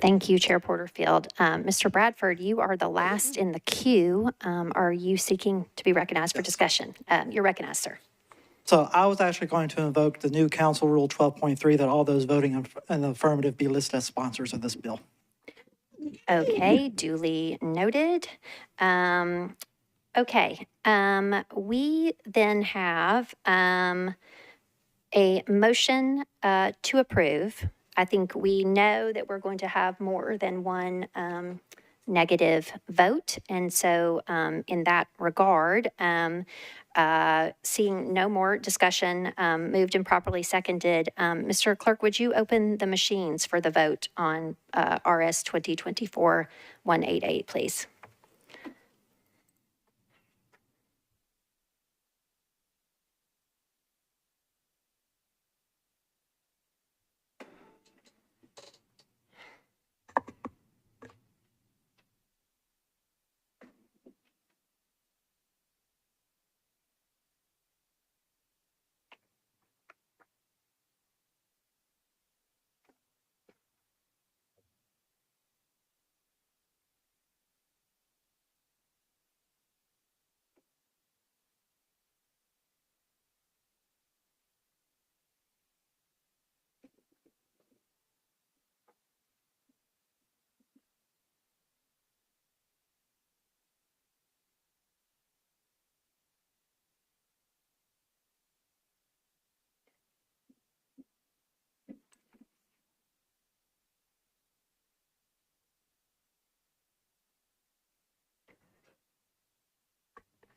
A: Thank you, Chair Porterfield. Mr. Bradford, you are the last in the queue. Are you seeking to be recognized for discussion? You're recognized, sir.
F: So I was actually going to invoke the new council rule 12.3 that all those voting in the affirmative be listed as sponsors of this bill.
A: Okay, duly noted. Okay, we then have a motion to approve. I think we know that we're going to have more than one negative vote. And so in that regard, seeing no more discussion, moved and properly seconded, Mr. Clerk, would you open the machines for the vote on RS 2024-188, please?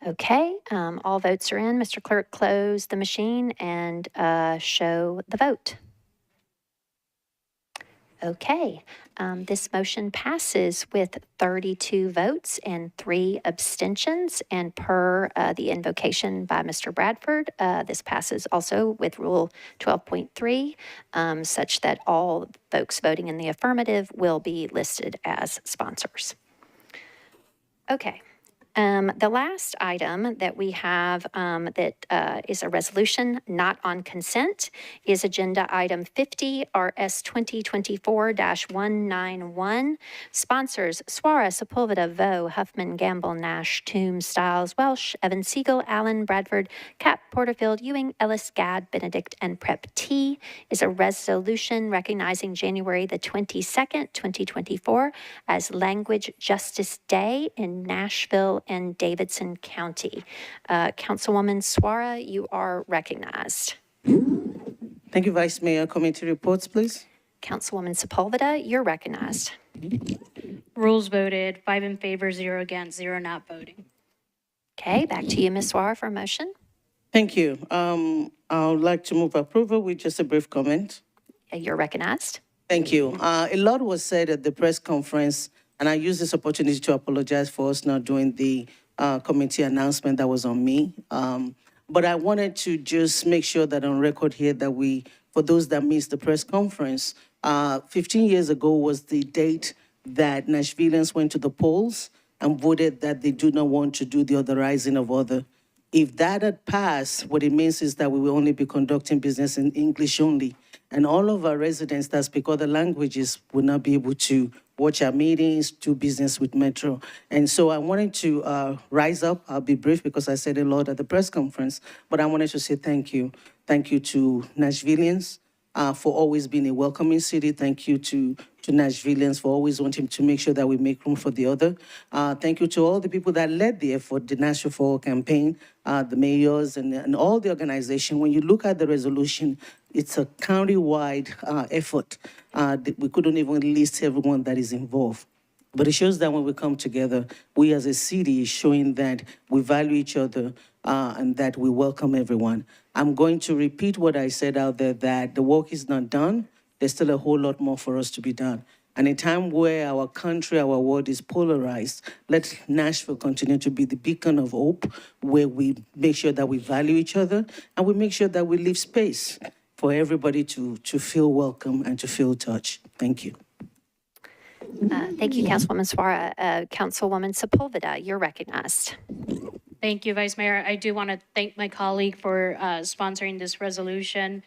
A: Okay, all votes are in. Mr. Clerk, close the machine and show the vote. Okay, this motion passes with 32 votes and 3 abstentions. And per the invocation by Mr. Bradford, this passes also with Rule 12.3, such that all folks voting in the affirmative will be listed as sponsors. Okay. The last item that we have that is a resolution not on consent is Agenda Item 50, RS 2024-191. Sponsors Swara, Sepulveda, Vo, Huffman, Gamble, Nash, Toombs, Stiles, Welsh, Evan Siegel, Allen, Bradford, Cap, Porterfield, Ewing, Ellis, Gadd, Benedict, and Prep T is a resolution recognizing January the 22nd, 2024 as Language Justice Day in Nashville and Davidson County. Councilwoman Swara, you are recognized.
D: Thank you, Vice Mayor. Committee reports, please.
A: Councilwoman Sepulveda, you're recognized.
S: Rules voted, 5 in favor, 0 against, 0 not voting.
A: Okay, back to you, Ms. Swara, for a motion.
D: Thank you. I would like to move approval with just a brief comment.
A: You're recognized.
D: Thank you. A lot was said at the press conference, and I use this opportunity to apologize for us not doing the committee announcement that was on me. But I wanted to just make sure that on record here that for those that missed the press conference, 15 years ago was the date that Nashvillians went to the polls and voted that they do not want to do the authorizing of other. If that had passed, what it means is that we will only be conducting business in English only. And all of our residents that speak other languages will not be able to watch our meetings, do business with Metro. And so I wanted to rise up. I'll be brief because I said a lot at the press conference, but I wanted to say thank you. Thank you to Nashvillians for always being a welcoming city. Thank you to Nashvillians for always wanting to make sure that we make room for the other. Thank you to all the people that led the effort, the Nashville For All campaign, the mayors and all the organization. When you look at the resolution, it's a county-wide effort. We couldn't even list everyone that is involved. But it shows that when we come together, we as a city is showing that we value each other and that we welcome everyone. I'm going to repeat what I said out there, that the work is not done. There's still a whole lot more for us to be done. And in a time where our country, our world is polarized, let Nashville continue to be the beacon of hope, where we make sure that we value each other and we make sure that we leave space for everybody to feel welcome and to feel touched. Thank you.
A: Thank you, Councilwoman Swara. Councilwoman Sepulveda, you're recognized.
S: Thank you, Vice Mayor. I do want to thank my colleague for sponsoring this resolution.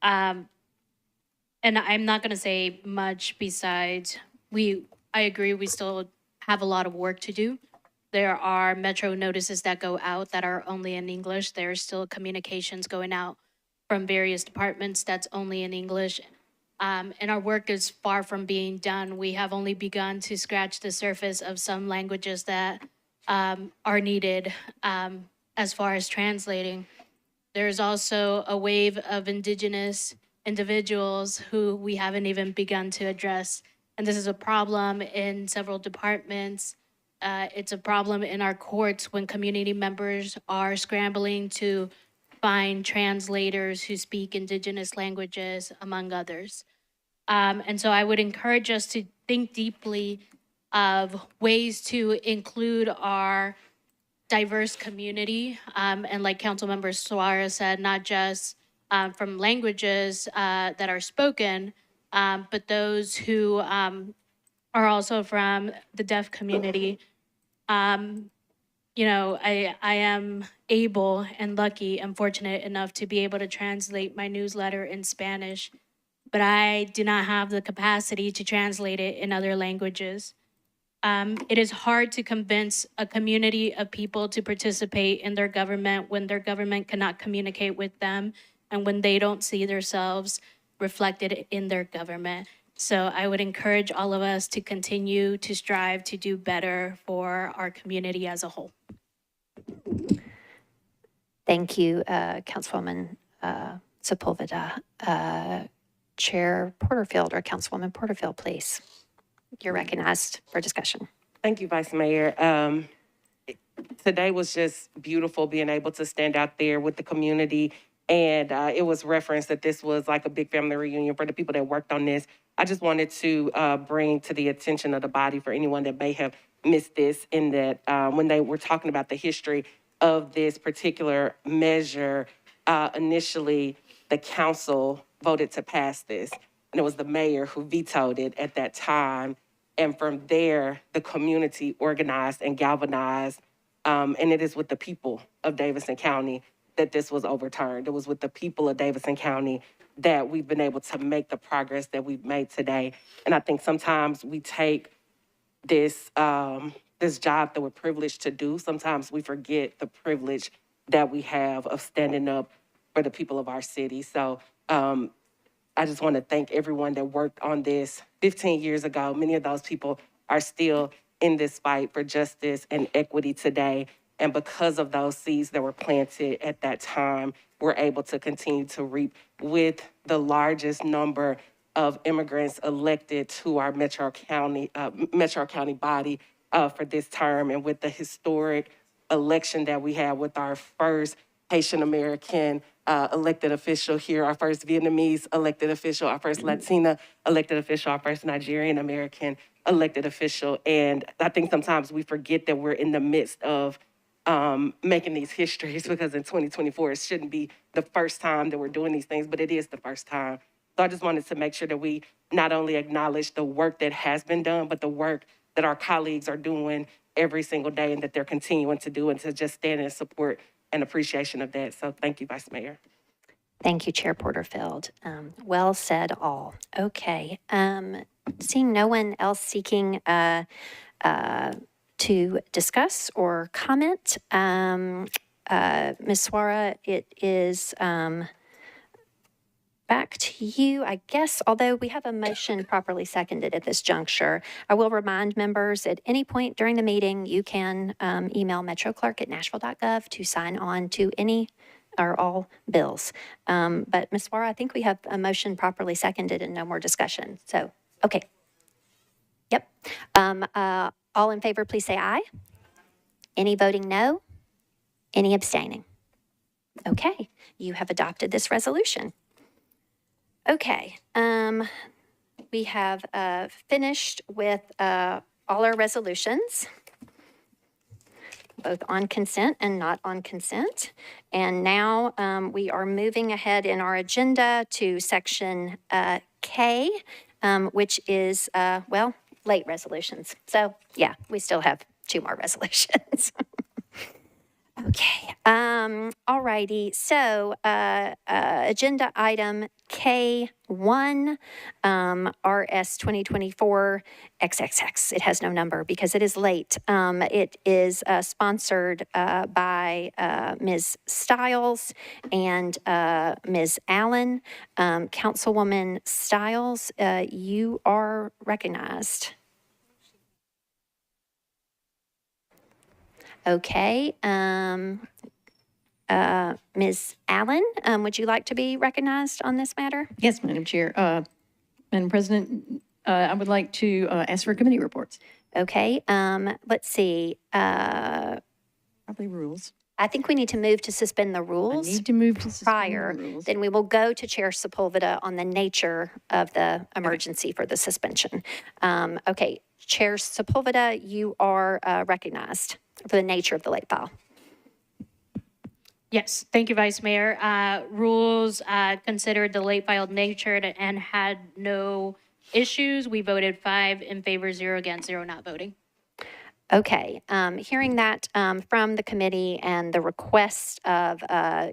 S: And I'm not going to say much besides I agree we still have a lot of work to do. there are Metro notices that go out that are only in English. There are still communications going out from various departments that's only in English. And our work is far from being done. We have only begun to scratch the surface of some languages that are needed as far as translating. There's also a wave of Indigenous individuals who we haven't even begun to address. And this is a problem in several departments. It's a problem in our courts when community members are scrambling to find translators who speak Indigenous languages, among others. And so I would encourage us to think deeply of ways to include our diverse community. And like Councilmember Suarez said, not just from languages that are spoken, but those who are also from the deaf community. You know, I am able and lucky and fortunate enough to be able to translate my newsletter in Spanish, but I do not have the capacity to translate it in other languages. It is hard to convince a community of people to participate in their government when their government cannot communicate with them and when they don't see themselves reflected in their government. So I would encourage all of us to continue to strive to do better for our community as a whole.
A: Thank you, Councilwoman Sepulveda. Chair Porterfield or Councilwoman Porterfield, please. You're recognized for discussion.
P: Thank you, Vice Mayor. Today was just beautiful being able to stand out there with the community. And it was referenced that this was like a big family reunion for the people that worked on this. I just wanted to bring to the attention of the body for anyone that may have missed this in that when they were talking about the history of this particular measure, initially the council voted to pass this. And it was the mayor who vetoed it at that time. And from there, the community organized and galvanized. And it is with the people of Davidson County that this was overturned. It was with the people of Davidson County that we've been able to make the progress that we've made today. And I think sometimes we take this, this job that we're privileged to do, sometimes we forget the privilege that we have of standing up for the people of our city. So I just want to thank everyone that worked on this 15 years ago. Many of those people are still in this fight for justice and equity today. And because of those seeds that were planted at that time, we're able to continue to reap with the largest number of immigrants elected to our Metro County body for this term, and with the historic election that we had with our first Haitian American elected official here, our first Vietnamese elected official, our first Latina elected official, our first Nigerian American elected official. And I think sometimes we forget that we're in the midst of making these histories, because in 2024, it shouldn't be the first time that we're doing these things, but it is the first time. So I just wanted to make sure that we not only acknowledge the work that has been done, but the work that our colleagues are doing every single day and that they're continuing to do, and to just stand in support and appreciation of that. So thank you, Vice Mayor.
A: Thank you, Chair Porterfield. Well said all. Okay. Seeing no one else seeking to discuss or comment, Ms. Suara, it is back to you, I guess, although we have a motion properly seconded at this juncture. I will remind members at any point during the meeting, you can email metroclerk@nashville.gov to sign on to any or all bills. But Ms. Suara, I think we have a motion properly seconded and no more discussion. So, okay. Yep. All in favor, please say aye. Any voting no? Any abstaining? Okay, you have adopted this resolution. Okay, we have finished with all our resolutions, both on consent and not on consent. And now we are moving ahead in our agenda to section K, which is, well, late resolutions. So yeah, we still have 2 more resolutions. Okay, all righty. So, agenda item K1, RS 2024 XXX. It has no number because it is late. It is sponsored by Ms. Stiles and Ms. Allen. Councilwoman Stiles, you are recognized. Okay. Ms. Allen, would you like to be recognized on this matter?
U: Yes, Madam Chair. Madam President, I would like to ask for committee reports.
A: Okay. Let's see.
U: Probably rules.
A: I think we need to move to suspend the rules.
U: I need to move to suspend
A: prior.
U: the rules.
A: Then we will go to Chair Sepulveda on the nature of the emergency for the suspension. Okay. Chair Sepulveda, you are recognized for the nature of the late file.
S: Yes, thank you, Vice Mayor. Rules considered the late filed nature and had no issues. We voted 5 in favor, 0 against, 0 not voting.
A: Okay, hearing that from the committee and the request of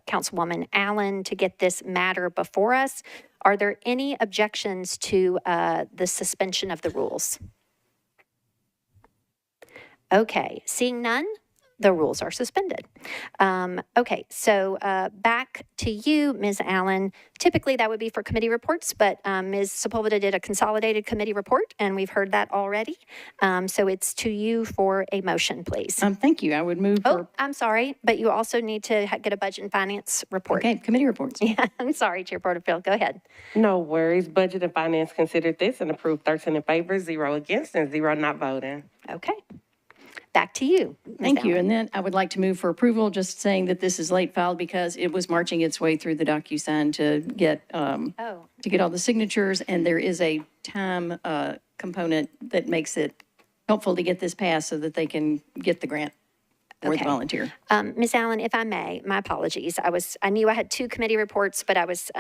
A: Councilwoman Allen to get this matter before us, are there any objections to the suspension of the rules? Okay, seeing none, the rules are suspended. Okay, so back to you, Ms. Allen. Typically, that would be for committee reports, but Ms. Sepulveda did a consolidated committee report, and we've heard that already. So it's to you for a motion, please.
U: Thank you. I would move
A: Oh,
U: for...
A: I'm sorry, but you also need to get a budget and finance report.
U: Okay, committee reports.
A: Yeah, I'm sorry, Chair Porterfield. Go ahead.
P: No worries. Budget and Finance considered this and approved 13 in favor, 0 against, and 0 not voting.
A: Okay. Back to you. Ms.
U: Thank you.
A: Allen.
U: And then I would like to move for approval, just saying that this is late filed because it was marching its way through the DocuSign to get all the signatures, and there is a time component that makes it helpful to get this passed so that they can get the grant or the volunteer.
A: Ms. Allen, if I may, my apologies. I knew I had 2 committee reports, but I was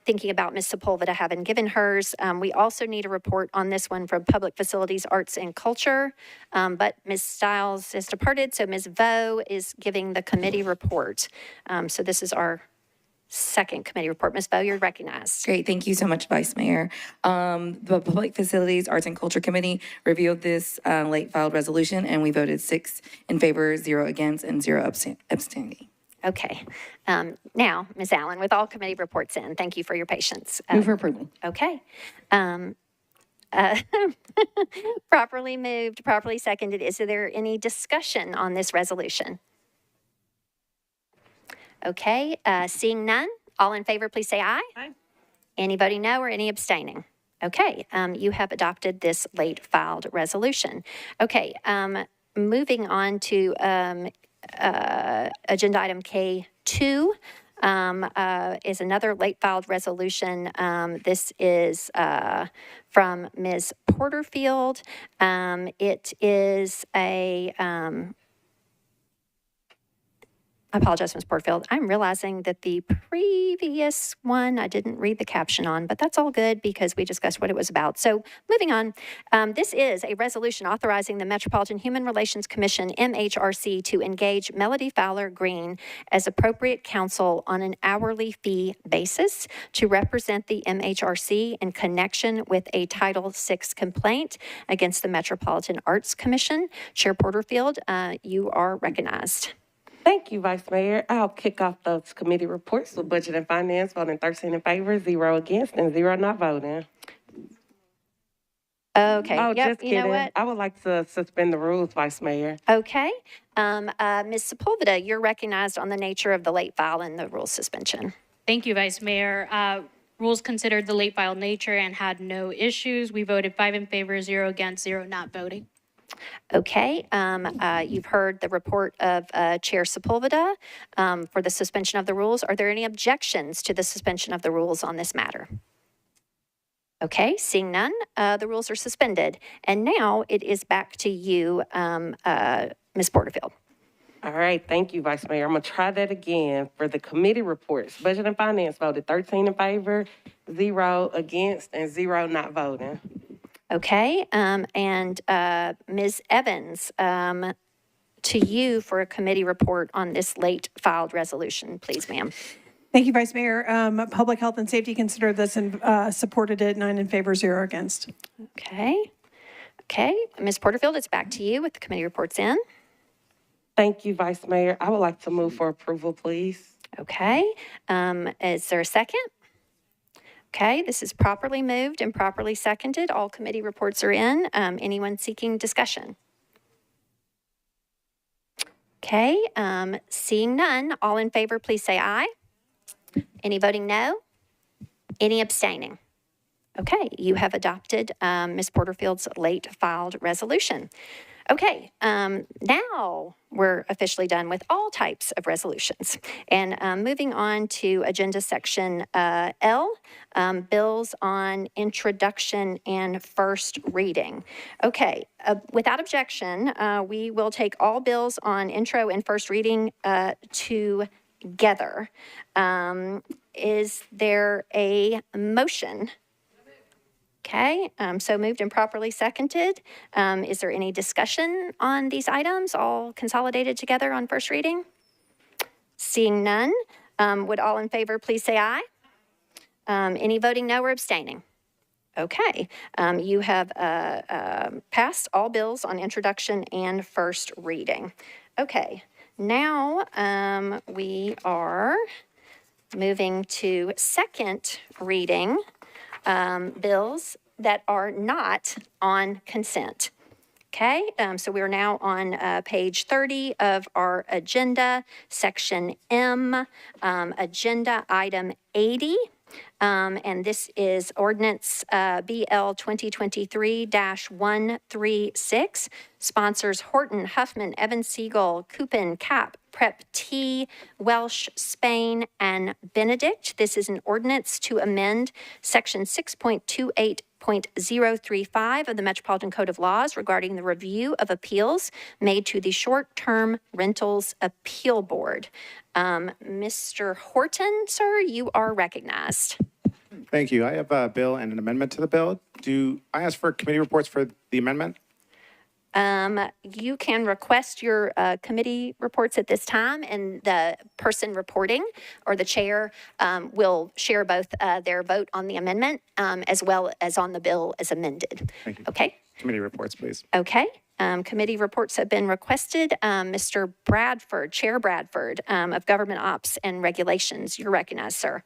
A: thinking about Ms. Sepulveda having given hers. We also need a report on this one from Public Facilities, Arts, and Culture. But Ms. Stiles has departed, so Ms. Vo is giving the committee report. So this is our second committee report. Ms. Vo, you're recognized.
H: Great. Thank you so much, Vice Mayor. The Public Facilities, Arts and Culture Committee reviewed this late filed resolution, and we voted 6 in favor, 0 against, and 0 abstaining.
A: Okay. Now, Ms. Allen, with all committee reports in, thank you for your patience.
U: Move for approval.
A: Okay. Properly moved, properly seconded. Is there any discussion on this resolution? Okay, seeing none, all in favor, please say aye.
M: Aye.
A: Any voting no or any abstaining? Okay, you have adopted this late filed resolution. Okay, moving on to agenda item K2 is another late filed resolution. This is from Ms. Porterfield. It is a I apologize, Ms. Porterfield. I'm realizing that the previous one I didn't read the caption on, but that's all good because we discussed what it was about. So moving on, this is a resolution authorizing the Metropolitan Human Relations Commission, MHRC, to engage Melody Fowler Green as appropriate counsel on an hourly fee basis to represent the MHRC in connection with a Title VI complaint against the Metropolitan Arts Commission. Chair Porterfield, you are recognized.
P: Thank you, Vice Mayor. I'll kick off those committee reports with Budget and Finance, voting 13 in favor, 0 against, and 0 not voting.
A: Okay.
P: Oh,
A: Yep.
P: just
A: You
P: kidding.
A: know what?
P: I would like to suspend the rules, Vice Mayor.
A: Okay. Ms. Sepulveda, you're recognized on the nature of the late file and the rule suspension.
S: Thank you, Vice Mayor. Rules considered the late filed nature and had no issues. We voted 5 in favor, 0 against, 0 not voting.
A: Okay, you've heard the report of Chair Sepulveda for the suspension of the rules. Are there any objections to the suspension of the rules on this matter? Okay, seeing none, the rules are suspended. And now it is back to you, Ms. Porterfield.
P: All right, thank you, Vice Mayor. I'm gonna try that again for the committee reports. Budget and Finance voted 13 in favor, 0 against, and 0 not voting.
A: Okay, and Ms. Evans, to you for a committee report on this late filed resolution, please, ma'am.
I: Thank you, Vice Mayor. Public Health and Safety considered this and supported it, 9 in favor, 0 against.
A: Okay. Okay, Ms. Porterfield, it's back to you with the committee reports in.
P: Thank you, Vice Mayor. I would like to move for approval, please.
A: Okay, is there a second? Okay, this is properly moved and properly seconded. All committee reports are in. Anyone seeking discussion? Okay, seeing none, all in favor, please say aye. Any voting no? Any abstaining? Okay, you have adopted Ms. Porterfield's late filed resolution. Okay, now we're officially done with all types of resolutions. And moving on to agenda section L, bills on introduction and first reading. Okay, without objection, we will take all bills on intro and first reading together. Is there a motion? Okay, so moved and properly seconded. Is there any discussion on these items, all consolidated together on first reading? Seeing none, would all in favor please say aye? Any voting no or abstaining? Okay, you have passed all bills on introduction and first reading. Okay, now we are moving to second reading bills that are not on consent. Okay, so we are now on page 30 of our agenda, section M, agenda item 80. And this is ordinance BL 2023-136. Sponsors Horton, Huffman, Evans Siegel, Coupin, Cap, Prep T, Welsh, Spain, and Benedict. This is an ordinance to amend section 6.28.035 of the Metropolitan Code of Laws regarding the review of appeals made to the Short-Term Rentals Appeal Board. Mr. Horton, sir, you are recognized.
J: Thank you. I have a bill and an amendment to the bill. Do I ask for committee reports for the amendment?
A: You can request your committee reports at this time, and the person reporting or the chair will share both their vote on the amendment as well as on the bill as amended.
J: Thank you.
A: Okay.
J: Committee reports, please.
A: Okay. Committee reports have been requested. Mr. Bradford, Chair Bradford of Government Ops and Regulations, you're recognized, sir.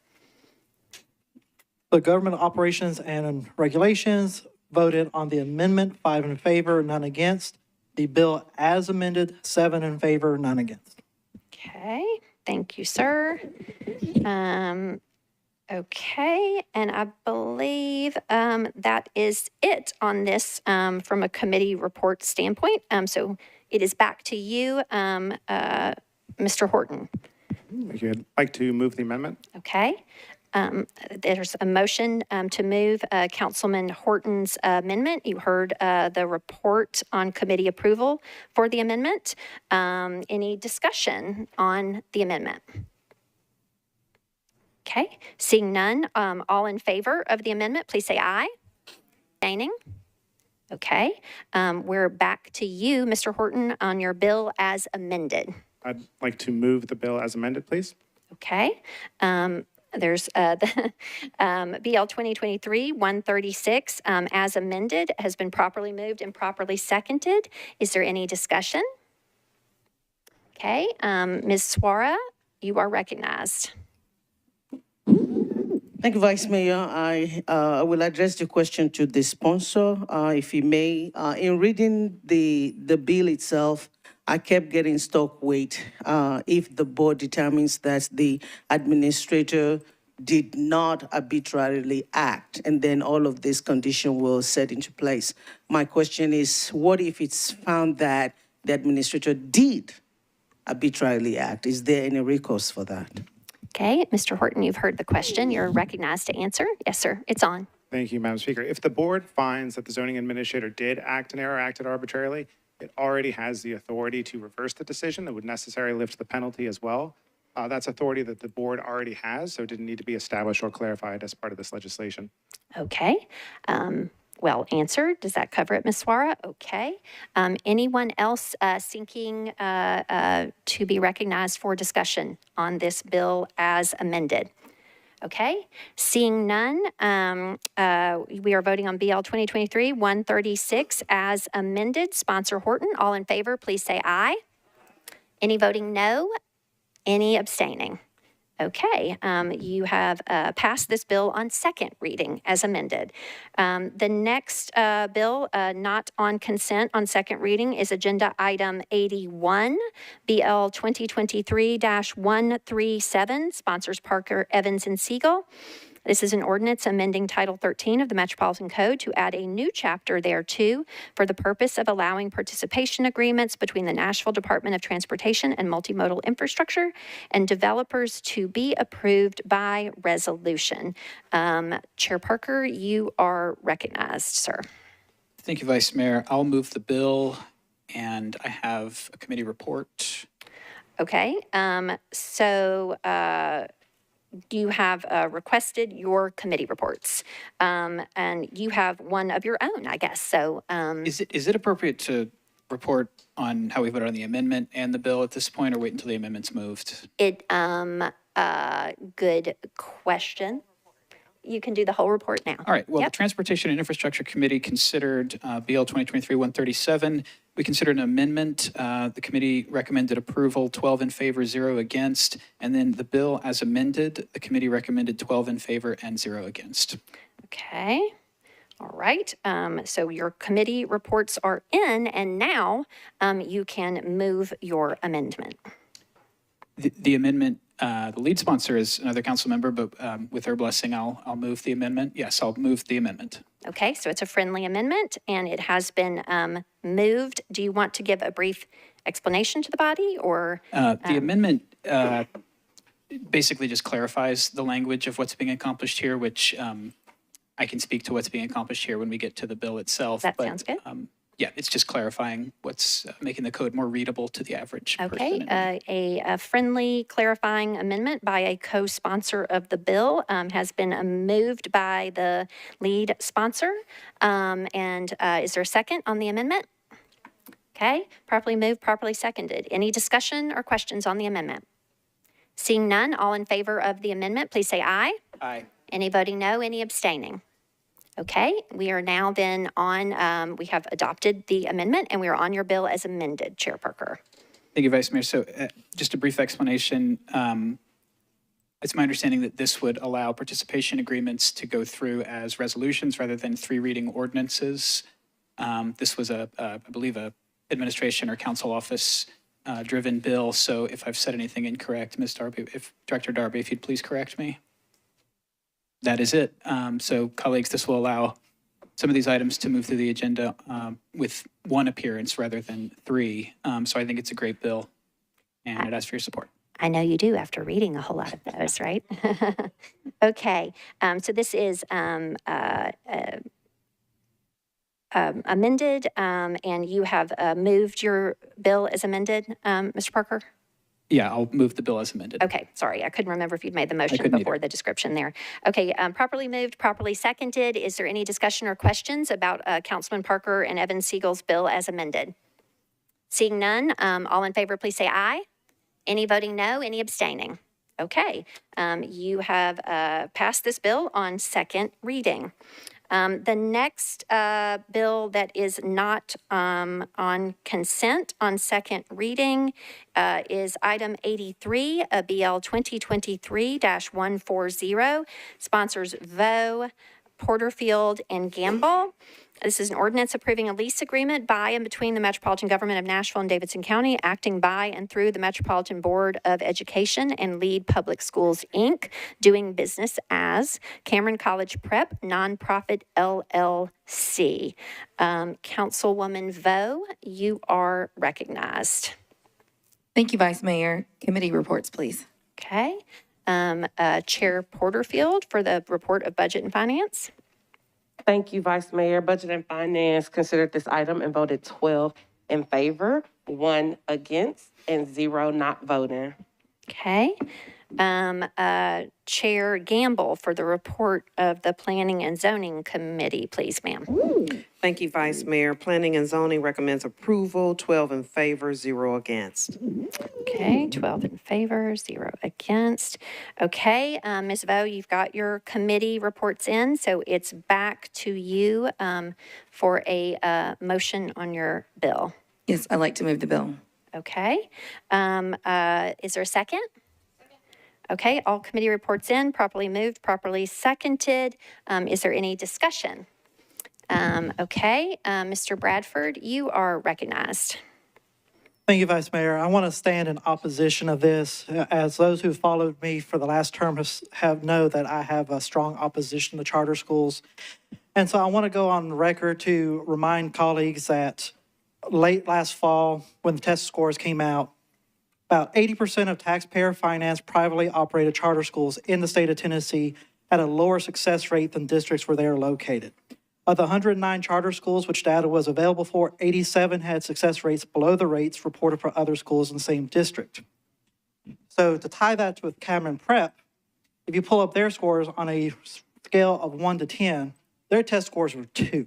F: The Government Operations and Regulations voted on the amendment, 5 in favor, none against. The bill as amended, 7 in favor, none against.
A: Okay, thank you, sir. Okay, and I believe that is it on this from a committee report standpoint. So it is back to you, Mr. Horton.
J: Thank you. I'd like to move the amendment.
A: Okay. There's a motion to move Councilman Horton's amendment. You heard the report on committee approval for the amendment. Any discussion on the amendment? Okay, seeing none, all in favor of the amendment, please say aye. Abstaining? Okay, we're back to you, Mr. Horton, on your bill as amended.
J: I'd like to move the bill as amended, please.
A: Okay. There's the BL 2023-136 as amended has been properly moved and properly seconded. Is there any discussion? Okay, Ms. Suara, you are recognized.
D: Thank you, Vice Mayor. I will address the question to the sponsor, if he may. In reading the bill itself, I kept getting stuck with if the board determines that the administrator did not arbitrarily act, and then all of this condition will set into place. My question is, what if it's found that the administrator did arbitrarily act? Is there any recourse for that?
A: Okay, Mr. Horton, you've heard the question. You're recognized to answer. Yes, sir, it's on.
J: Thank you, Madam Speaker. If the board finds that the zoning administrator did act in error, acted arbitrarily, it already has the authority to reverse the decision. That would necessarily lift the penalty as well. That's authority that the board already has, so it didn't need to be established or clarified as part of this legislation.
A: Okay. well answered. Does that cover it, Ms. Suara? Okay. Anyone else seeking to be recognized for discussion on this bill as amended? Okay, seeing none, we are voting on BL 2023-136 as amended. Sponsor Horton, all in favor, please say aye. Any voting no? Any abstaining? Okay, you have passed this bill on second reading as amended. The next bill not on consent on second reading is Agenda Item 81, BL 2023-137, sponsors Parker, Evans, and Siegel. This is an ordinance amending Title 13 of the Metropolitan Code to add a new chapter thereto for the purpose of allowing participation agreements between the Nashville Department of Transportation and Multimodal Infrastructure and developers to be approved by resolution. Chair Parker, you are recognized, sir.
K: Thank you, Vice Mayor. I'll move the bill, and I have a committee report.
A: Okay, you have requested your committee reports, and you have one of your own, I guess. So,
K: Is it appropriate to report on how we voted on the amendment and the bill at this point, or wait until the amendment's moved?
A: Good question. You can do the whole report now.
K: All right. Well,
A: Yep.
K: the Transportation and Infrastructure Committee considered BL 2023-137. We considered an amendment. The committee recommended approval, 12 in favor, 0 against. And then the bill as amended, the committee recommended 12 in favor and 0 against.
A: Okay. All right. So your committee reports are in, and now you can move your amendment.
K: The amendment, the lead sponsor is another council member, but with her blessing, I'll move the amendment. Yes, I'll move the amendment.
A: Okay, so it's a friendly amendment, and it has been moved. Do you want to give a brief explanation to the body, or?
K: The amendment basically just clarifies the language of what's being accomplished here, which I can speak to what's being accomplished here when we get to the bill itself.
A: That sounds good.
K: Yeah, it's just clarifying what's making the code more readable to the average person.
A: Okay, a friendly clarifying amendment by a co-sponsor of the bill has been moved by the lead sponsor. Is there a second on the amendment? Okay, properly moved, properly seconded. Any discussion or questions on the amendment? Seeing none, all in favor of the amendment, please say aye.
K: Aye.
A: Any voting no, any abstaining? Okay, we are now then on, we have adopted the amendment, and we are on your bill as amended, Chair Parker.
K: Thank you, Vice Mayor. So just a brief explanation. It's my understanding that this would allow participation agreements to go through as resolutions rather than 3 reading ordinances. This was I believe, a administration or council office driven bill. So if I've said anything incorrect, Ms. Darby, Director Darby, if you'd please correct me. That is it. So colleagues, this will allow some of these items to move through the agenda with 1 appearance rather than 3. So I think it's a great bill, and I'd ask for your support.
A: I know you do after reading a whole lot of those, right? Okay, so this is amended, and you have moved your bill as amended, Mr. Parker?
K: Yeah, I'll move the bill as amended.
A: Okay, sorry, I couldn't remember if you'd made the motion
K: couldn't
A: before the description there. Okay, properly moved, properly seconded. Is there any discussion or questions about Councilman Parker and Evan Siegel's bill as amended? Seeing none, all in favor, please say aye. Any voting no, any abstaining? Okay, you have passed this bill on second reading. The next bill that is not on consent on second reading is item 83, BL 2023-140, sponsors Vo, Porterfield, and Gamble. This is an ordinance approving a lease agreement by and between the Metropolitan Government of Nashville and Davidson County, acting by and through the Metropolitan Board of Education and Lead Public Schools, Inc., doing business as Cameron College Prep Nonprofit LLC. Councilwoman Vo, you are recognized.
H: Thank you, Vice Mayor. Committee reports, please.
A: Okay. Chair Porterfield for the report of Budget and Finance.
P: Thank you, Vice Mayor. Budget and Finance considered this item and voted 12 in favor, 1 against, and 0 not voting.
A: Okay. Chair Gamble for the report of the Planning and Zoning Committee, please, ma'am.
L: Thank you, Vice Mayor. Planning and Zoning recommends approval, 12 in favor, 0 against.
A: Okay, 12 in favor, 0 against. Okay, Ms. Vo, you've got your committee reports in, so it's back to you for a motion on your bill.
H: Yes, I'd like to move the bill.
A: Okay, is there a second? Okay, all committee reports in, properly moved, properly seconded. Is there any discussion? Okay, Mr. Bradford, you are recognized.
F: Thank you, Vice Mayor. I want to stand in opposition of this. As those who followed me for the last term have know that I have a strong opposition to charter schools. And so I want to go on record to remind colleagues that late last fall, when the test scores came out, about 80% of taxpayer-financed privately operated charter schools in the state of Tennessee had a lower success rate than districts where they are located. Of the 109 charter schools which data was available for, 87 had success rates below the rates reported for other schools in the same district. So to tie that with Cameron Prep, if you pull up their scores on a scale of 1 to 10, their test scores were 2.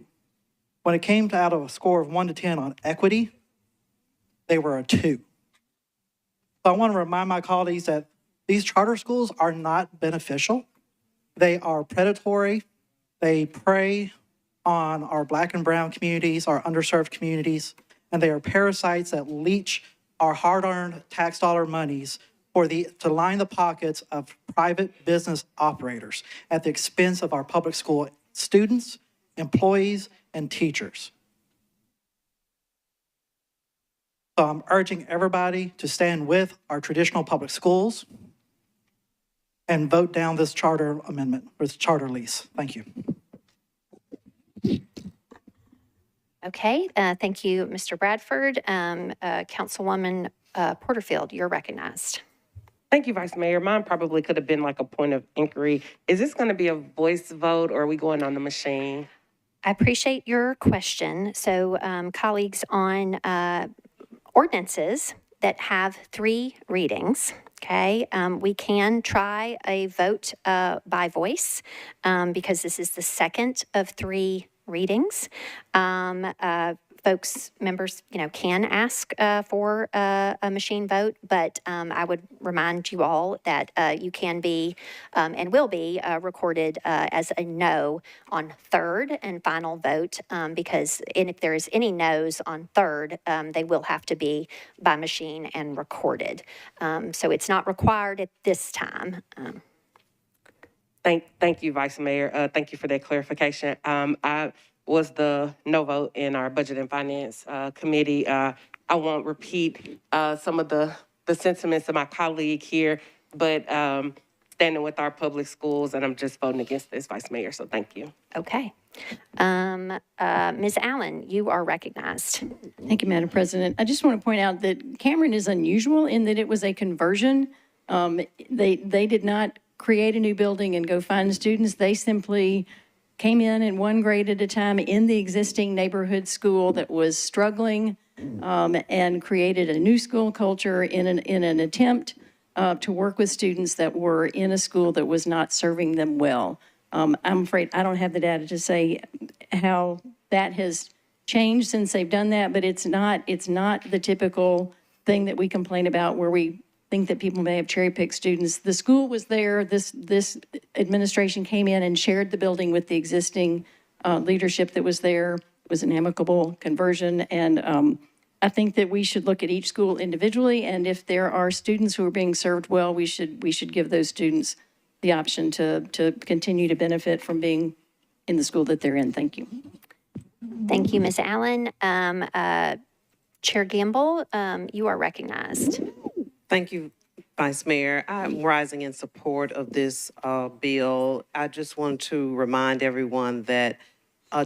F: When it came to out of a score of 1 to 10 on equity, they were a 2. So I want to remind my colleagues that these charter schools are not beneficial. They are predatory. They prey on our Black and brown communities, our underserved communities, and they are parasites that leech our hard-earned tax dollar monies to line the pockets of private business operators at the expense of our public school students, employees, and teachers. So I'm urging everybody to stand with our traditional public schools and vote down this charter amendment, or this charter lease. Thank you.
A: Okay, thank you, Mr. Bradford. Councilwoman Porterfield, you're recognized.
P: Thank you, Vice Mayor. Mine probably could have been like a point of inquiry. Is this going to be a voice vote or are we going on the machine?
A: I appreciate your question. So colleagues, on ordinances that have 3 readings, okay, we can try a vote by voice because this is the second of 3 readings. Members, can ask for a machine vote, but I would remind you all that you can be and will be recorded as a no on third and final vote because if there is any no's on third, they will have to be by machine and recorded. So it's not required at this time.
P: Thank you, Vice Mayor. Thank you for that clarification. I was the no vote in our Budget and Finance Committee. I won't repeat some of the sentiments of my colleague here, but standing with our public schools, and I'm just voting against this, Vice Mayor, so thank you.
A: Okay. Ms. Allen, you are recognized.
U: Thank you, Madam President. I just want to point out that Cameron is unusual in that it was a conversion. They did not create a new building and go find students. They simply came in 1 grade at a time in the existing neighborhood school that was struggling and created a new school culture in an attempt to work with students that were in a school that was not serving them well. I'm afraid I don't have the data to say how that has changed since they've done that, but it's not the typical thing that we complain about where we think that people may have cherry-picked students. The school was there. This administration came in and shared the building with the existing leadership that was there. It was an amicable conversion, and I think that we should look at each school individually, and if there are students who are being served well, we should give those students the option to continue to benefit from being in the school that they're in. Thank you.
A: Thank you, Ms. Allen. Chair Gamble, you are recognized.
L: Thank you, Vice Mayor. I'm rising in support of this bill. I just want to remind everyone that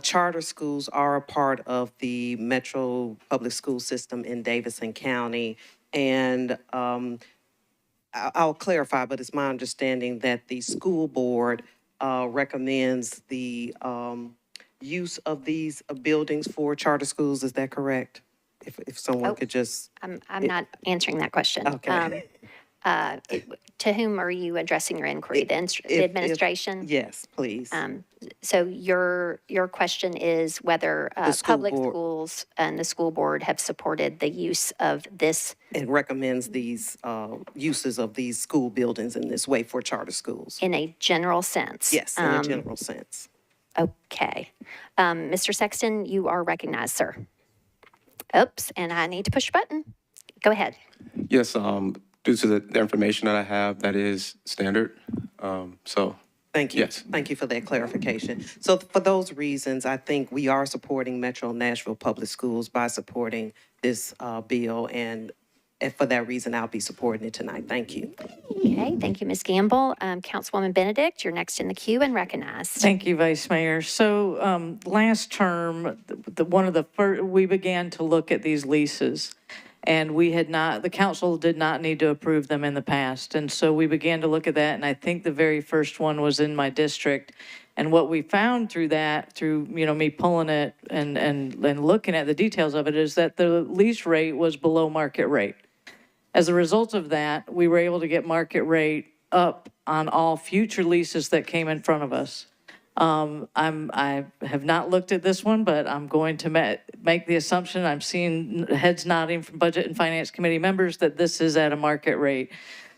L: charter schools are a part of the Metro Public School System in Davidson County. And I'll clarify, but it's my understanding that the school board recommends the use of these buildings for charter schools. Is that correct? If someone could just...
A: I'm not answering that question.
L: Okay.
A: To whom are you addressing your inquiry? The administration?
L: Yes, please.
A: So your question is whether
L: The school
A: public
L: board.
A: schools and the school board have supported the use of this
L: It recommends these uses of these school buildings in this way for charter schools.
A: in a general sense?
L: Yes, in a general sense.
A: Okay. Mr. Sexton, you are recognized, sir. Oops, and I need to push a button. Go ahead.
C: Yes, due to the information that I have, that is standard. So,
L: Thank you.
C: yes.
L: Thank you for that clarification. So for those reasons, I think we are supporting Metro Nashville Public Schools by supporting this bill. And for that reason, I'll be supporting it tonight. Thank you.
A: Okay, thank you, Ms. Gamble. Councilwoman Benedict, you're next in the queue and recognized.
G: Thank you, Vice Mayor. So last term, one of the first, we began to look at these leases, and we had not, the council did not need to approve them in the past. And so we began to look at that, and I think the very first one was in my district. And what we found through that, through, me pulling it and looking at the details of it, is that the lease rate was below market rate. As a result of that, we were able to get market rate up on all future leases that came in front of us. I have not looked at this one, but I'm going to make the assumption, I'm seeing heads nodding from Budget and Finance Committee members, that this is at a market rate.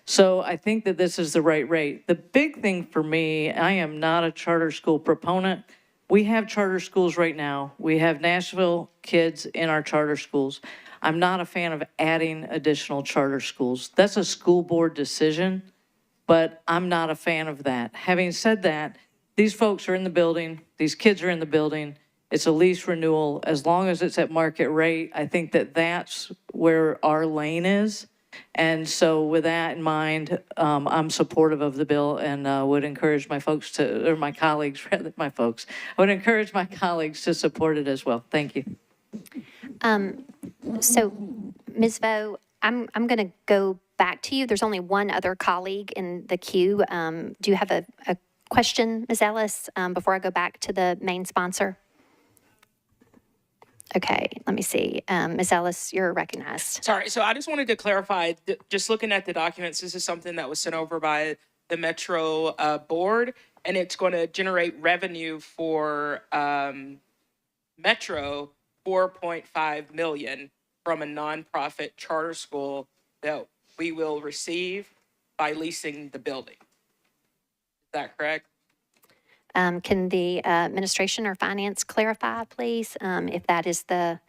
G: So I think that this is the right rate. The big thing for me, I am not a charter school proponent. We have charter schools right now. We have Nashville kids in our charter schools. I'm not a fan of adding additional charter schools. That's a school board decision, but I'm not a fan of that. Having said that, these folks are in the building, these kids are in the building, it's a lease renewal. As long as it's at market rate, I think that that's where our lane is. And so with that in mind, I'm supportive of the bill and would encourage my folks to, or my colleagues, rather, my folks, I would encourage my colleagues to support it as well. Thank you.
A: So, Ms. Vo, I'm going to go back to you. There's only one other colleague in the queue. Do you have a question, Ms. Ellis, before I go back to the main sponsor? Okay, let me see. Ms. Ellis, you're recognized.
N: Sorry, so I just wanted to clarify, just looking at the documents, this is something that was sent over by the Metro board, and it's going to generate revenue for Metro, $4.5 million from a nonprofit charter school that we will receive by leasing the building. Is that correct?
A: Can the administration or finance clarify, please, if that is the,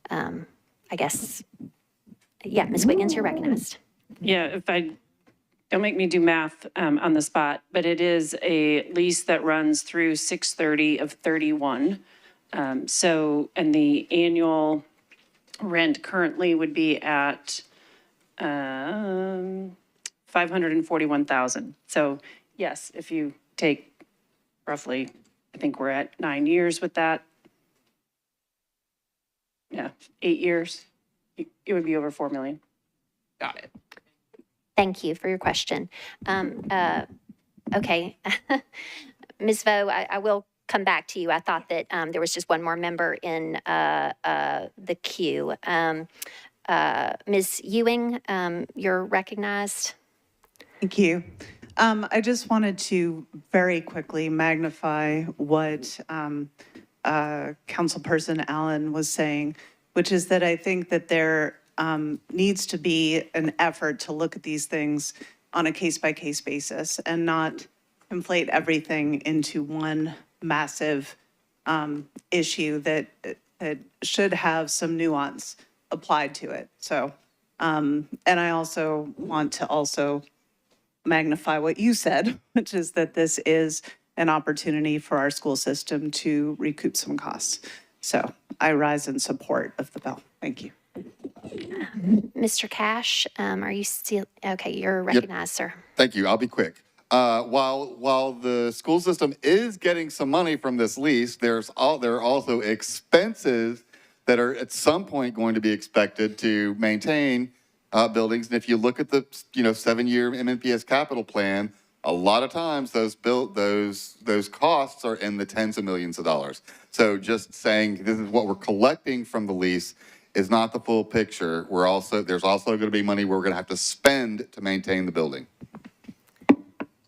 A: I guess, yeah, Ms. Wiggins, you're recognized.
M: Yeah, if I, don't make me do math on the spot, but it is a lease that runs through 6/30 of 31. So, and the annual rent currently would be at $541,000. So yes, if you take roughly, I think we're at 9 years with that. Yeah, 8 years, it would be over 4 million.
N: Got it.
A: Thank you for your question. Okay, Ms. Vo, I will come back to you. I thought that there was just one more member in the queue. Ms. Ewing, you're recognized.
O: Thank you. I just wanted to very quickly magnify what Councilperson Allen was saying, which is that I think that there needs to be an effort to look at these things on a case-by-case basis and not conflate everything into one massive issue that should have some nuance applied to it. So, and I also want to also magnify what you said, which is that this is an opportunity for our school system to recoup some costs. So I rise in support of the bill. Thank you.
A: Mr. Cash, are you still, okay, you're recognized, sir.
E: Thank you. I'll be quick. While the school system is getting some money from this lease, there are also expenses that are at some point going to be expected to maintain buildings. And if you look at the 7-year MNPS capital plan, a lot of times those costs are in the tens of millions of dollars. So just saying this is what we're collecting from the lease is not the full picture. There's also going to be money we're going to have to spend to maintain the building.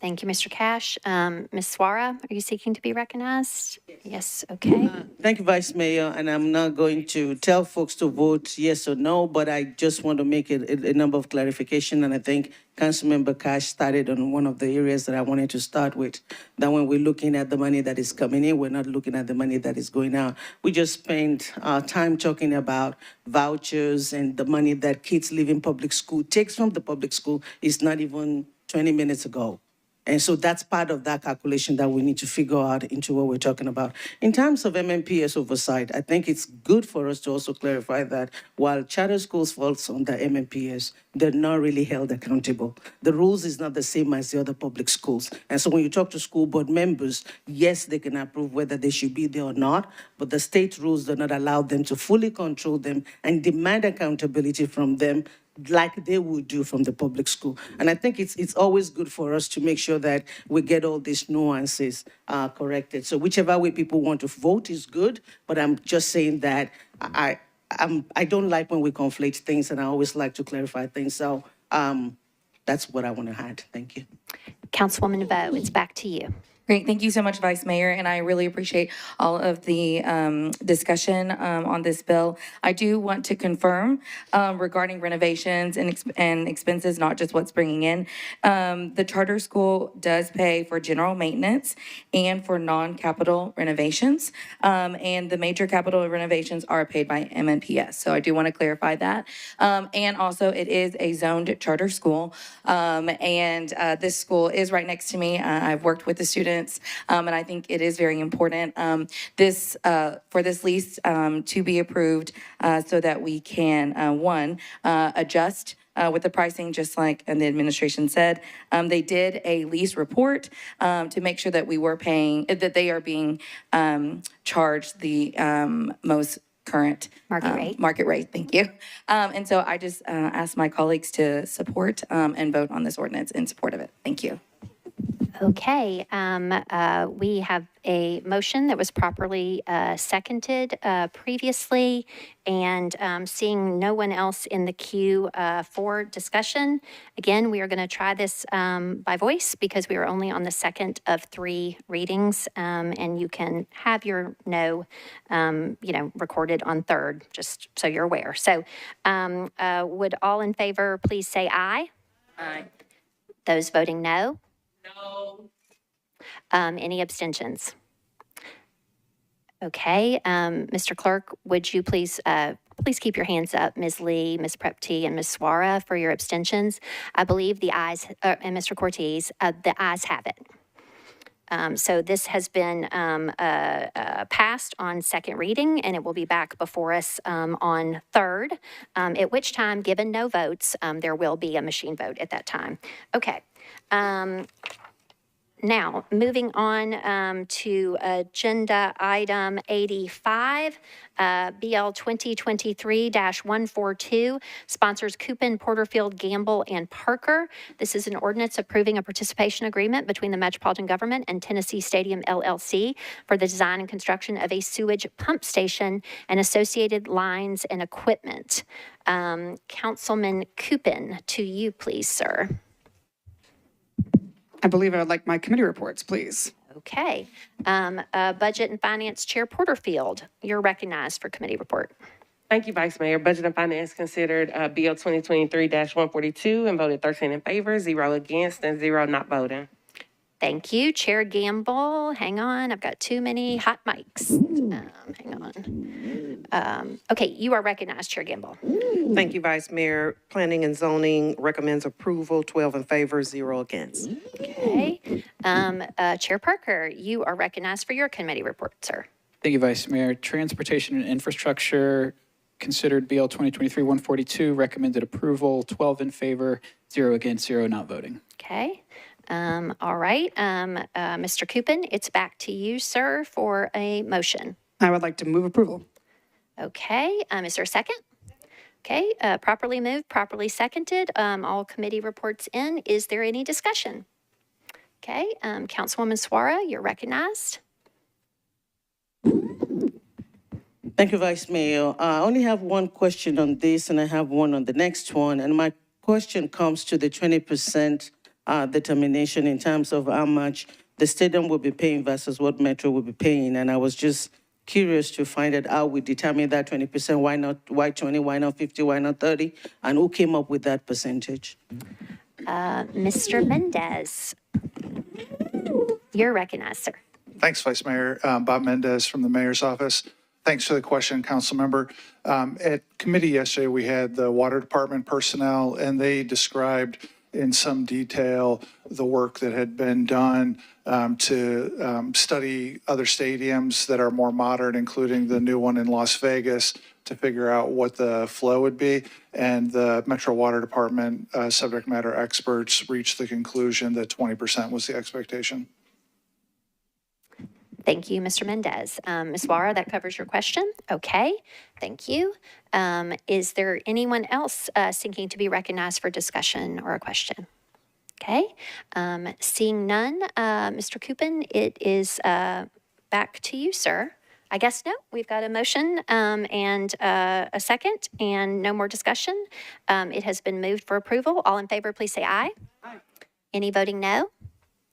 A: Thank you, Mr. Cash. Ms. Suara, are you seeking to be recognized? Yes, okay.
D: Thank you, Vice Mayor, and I'm not going to tell folks to vote yes or no, but I just want to make a number of clarification, and I think Councilmember Cash started on one of the areas that I wanted to start with, that when we're looking at the money that is coming in, we're not looking at the money that is going out. We just spent time talking about vouchers and the money that kids leaving public school takes from the public school is not even 20 minutes ago. And so that's part of that calculation that we need to figure out into what we're talking about. In terms of MMPS oversight, I think it's good for us to also clarify that while charter schools falls under MMPS, they're not really held accountable. The rules is not the same as the other public schools. And so when you talk to school board members, yes, they can approve whether they should be there or not, but the state rules do not allow them to fully control them and demand accountability from them like they would do from the public school. And I think it's always good for us to make sure that we get all these nuances corrected. So whichever way people want to vote is good, but I'm just saying that I don't like when we conflate things, and I always like to clarify things. So that's what I want to add. Thank you.
A: Councilwoman Vo, it's back to you.
H: Great, thank you so much, Vice Mayor, and I really appreciate all of the discussion on this bill. I do want to confirm regarding renovations and expenses, not just what's bringing in. The charter school does pay for general maintenance and for non-capital renovations, and the major capital renovations are paid by MNPS. So I do want to clarify that. And also, it is a zoned charter school, and this school is right next to me. I've worked with the students. And I think it is very important for this lease to be approved so that we can, adjust with the pricing, just like the administration said. They did a lease report to make sure that we were paying, that they are being charged the most current market rate. Thank you. And so I just ask my colleagues to support and vote on this ordinance in support of it. Thank you.
A: Okay, we have a motion that was properly seconded previously, and seeing no one else in the queue for discussion, again, we are going to try this by voice because we are only on the second of 3 readings, and you can have your no, recorded on third, just so you're aware. So would all in favor please say aye?
H: Aye.
A: Those voting no?
H: No.
A: Any abstentions? Okay, Mr. Clerk, would you please keep your hands up, Ms. Lee, Ms. Prepty, and Ms. Suara for your abstentions? I believe the ayes, and Mr. Cortez, the ayes have it. So this has been passed on second reading, and it will be back before us on third, at which time, given no votes, there will be a machine vote at that time. Okay. Now, moving on to agenda item 85, BL 2023-142, sponsors Coupon, Porterfield, Gamble, and Parker. This is an ordinance approving a participation agreement between the Metropolitan Government and Tennessee Stadium LLC for the design and construction of a sewage pump station and associated lines and equipment. Councilman Coupon, to you, please, sir.
B: I believe I would like my committee reports, please.
A: Okay. Budget and Finance Chair Porterfield, you're recognized for committee report.
P: Thank you, Vice Mayor. Budget and Finance considered BL 2023-142 and voted 13 in favor, 0 against, and 0 not voting.
A: Thank you. Chair Gamble, hang on. I've got too many hot mics. Hang on. Okay, you are recognized, Chair Gamble.
L: Thank you, Vice Mayor. Planning and Zoning recommends approval, 12 in favor, 0 against.
A: Okay. Chair Parker, you are recognized for your committee report, sir.
K: Thank you, Vice Mayor. Transportation and Infrastructure considered BL 2023-142, recommended approval, 12 in favor, 0 against, 0 not voting.
A: Okay. All right. Mr. Coupon, it's back to you, sir, for a motion.
B: I would like to move approval.
A: Okay. Is there a second? Okay. Properly moved, properly seconded. All committee reports in. Is there any discussion? Okay. Councilwoman Suara, you're recognized.
D: Thank you, Vice Mayor. I only have one question on this, and I have one on the next one. And my question comes to the 20% determination in terms of how much the stadium will be paying versus what Metro will be paying. And I was just curious to find out how we determine that 20%. Why 20? Why not 50? Why not 30? And who came up with that percentage?
A: Mr. Mendez, you're recognized, sir.
Q: Thanks, Vice Mayor. Bob Mendez from the Mayor's Office. Thanks for the question, Council Member. At committee yesterday, we had the Water Department personnel, and they described in some detail the work that had been done to study other stadiums that are more modern, including the new one in Las Vegas, to figure out what the flow would be. And the Metro Water Department subject matter experts reached the conclusion that 20% was the expectation.
A: Thank you, Mr. Mendez. Ms. Wara, that covers your question. Okay, thank you. Is there anyone else seeking to be recognized for discussion or a question? Okay, seeing none, Mr. Coupin, it is back to you, sir. I guess no, we've got a motion and a second and no more discussion. It has been moved for approval. All in favor, please say aye. Aye. Any voting no?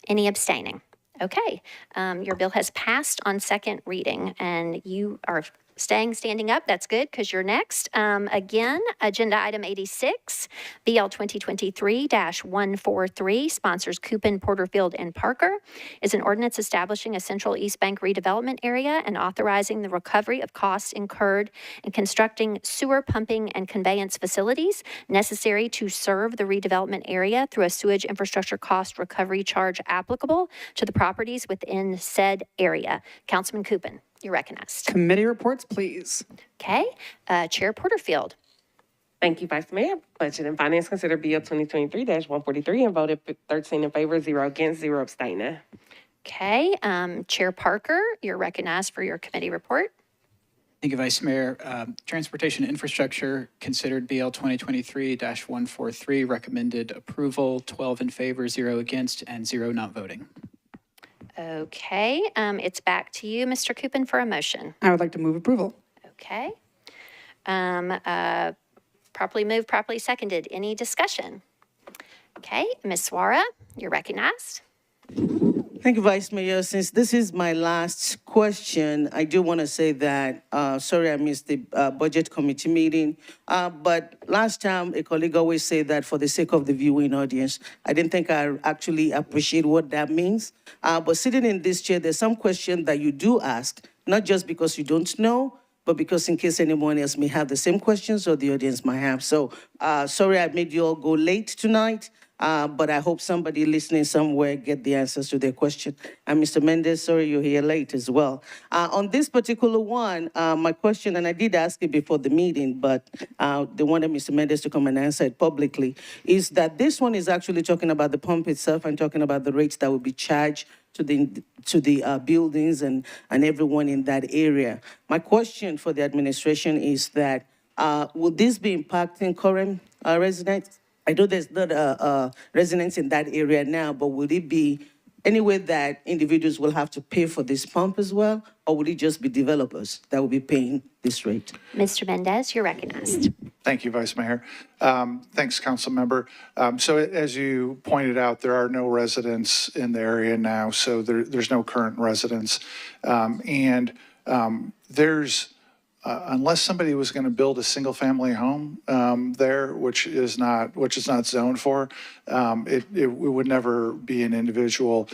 A: Any abstaining? Okay, your bill has passed on second reading, and you are standing up. That's good, because you're next. Again, Agenda Item 86, BL 2023-143, sponsors Coupin, Porterfield, and Parker, is an ordinance establishing a Central East Bank redevelopment area and authorizing the recovery of costs incurred in constructing sewer pumping and conveyance facilities necessary to serve the redevelopment area through a sewage infrastructure cost recovery charge applicable to the properties within said area. Councilman Coupin, you're recognized.
B: Committee reports, please.
A: Okay, Chair Porterfield.
P: Thank you, Vice Mayor. Budget and Finance considered Bill 2023-143 and voted 13 in favor, 0 against, 0 abstaining.
A: Okay, Chair Parker, you're recognized for your committee report.
K: Thank you, Vice Mayor. Transportation Infrastructure considered BL 2023-143, recommended approval, 12 in favor, 0 against, and 0 not voting.
A: Okay, it's back to you, Mr. Coupin, for a motion.
B: I would like to move approval.
A: Okay. Properly moved, properly seconded. Any discussion? Okay, Ms. Swara, you're recognized.
D: Thank you, Vice Mayor. Since this is my last question, I do want to say that, sorry I missed the Budget Committee meeting, but last time a colleague always said that for the sake of the viewing audience, I didn't think I actually appreciate what that means. But sitting in this chair, there's some question that you do ask, not just because you don't know, but because in case anyone else may have the same questions or the audience might have. So sorry I made you all go late tonight. But I hope somebody listening somewhere get the answers to their question. And Mr. Mendez, sorry you're here late as well. On this particular one, my question, and I did ask it before the meeting, but they wanted Mr. Mendez to come and answer it publicly, is that this one is actually talking about the pump itself and talking about the rates that will be charged to the buildings and everyone in that area. My question for the administration is that, will this be impacting current residents? I know there's not residents in that area now, but will it be any way that individuals will have to pay for this pump as well? Or will it just be developers that will be paying this rate?
A: Mr. Mendez, you're recognized.
Q: Thank you, Vice Mayor. Thanks, Council Member. So as you pointed out, there are no residents in the area now, so there's no current residents. There's unless somebody was going to build a single-family home there, which is not zoned for, it would never be an individual.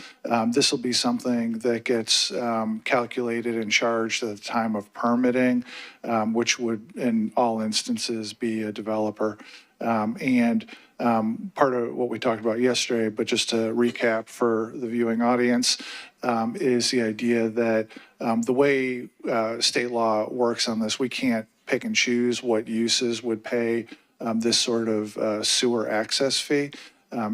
Q: This will be something that gets calculated and charged at the time of permitting, which would, in all instances, be a developer. Part of what we talked about yesterday, but just to recap for the viewing audience, is the idea that the way state law works on this, we can't pick and choose what uses would pay this sort of sewer access fee.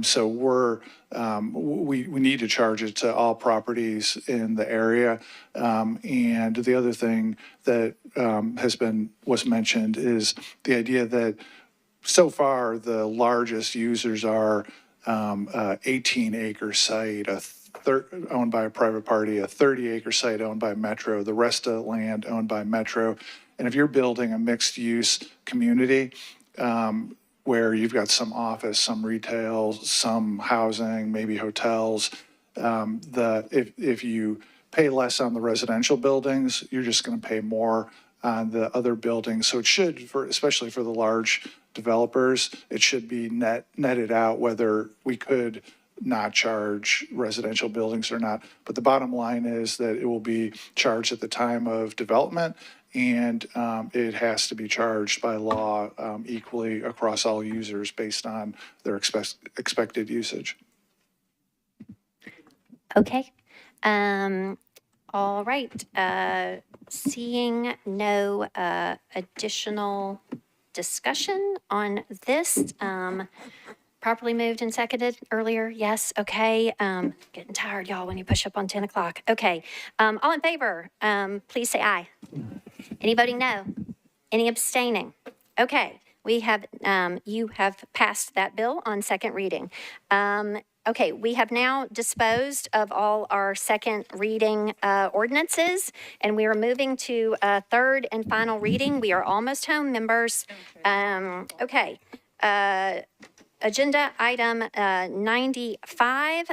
Q: So we need to charge it to all properties in the area. And the other thing that was mentioned is the idea that so far the largest users are 18-acre site, owned by a private party, a 30-acre site owned by Metro, the rest of the land owned by Metro, And if you're building a mixed-use community, where you've got some office, some retail, some housing, maybe hotels, if you pay less on the residential buildings, you're just going to pay more on the other buildings. So it should, especially for the large developers, it should be netted out whether we could not charge residential buildings or not. But the bottom line is that it will be charged at the time of development, and it has to be charged by law equally across all users based on their expected usage.
A: Okay. All right. Seeing no additional discussion on this, properly moved and seconded earlier? Yes. Okay. Getting tired, y'all, when you push up on 10 o'clock. Okay. All in favor, please say aye. Any voting no? Any abstaining? Okay. We have, you have passed that bill on second reading. Okay, we have now disposed of all our second reading ordinances, and we are moving to third and final reading. We are almost home, members. Okay. Agenda item 95, BL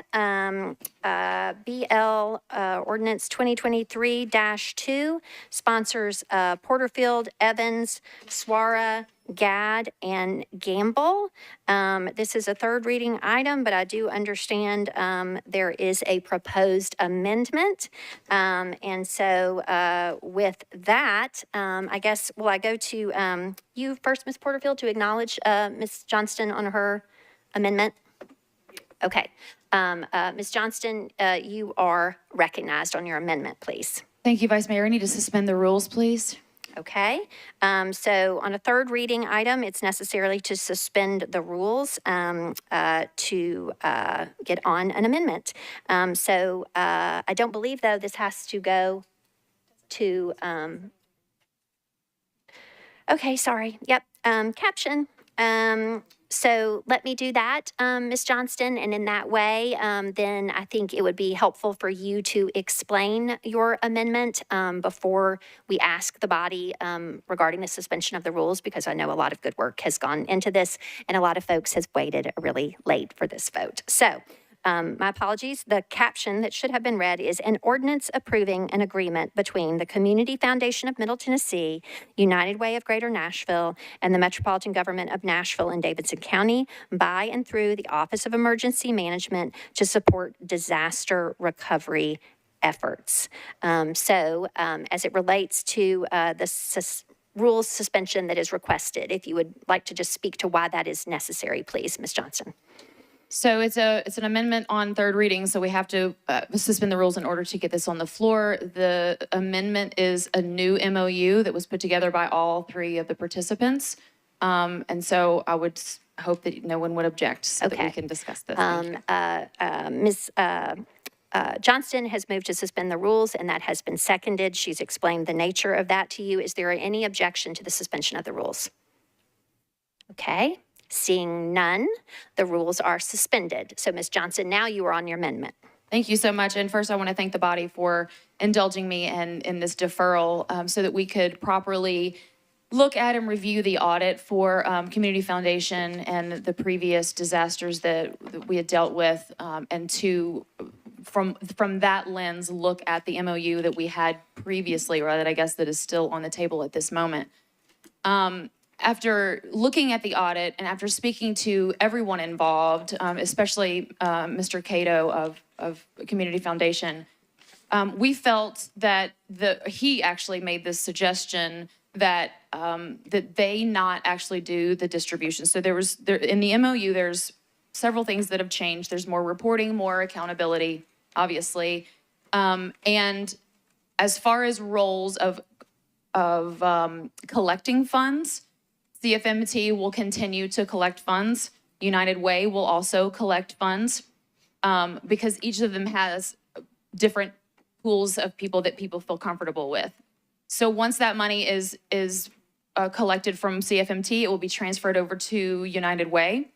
A: Ordinance 2023-2, sponsors Porterfield, Evans, Swara, Gadd, and Gamble. This is a third reading item, but I do understand there is a proposed amendment. And so with that, I guess, will I go to you first, Ms. Porterfield, to acknowledge Ms. Johnston on her amendment? Okay. Ms. Johnston, you are recognized on your amendment, please.
R: Thank you, Vice Mayor. I need to suspend the rules, please.
A: Okay, so on a third reading item, it's necessarily to suspend the rules to get on an amendment. So I don't believe, though, this has to go to, okay, sorry, yep, caption. So let me do that, Ms. Johnston, and in that way, then I think it would be helpful for you to explain your amendment before we ask the body regarding the suspension of the rules, because I know a lot of good work has gone into this, and a lot of folks has waited really late for this vote. So my apologies. The caption that should have been read is an ordinance approving an agreement between the Community Foundation of Middle Tennessee, United Way of Greater Nashville, and the Metropolitan Government of Nashville and Davidson County by and through the Office of Emergency Management to support disaster recovery efforts. As it relates to the rules suspension that is requested, if you would like to just speak to why that is necessary, please, Ms. Johnson.
R: So it's an amendment on third reading, so we have to suspend the rules in order to get this on the floor. The amendment is a new MOU that was put together by all three of the participants. And so I would hope that no one would object so that we can discuss this.
A: Ms. Johnston has moved to suspend the rules, and that has been seconded. She's explained the nature of that to you. Is there any objection to the suspension of the rules? Okay. Seeing none, the rules are suspended. So, Ms. Johnson, now you are on your amendment.
R: Thank you so much. And first, I want to thank the body for indulging me in this deferral so that we could properly look at and review the audit for Community Foundation and the previous disasters that we had dealt with, and to, from that lens, look at the MOU that we had previously, or that I guess that is still on the table at this moment. After looking at the audit and after speaking to everyone involved, especially Mr. Cato of Community Foundation, we felt that he actually made this suggestion that that they not actually do the distribution. So in the MOU, there's several things that have changed. There's more reporting, more accountability, obviously, and as far as roles of collecting funds, CFMT will continue to collect funds. United Way will also collect funds because each of them has different pools of people that people feel comfortable with. So once that money is collected from CFMT, it will be transferred over to United Way.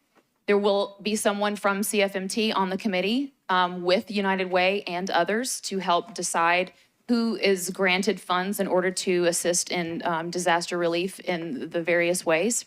R: There will be someone from CFMT on the committee with United Way and others to help decide who is granted funds in order to assist in disaster relief in the various ways.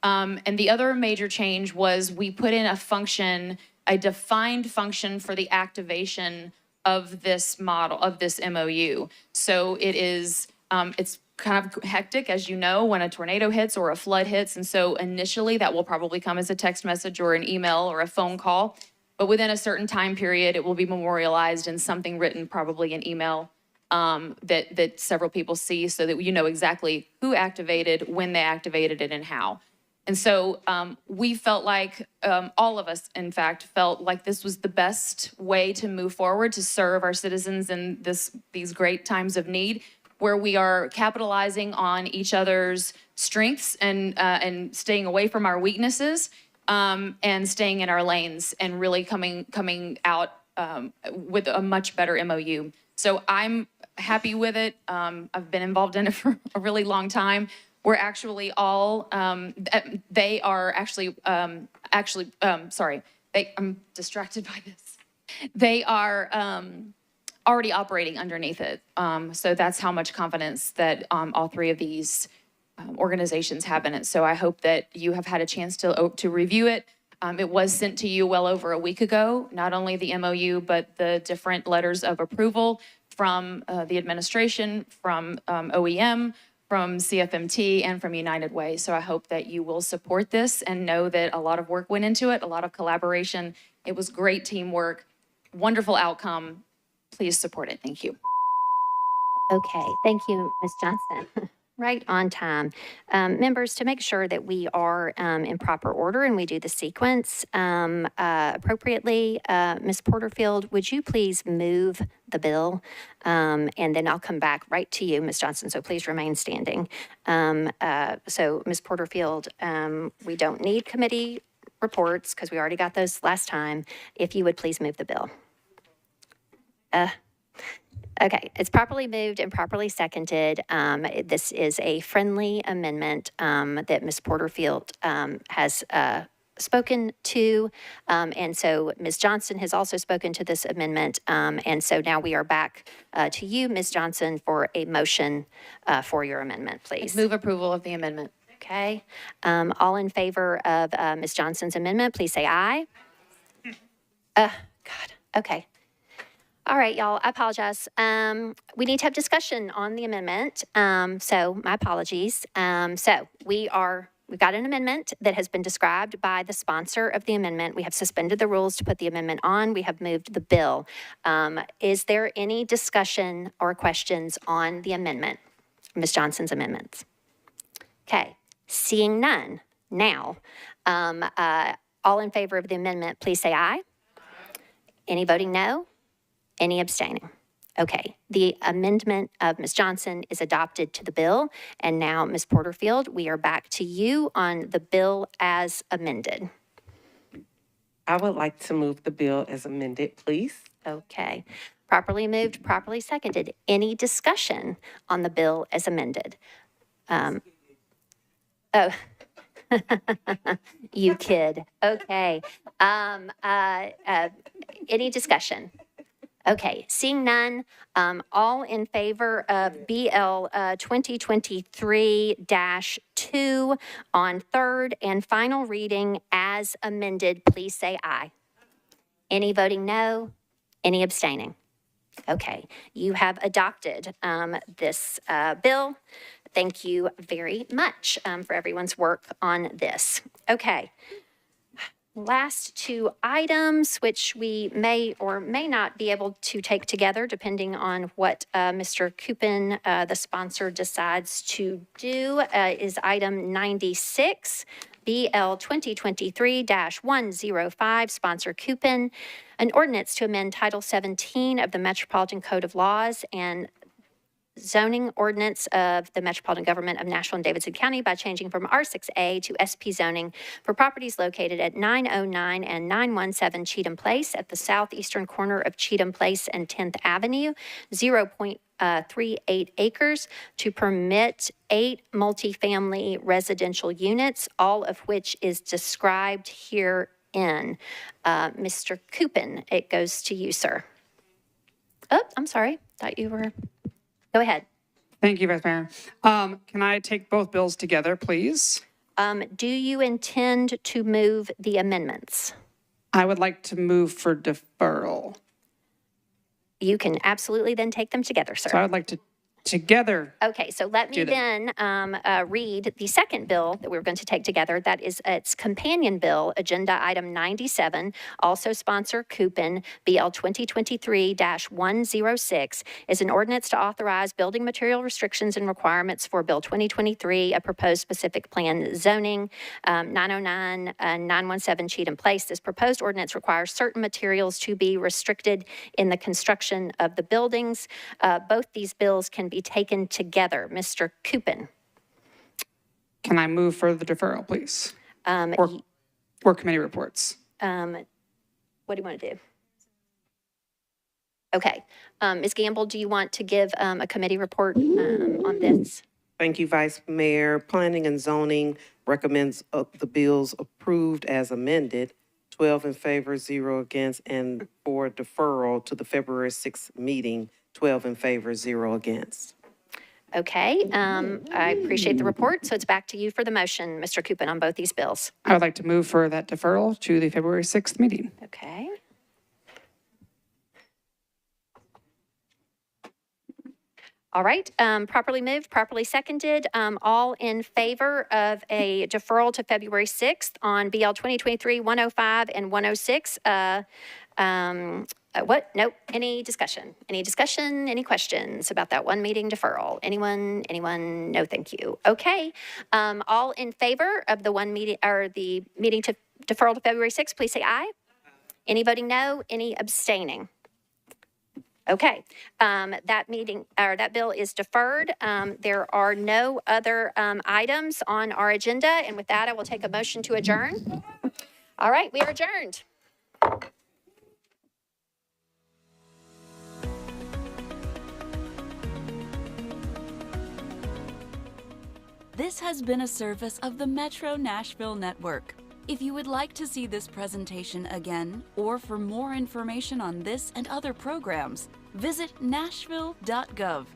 R: And the other major change was we put in a function, a defined function for the activation of this model, of this MOU. So it is, it's kind of hectic, as you know, when a tornado hits or a flood hits. And so initially that will probably come as a text message or an email or a phone call. But within a certain time period, it will be memorialized in something written, probably an email that several people see, so that you know exactly who activated, when they activated it, and how. And so we felt like, all of us, in fact, felt like this was the best way to move forward to serve our citizens in these great times of need, where we are capitalizing on each other's strengths and staying away from our weaknesses, and staying in our lanes and really coming out with a much better MOU. So I'm happy with it. I've been involved in it for a really long time. We're actually all, they are actually, sorry, I'm distracted by this. They are already operating underneath it. So that's how much confidence that all three of these organizations have in it. So I hope that you have had a chance to review it. It was sent to you well over a week ago, not only the MOU, but the different letters of approval from the administration, from OEM, from CFMT, and from United Way. So I hope that you will support this and know that a lot of work went into it, a lot of collaboration. It was great teamwork, wonderful outcome. Please support it. Thank you.
A: Okay, thank you, Ms. Johnson. Right on time. Members, to make sure that we are in proper order and we do the sequence appropriately, Ms. Porterfield, would you please move the bill? And then I'll come back right to you, Ms. Johnson, so please remain standing. So, Ms. Porterfield, we don't need committee reports because we already got those last time. If you would please move the bill. Okay, it's properly moved and properly seconded. This is a friendly amendment that Ms. Porterfield has spoken to. And so Ms. Johnson has also spoken to this amendment. And so now we are back to you, Ms. Johnson, for a motion for your amendment, please.
R: Move approval of the amendment.
A: Okay. All in favor of Ms. Johnson's amendment, please say aye. God, okay. All right, y'all, I apologize. We need to have discussion on the amendment, so my apologies. So we've got an amendment that has been described by the sponsor of the amendment. We have suspended the rules to put the amendment on. We have moved the bill. Is there any discussion or questions on the amendment, Ms. Johnson's amendments? Okay, seeing none. Now, all in favor of the amendment, please say aye. Any voting no? Any abstaining? Okay, the amendment of Ms. Johnson is adopted to the bill. And now, Ms. Porterfield, we are back to you on the bill as amended.
P: I would like to move the bill as amended, please.
A: Okay, properly moved, properly seconded. Any discussion on the bill as amended? Oh, you kid. Okay. Any discussion? Okay, seeing none, all in favor of BL 2023-2 on third and final reading as amended, please say aye. Any voting no? Any abstaining? Okay, you have adopted this bill. Thank you very much for everyone's work on this. Okay. Last two items, which we may or may not be able to take together, depending on what Mr. Coupin, the sponsor, decides to do, is item 96, BL 2023-105, sponsor Coupin, an ordinance to amend Title 17 of the Metropolitan Code of Laws and zoning ordinance of the Metropolitan Government of Nashville and Davidson County by changing from R6A to SP zoning for properties located at 909 and 917 Cheatham Place at the southeastern corner of Cheatham Place and 10th Avenue, 0.38 acres, to permit 8 multifamily residential units, all of which is described herein. Mr. Coupin, it goes to you, sir. Oh, I'm sorry. Thought you were Go ahead.
T: Thank you, Vice Mayor. Can I take both bills together, please?
A: Do you intend to move the amendments?
T: I would like to move for deferral.
A: You can absolutely then take them together, sir.
T: So I would like to together.
A: Okay, so let me then read the second bill that we're going to take together. That is its companion bill, Agenda Item 97, also sponsor Coupon, BL 2023-106, is an ordinance to authorize building material restrictions and requirements for Bill 2023, a proposed specific plan zoning, 909 and 917 Cheatham Place. This proposed ordinance requires certain materials to be restricted in the construction of the buildings. Both these bills can be taken together. Mr. Coupon.
T: Can I move for the deferral, please? Or committee reports?
A: What do you want to do? Okay. Ms. Gamble, do you want to give a committee report on this?
L: Thank you, Vice Mayor. Planning and Zoning recommends the bills approved as amended, 12 in favor, 0 against, and for deferral to the February 6th meeting, 12 in favor, 0 against.
A: Okay, I appreciate the report. So it's back to you for the motion, Mr. Coupon, on both these bills.
T: I would like to move for that deferral to the February 6th meeting.
A: Okay. All right, properly moved, properly seconded. All in favor of a deferral to February 6th on BL 2023-105 and 106. What? Nope. Any discussion? Any discussion? Any questions about that one meeting deferral? Anyone? Anyone? No, thank you. Okay. All in favor of the one meeting or the meeting to deferral to February 6th, please say aye. Any voting no? Any abstaining? Okay. That meeting or that bill is deferred. There are no other items on our agenda, and with that, I will take a motion to adjourn. All right, we are adjourned.
V: This has been a service of the Metro Nashville Network. If you would like to see this presentation again, or for more information on this and other programs, visit nashville.gov.